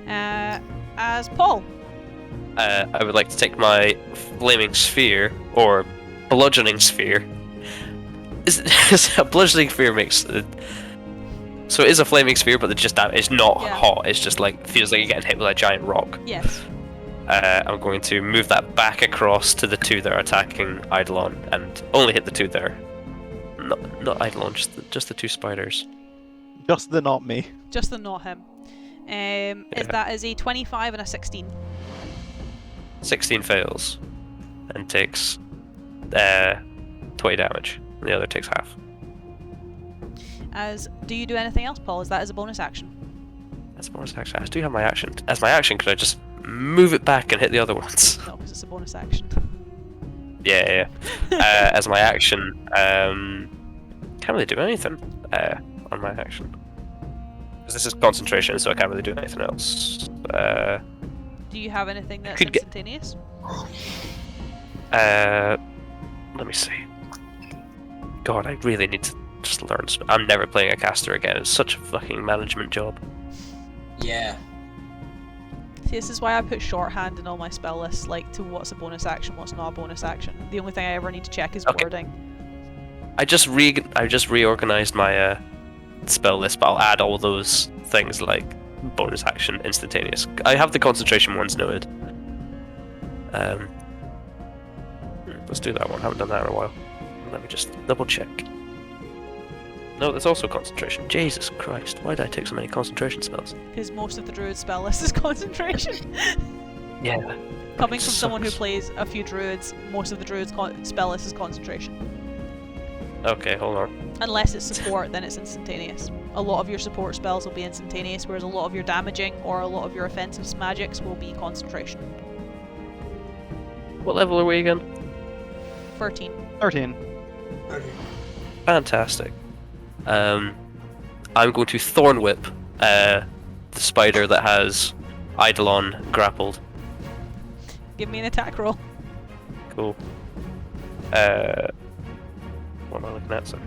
As Paul. I would like to take my flaming sphere, or bludgeoning sphere. Is a bludgeoning sphere makes... So it is a flaming sphere, but it's not hot. It's just like feels like you're getting hit with a giant rock. Yes. I'm going to move that back across to the two that are attacking Eidolon, and only hit the two there. Not Eidolon, just the two spiders. Just the not me. Just the not him. That is a 25 and a 16. 16 fails, and takes 20 damage. And the other takes half. Do you do anything else, Paul? Is that as a bonus action? That's a bonus action. I do have my action. As my action, could I just move it back and hit the other ones? No, because it's a bonus action. Yeah. As my action, can't really do anything on my action. Because this is concentration, so I can't really do anything else. Do you have anything that's could get- instantaneous? Let me see. God, I really need to just learn. I'm never playing a caster again. It's such a fucking management job. Yeah. See, this is why I put shorthand in all my spell lists, like to what's a bonus action, what's not a bonus action. The only thing I ever need to check is wording. I just reorganized my spell list, but I'll add all those things like bonus action, instantaneous. I have the concentration ones noted. Let's do that one. Haven't done that in a while. Let me just double check. No, that's also concentration. Jesus Christ, why did I take so many concentration spells? Because most of the druid spell list is concentration. Yeah. Coming from someone who sucks. plays a few druids, most of the druids' spell list is concentration. Okay, hold on. Unless it's support, then it's instantaneous. A lot of your support spells will be instantaneous, whereas a lot of your damaging or a lot of your offensive magics will be concentration. What level are we again? 13. 13. Fantastic. I'm going to Thorn Whip the spider that has Eidolon grappled. Give me an attack roll. Cool. What am I looking at? Sorry.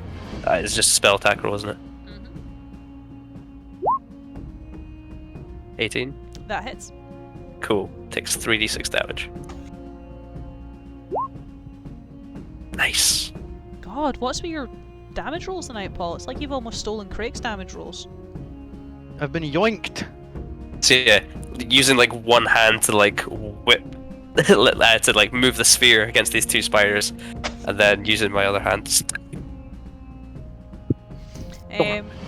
It's just a spell attack roll, isn't it? Mm-hmm. 18. That hits. Cool. Takes 3d6 damage. Nice. God, what's with your damage rolls tonight, Paul? It's like you've almost stolen Craig's damage rolls. I've been yoinked. So yeah, using like one hand to like whip, to like move the sphere against these two spiders, and then using my other hand.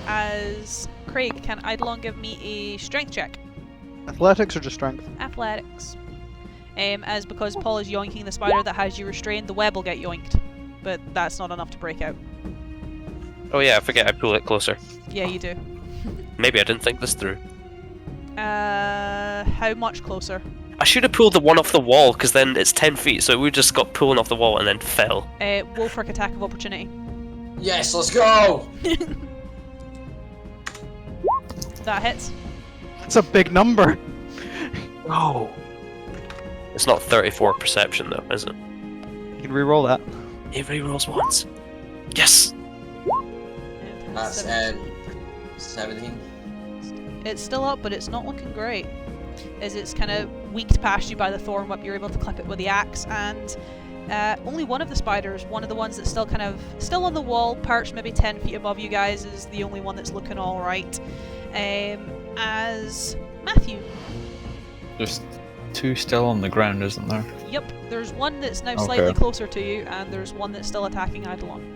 As Craig, can Eidolon give me a strength check? Athletics or just strength? Athletics. As because Paul is yoinking the spider that has you restrained, the web will get yoinked. But that's not enough to break out. Oh yeah, I forget I pull it closer. Yeah, you do. Maybe I didn't think this through. How much closer? I should have pulled the one off the wall, because then it's 10 feet, so we just got pulling off the wall and then fell. Wolfric attack of opportunity. Yes, let's go! That hits. That's a big number. No. It's not 34 perception though, is it? You can re-roll that. It rerolls once. Yes! That's 17. It's still up, but it's not looking great. As it's kind of weaked past you by the thorn whip, you're able to clip it with the axe, and only one of the spiders, one of the ones that's still on the wall, perched maybe 10 feet above you guys, is the only one that's looking alright. As Matthew. There's two still on the ground, isn't there? Yep, there's one that's now slightly closer to you, and there's one that's still attacking Eidolon.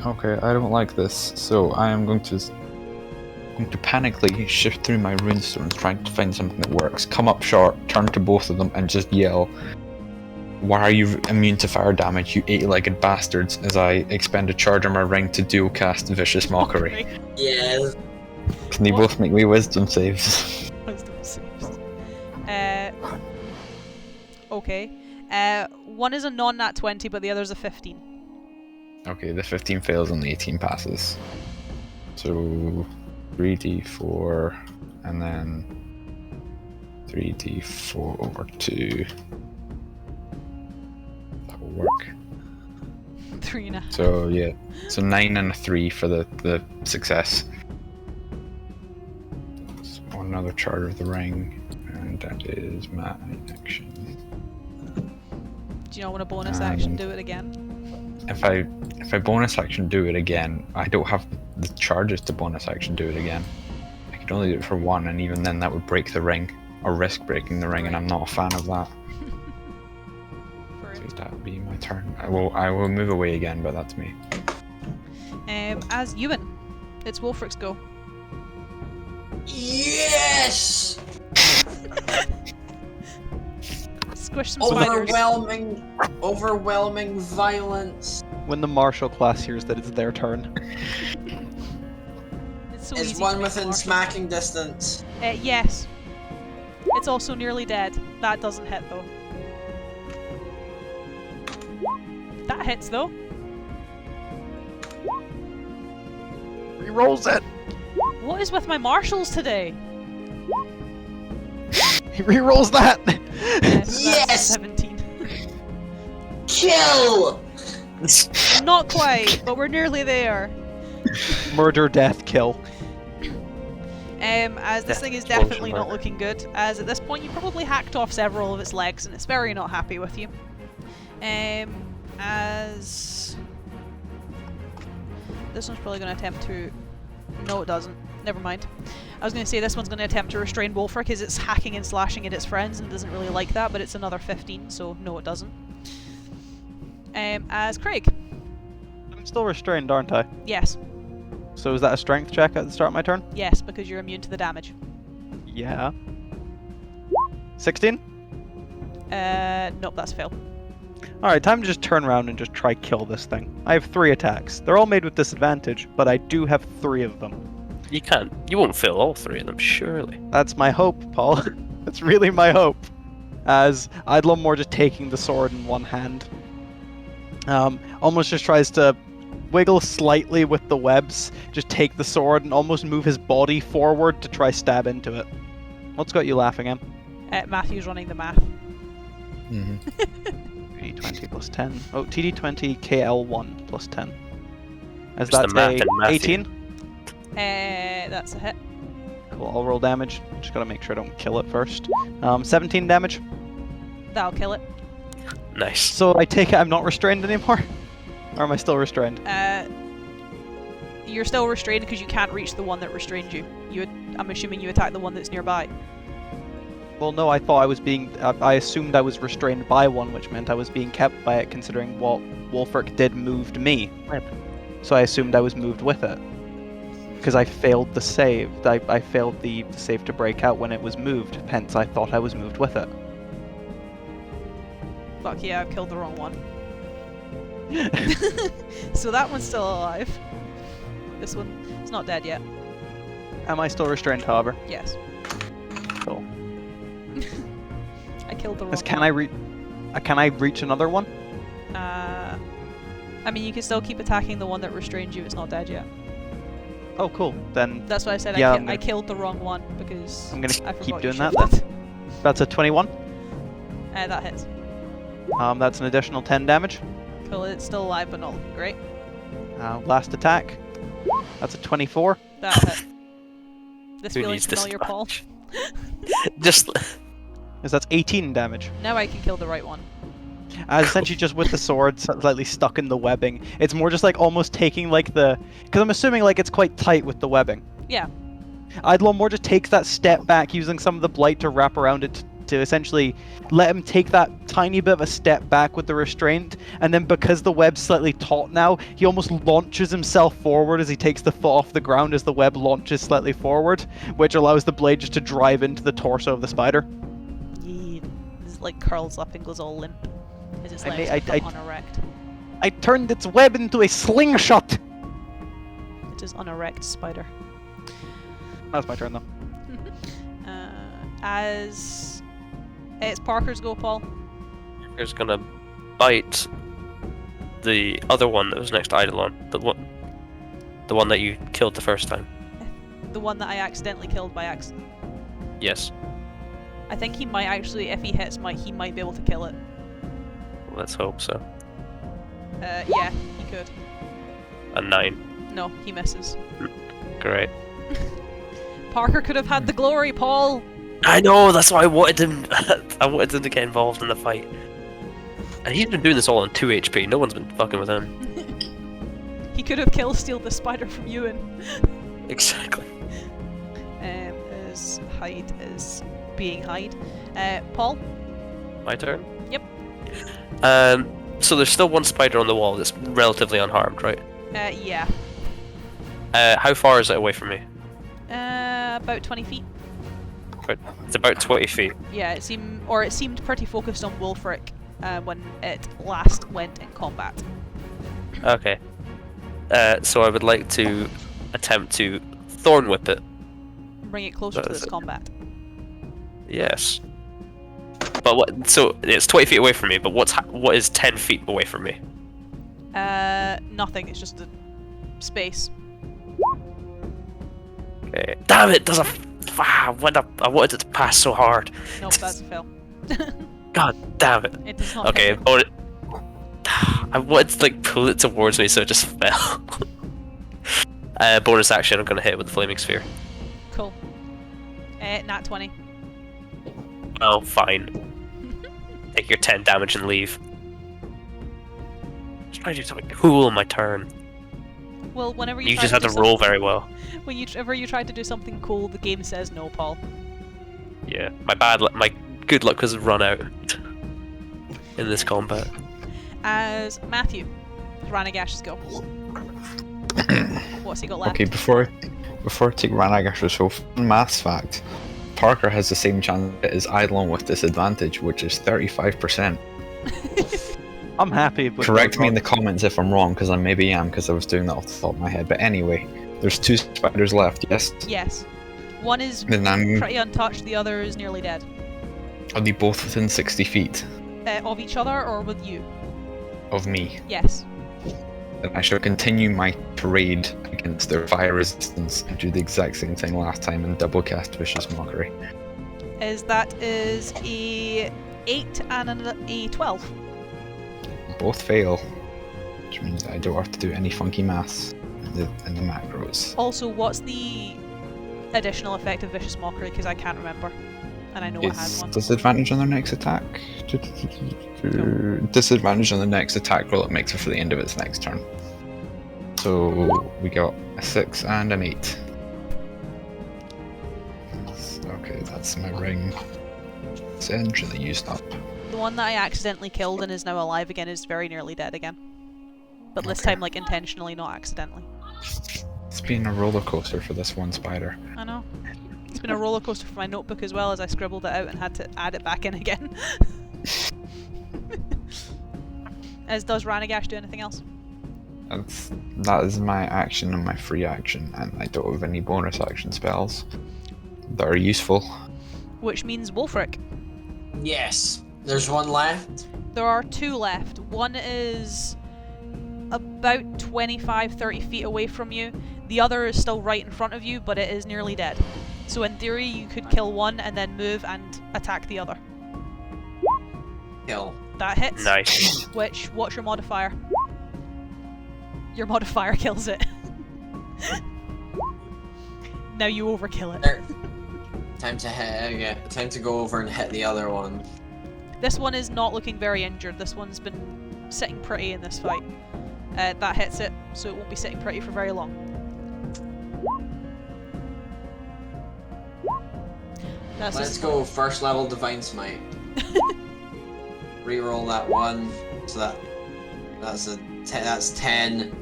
Okay, I don't like this, so I am going to panically shift through my runestones, trying to find something that works. Come up short, turn to both of them, and just yell, "Why are you immune to fire damage, you eight-legged bastards?" as I expend a charge on my ring to dual cast Vicious Mockery. Yes. Can they both make me wisdom saves? Wisdom saves. Okay. One is a non-nat 20, but the other's a 15. Okay, the 15 fails and the 18 passes. So 3d4 and then 3d4 over 2. That'll work. 3.5. So yeah, so 9 and a 3 for the success. So another charge of the ring, and that is my action. Do you not want a bonus action? Do it again. If I bonus action do it again, I don't have the charges to bonus action do it again. I could only do it for one, and even then that would break the ring, or risk breaking the ring, and I'm not a fan of that. So that would be my turn. I will move away again, but that's me. As Ewan, it's Wolfric's go. Yes! Squish some spiders. Overwhelming violence. When the martial class hears that it's their turn. It's so Is easy one to make within martial. smacking distance? Yes. It's also nearly dead. That doesn't hit though. That hits though. Re-rolls it! What is with my marshals today? He re-rolls that! So Yes! that's 17. Kill! Not quite, but we're nearly there. Murder, death, kill. As this thing is Death, definitely explosion, not murder. looking good, as at this point you probably hacked off several of its legs and it's very not happy with you. As this one's probably going to attempt to... No, it doesn't. Never mind. I was going to say this one's going to attempt to restrain Wolfric because it's hacking and slashing at its friends and doesn't really like that, but it's another 15, so no it doesn't. As Craig. I'm still restrained, aren't I? Yes. So is that a strength check at the start of my turn? Yes, because you're immune to the damage. Yeah. 16? Nope, that's a fail. Alright, time to just turn around and just try kill this thing. I have 3 attacks. They're all made with disadvantage, but I do have 3 of them. You can't. You won't fill all 3 of them, surely. That's my hope, Paul. That's really my hope. As Eidolon more just taking the sword in one hand. Almost just tries to wiggle slightly with the webs, just take the sword and almost move his body forward to try stab into it. What's got you laughing, Em? Matthew's running the math. Mm-hmm. TD20 plus 10. Oh, TD20 KL1 plus 10. As Where's that's the math a in Matthew? 18. That's a hit. Cool. Cool, I'll roll damage. Just gotta make sure I don't kill it first. 17 damage. That'll kill it. Nice. So I take it I'm not restrained anymore? Or am I still restrained? You're still restrained because you can't reach the one that restrained you. I'm assuming you attack the one that's nearby. Well, no, I thought I was being... I assumed I was restrained by one, which meant I was being kept by it, considering what Wolfric did moved me. So I assumed I was moved with it. Because I failed the save. I failed the save to break out when it was moved, hence I thought I was moved with it. Fuck yeah, I've killed the wrong one. So that one's still alive. This one is not dead yet. Am I still restrained, however? Yes. Cool. I killed the wrong Can I reach another one? one. I mean, you can still keep attacking the one that restrained you. It's not dead yet. Oh, cool. Then That's why I said Yeah, I killed the wrong one because I'm gonna I forgot keep you doing that shifted. that's a 21. That hits. That's an additional 10 damage. Cool. It's still alive, but not looking great. Last attack. That's a 24. That hit. This Who feeling needs this familiar, Paul? much? Just That's 18 damage. Now I can kill the right one. Essentially just with the sword slightly stuck in the webbing. It's more just like almost taking like the... Because I'm assuming like it's quite tight with the webbing. Yeah. Eidolon more just takes that step back using some of the blight to wrap around it to essentially let him take that tiny bit of a step back with the restraint, and then because the web's slightly taut now, he almost launches himself forward as he takes the foot off the ground as the web launches slightly forward, which allows the blade just to drive into the torso of the spider. Yeah. It like curls up and goes all limp as its legs become unerect. I turned its web into a slingshot! It is unerect spider. That's my turn though. As it's Parker's go, Paul. Parker's gonna bite the other one that was next to Eidolon. The one that you killed the first time. The one that I accidentally killed by accident. Yes. I think he might actually, if he hits, he might be able to kill it. Let's hope so. Yeah, he could. A 9. No, he misses. Great. Parker could have had the glory, Paul. I know, that's why I wanted him. I wanted him to get involved in the fight. And he's been doing this all on 2 HP. No one's been fucking with him. He could have kill-stealed the spider from Ewan. Exactly. His hide is being hide. Paul? My turn? Yep. So there's still one spider on the wall that's relatively unharmed, right? Yeah. How far is it away from me? About 20 feet. It's about 20 feet. Yeah, it seemed pretty focused on Wolfric when it last went in combat. Okay. So I would like to attempt to thorn whip it. Bring it closer to this combat. Yes. But what? So it's 20 feet away from me. But what is 10 feet away from me? Nothing. It's just a space. Okay. Damn it! Does a I wanted it to pass so hard. Nope, that's a fail. God damn it. It does not. Okay, hit. I wanted to like pull it towards me, so it just fell. Bonus action, I'm gonna hit it with the flaming sphere. Cool. Nat 20. Oh, fine. Take your 10 damage and leave. Just trying to do something cool on my turn. Well, whenever You just had to roll very well. Whenever you try to do something cool, the game says no, Paul. Yeah, my good luck has run out in this combat. As Matthew, Ranagash's go. What's he got left? Okay, before I take Ranagash's, so fun maths fact, Parker has the same chance as Eidolon with disadvantage, which is 35%. I'm happy with Correct me in the comments if I'm wrong, because I maybe am, because I was doing that off the top of my head. But anyway, there's 2 spiders left, yes? Yes. One is Then pretty untouched, the other is nearly dead. Are they both within 60 feet Of each other or with you? of me? Yes. Then I shall continue my parade against their fire resistance and do the exact same thing last time and double cast Vicious Mockery. That is a 8 and a 12. Both fail, which means that I don't have to do any funky maths in the macros. Also, what's the additional effect of Vicious Mockery because I can't remember. And I know it has It's one. disadvantage on their next attack. Disadvantage on the next attack roll it makes before the end of its next turn. So we got a 6 and an 8. Okay, that's my ring. Essentially used up. The one that I accidentally killed and is now alive again is very nearly dead again. But this Okay. time, like, intentionally, not accidentally. It's been a roller coaster for this one spider. I know. It's been a roller coaster for my notebook as well, as I scribbled it out and had to add it back in again. As does Ranagash do anything else? That is my action and my free action, and I don't have any bonus action spells that are useful. Which means Wolfric. Yes. There's one left. There are 2 left. One is about 25-30 feet away from you. The other is still right in front of you, but it is nearly dead. So in theory, you could kill one and then move and attack the other. Kill. That hits. Nice. What's your modifier? Your modifier kills it. Now you overkill it. There. Time to hit. Yeah. Time to go over and hit the other one. This one is not looking very injured. This one's been sitting pretty in this fight. That hits it, so it won't be sitting pretty for very long. Let's go first level Divine Smite. Reroll that one, so that's 10.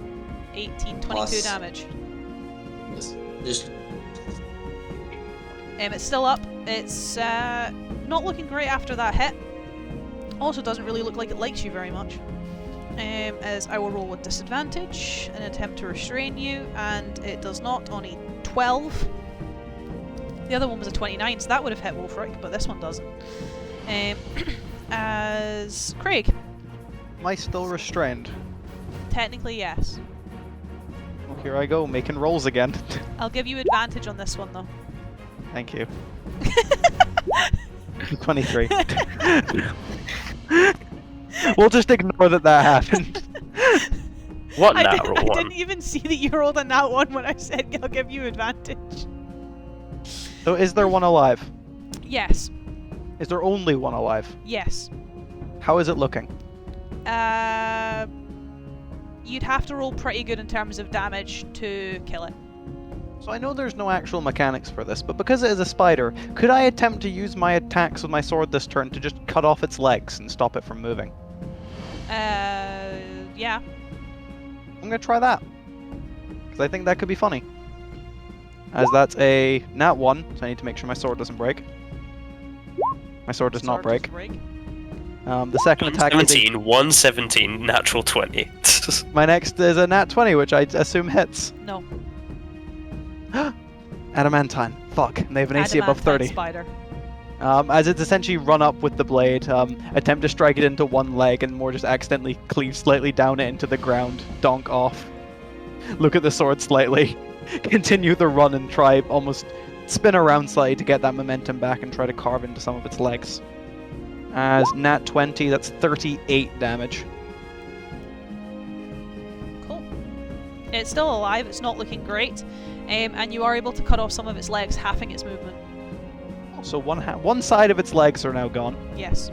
18, 22 Plus- damage. Just It's still up. It's not looking great after that hit. Also doesn't really look like it likes you very much. As I will roll with disadvantage and attempt to restrain you, and it does not on a 12. The other one was a 29, so that would have hit Wolfric, but this one doesn't. As Craig, Am I still restrained? technically yes. Well, here I go, making rolls again. I'll give you advantage on this one though. Thank you. 23. We'll just ignore that happened. What I natural one? didn't even see that you rolled a nat one when I said I'll give you advantage. So is there one alive? Yes. Is there only one alive? Yes. How is it looking? You'd have to roll pretty good in terms of damage to kill it. So I know there's no actual mechanics for this, but because it is a spider, could I attempt to use my attacks with my sword this turn to just cut off its legs and stop it from moving? Yeah. I'm gonna try that. Because I think that could be funny. As that's a nat 1, so I need to make sure my sword doesn't break. My sword does not break. The second attack is 17, 117, natural 20. my next is a nat 20, which I assume hits. No. Adamantine. Fuck. And they have an AC above Adamantine 30. Spider. As it's essentially run up with the blade, attempt to strike it into one leg and more just accidentally cleave slightly down it into the ground, donk off. Look at the sword slightly, continue the run and try almost spin around slightly to get that momentum back and try to carve into some of its legs. As nat 20, that's 38 damage. Cool. It's still alive, it's not looking great, and you are able to cut off some of its legs, halving its movement. So one side of its legs are now gone. Yes.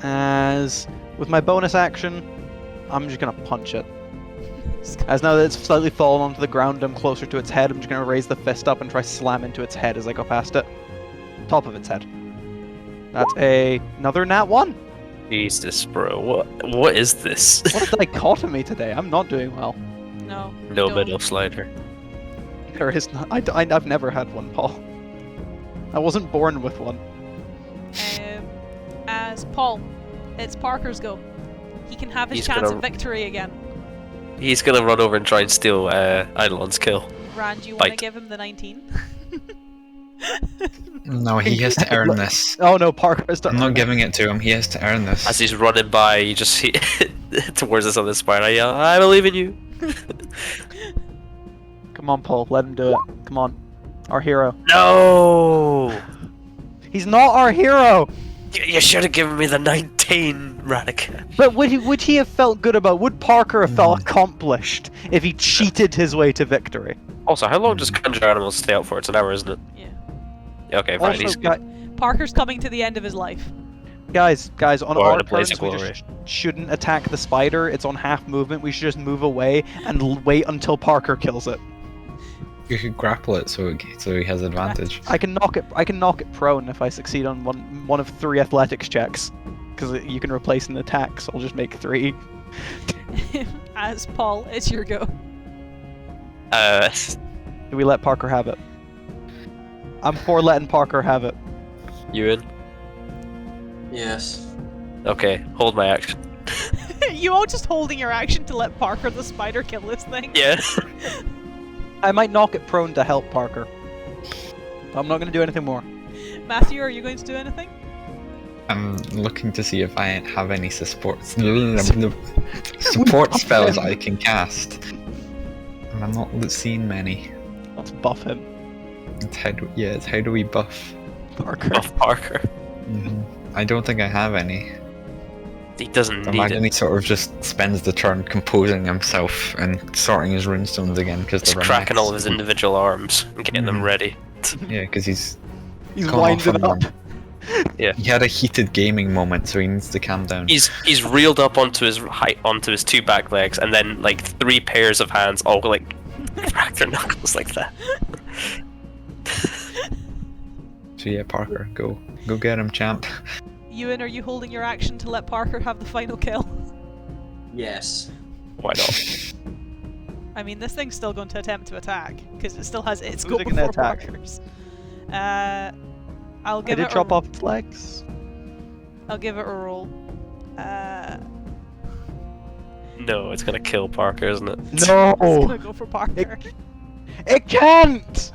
As with my bonus action, I'm just gonna punch it. As now that it's slightly fallen onto the ground, I'm closer to its head. I'm just gonna raise the fist up and try slam into its head as I go past it. Top of its head. That's another nat 1. Jesus, bro. What is this? What a dichotomy today. I'm not doing well. No. No don't. middle slider. There is not. I've never had one, Paul. I wasn't born with one. As Paul, it's Parker's go. He can have his He's chance gonna- at victory again. He's gonna run over and try and steal Eidolon's kill. Rand, do you want to Bite. give him the 19? No, he has to earn this. Oh no, Parker has done. I'm not giving it to him. He has to earn this. As he's running by, he just towards us on the spine. I yell, "I believe in you!" Come on, Paul. Let him do it. Come on. Our hero. No! He's not our hero! You should have given me the 19, Radica. But would he have felt good about? Would Parker have felt accomplished if he cheated his way to victory? Also, how long does conjure animals stay out for? It's an hour, isn't it? Yeah. Okay, fine. Also, He's Parker's coming to the end of his life. guys, on Or our the blaze turns, of we glory. just shouldn't attack the spider. It's on half movement. We should just move away and wait until Parker kills it. You could grapple it so he has advantage. I can knock it prone if I succeed on one of 3 athletics checks, because you can replace an attack. So I'll just make 3. As Paul, it's your go. Do we let Parker have it? I'm for letting Parker have it. You in? Yes. Okay, hold my action. You all just holding your action to let Parker the spider kill this thing? Yeah. I might knock it prone to help Parker. I'm not going to do anything more. Matthew, are you going to do anything? I'm looking to see if I have any support spells I can cast. And I'm not seeing many. Let's buff him. It's how do we buff? Parker. Buff Parker. I don't think I have any. He doesn't need Imagine he it. sort of just spends the turn composing himself and sorting his runestones again because He's they're a cracking all of mess. his individual arms and getting them Mhm. ready. Yeah, because he's He's gone off winding on up. Yeah. He had a heated gaming moment, so he needs to calm down. He's reeled up onto his 2 back legs, and then like 3 pairs of hands all like crack their knuckles like that. So yeah, Parker, go get him, champ. Ewan, are you holding your action to let Parker have the final kill? Yes. Why not? I mean, this thing's still going to attempt to attack, because it still has its Who's go it gonna before attack? Parker's. I'll I give did it chop a, off its legs. I'll give it a roll. No, it's gonna kill Parker, isn't it? It's No! gonna go for Parker. It can't!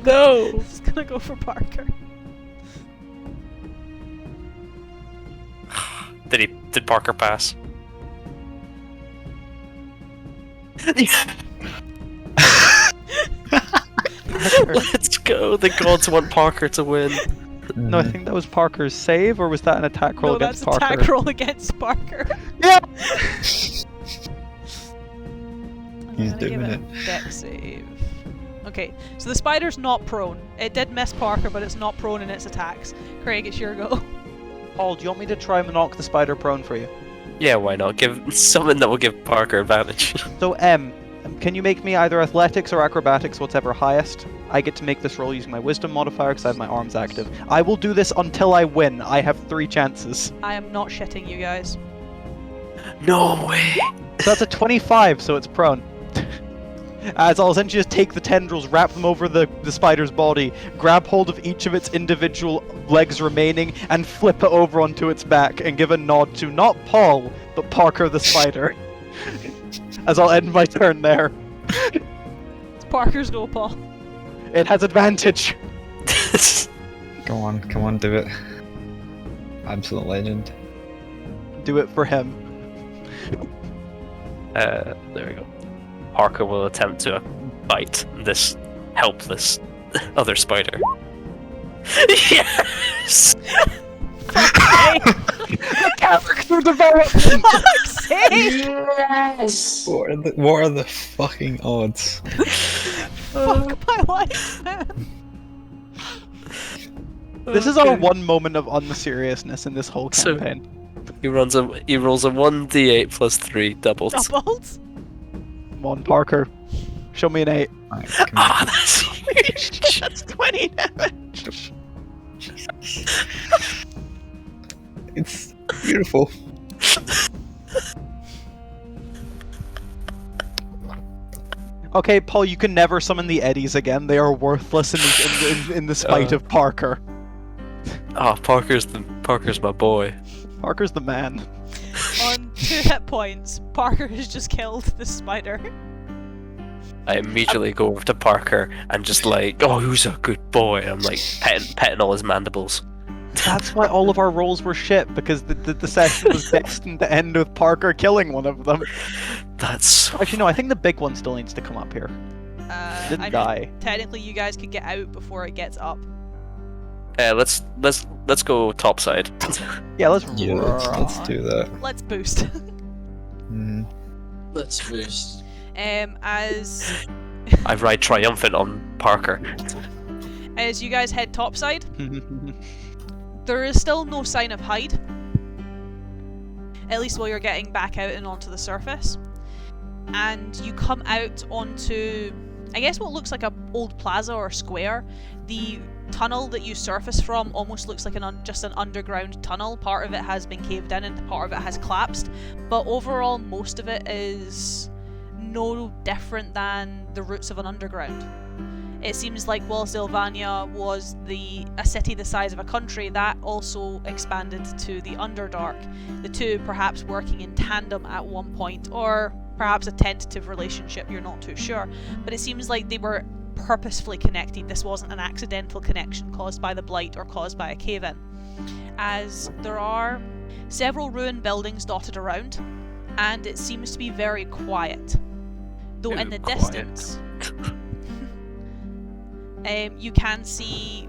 No! It's gonna go for Parker. Did Parker pass? Let's go. The gods want Parker to win. No, I think that was Parker's save, or was that an attack roll No, against that's Parker? attack roll against Parker. Yeah! He's I'm gonna give doing it a deck save. Okay, so the spider's not prone. It did miss Parker, but it's not prone in its attacks. Craig, it's your go. Paul, do you want me to try and knock the spider prone for you? Yeah, why not? Give something that will give Parker advantage. So, can you make me either athletics or acrobatics, whatever highest? I get to make this roll using my wisdom modifier because I have my arms active. I will do this until I win. I have 3 chances. I am not shitting you guys. No way. So that's a 25, so it's prone. As I'll essentially just take the tendrils, wrap them over the spider's body, grab hold of each of its individual legs remaining, and flip it over onto its back and give a nod to not Paul, but Parker the spider. As I'll end my turn there. It's Parker's go, Paul. It has advantage. Come on, do it. Absolute legend. Do it for him. There we go. Parker will attempt to bite this helpless other spider. Yes! Okay. Character development! Fuck's sake! Yes! What are the fucking odds? Fuck my life, man. This is our one moment of unseriousness in this whole So- campaign. He rolls a 1d8 plus 3 doubles. Doubles? Come on, Parker. Show me an 8. Alright, come on. Ah, that's huge. That's 20 damage! It's beautiful. Okay, Paul, you can never summon the eddies again. They are worthless in the spite of Parker. Oh, Parker's my boy. Parker's the man. On 2 hit points, Parker has just killed the spider. I immediately go over to Parker and just like, oh, who's a good boy? I'm like petting all his mandibles. That's why all of our rolls were shit, because the session was destined to end with Parker killing one of them. That's Actually, no, I think the big one still needs to come up here. Didn't I mean, die. technically, you guys could get out before it gets up. let's go topside. Yeah, let's Yeah, let's do that. Let's boost. Mm. Let's boost. As I ride triumphant on Parker. As you guys head topside, there is still no sign of Hyde. At least while you're getting back out and onto the surface. And you come out onto, I guess what looks like a old plaza or square. The tunnel that you surface from almost looks like just an underground tunnel. Part of it has been caved in and part of it has collapsed. But overall, most of it is no different than the roots of an underground. It seems like whilst Ilvanya was a city the size of a country, that also expanded to the Underdark. The two perhaps working in tandem at one point, or perhaps a tentative relationship, you're not too sure. But it seems like they were purposefully connected. This wasn't an accidental connection caused by the Blight or caused by a cave-in. As there are several ruined buildings dotted around, and it seems to be very quiet. Though in the distance... you can see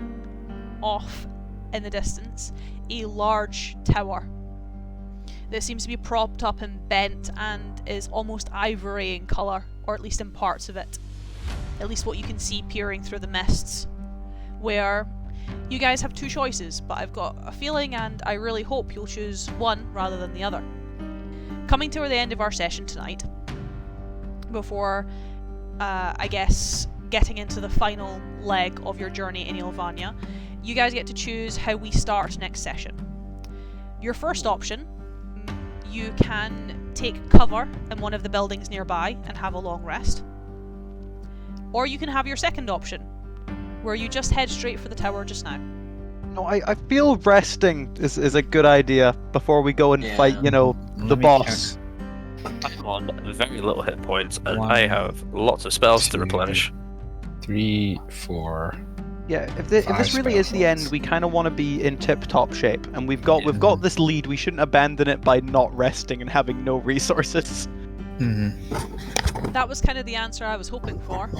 off in the distance a large tower that seems to be propped up and bent and is almost ivory in colour, or at least in parts of it. At least what you can see peering through the mists. Where you guys have two choices, but I've got a feeling and I really hope you'll choose one rather than the other. Coming toward the end of our session tonight, before I guess getting into the final leg of your journey in Ilvanya, you guys get to choose how we start next session. Your first option, you can take cover in one of the buildings nearby and have a long rest. Or you can have your second option, where you just head straight for the tower just now. No, I feel resting is a good idea before we go and fight, the me boss. I'm on very little hit points, and One, I have lots of spells to two, replenish. 3, 4. Yeah, if this Five really is spell the end, slots. we kind of want to be in tip-top shape, and we've got this lead. We shouldn't abandon it by not resting and having no resources. Mm-hmm. That was kind of the answer I was hoping for.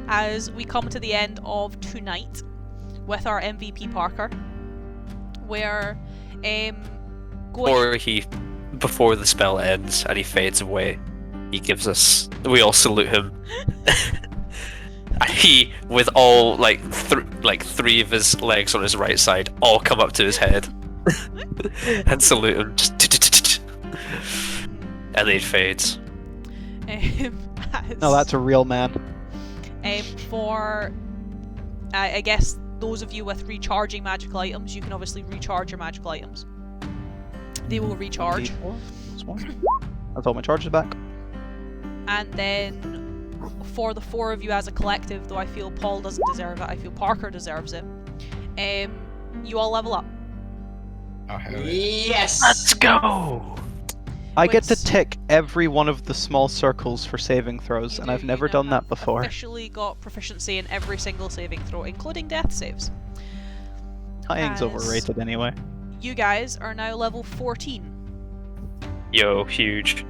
As we come to the end of tonight with our MVP Parker, where Before the spell ends and he fades away, he gives us. We all salute him. He, with all three of his legs on his right side, all come up to his head and salute him. Just and then he fades. No, that's a real man. For I guess those of you with recharging magical items, you can obviously recharge your magical items. They will recharge. That's all my charges back. And then for the four of you as a collective, though I feel Paul doesn't deserve it, I feel Parker deserves it, you all level up. Oh, hell yeah. Yes! Let's go! I get to Which- tick every one of the small circles for saving throws, You and do- I've you never now done that have before. Officially got proficiency in every single saving throw, including death saves. Tying's as- overrated anyway. You guys are now level 14. Yo, huge.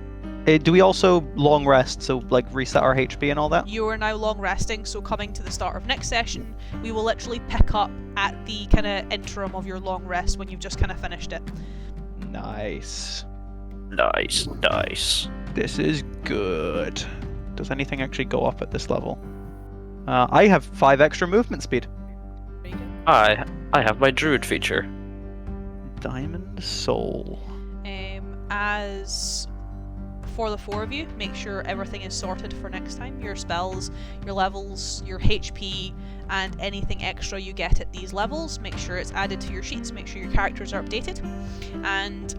Do we also long rest, so like reset our HP and all that? You are now long resting, so coming to the start of next session, we will literally pick up at the kind of interim of your long rest when you've just kind of finished it. Nice. Nice. This is good. Does anything actually go up at this level? I have 5 extra movement speed. There you go. I have my druid feature. Diamond Soul. As for the four of you, make sure everything is sorted for next time. Your spells, your levels, your HP, and anything extra you get at these levels, make sure it's added to your sheets, make sure your characters are updated. And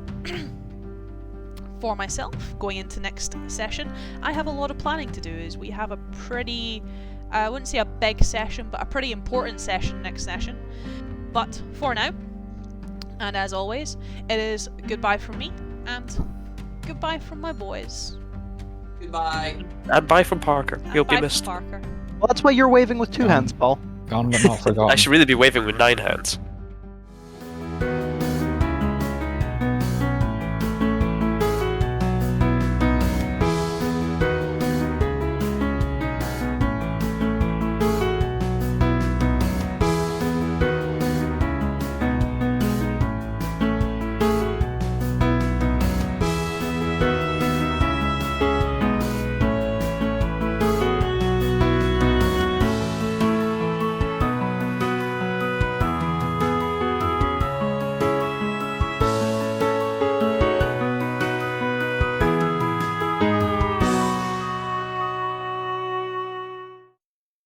for myself, going into next session, I have a lot of planning to do, as we have a pretty, I wouldn't say a big session, but a pretty important session next session. But for now, and as always, it is goodbye from me, and goodbye from my boys. Goodbye. And bye from Parker. And You'll bye be from missed. Parker. Well, that's why you're waving with 2 hands, Paul. Gone but not forgotten. I should really be waving with 9 hands.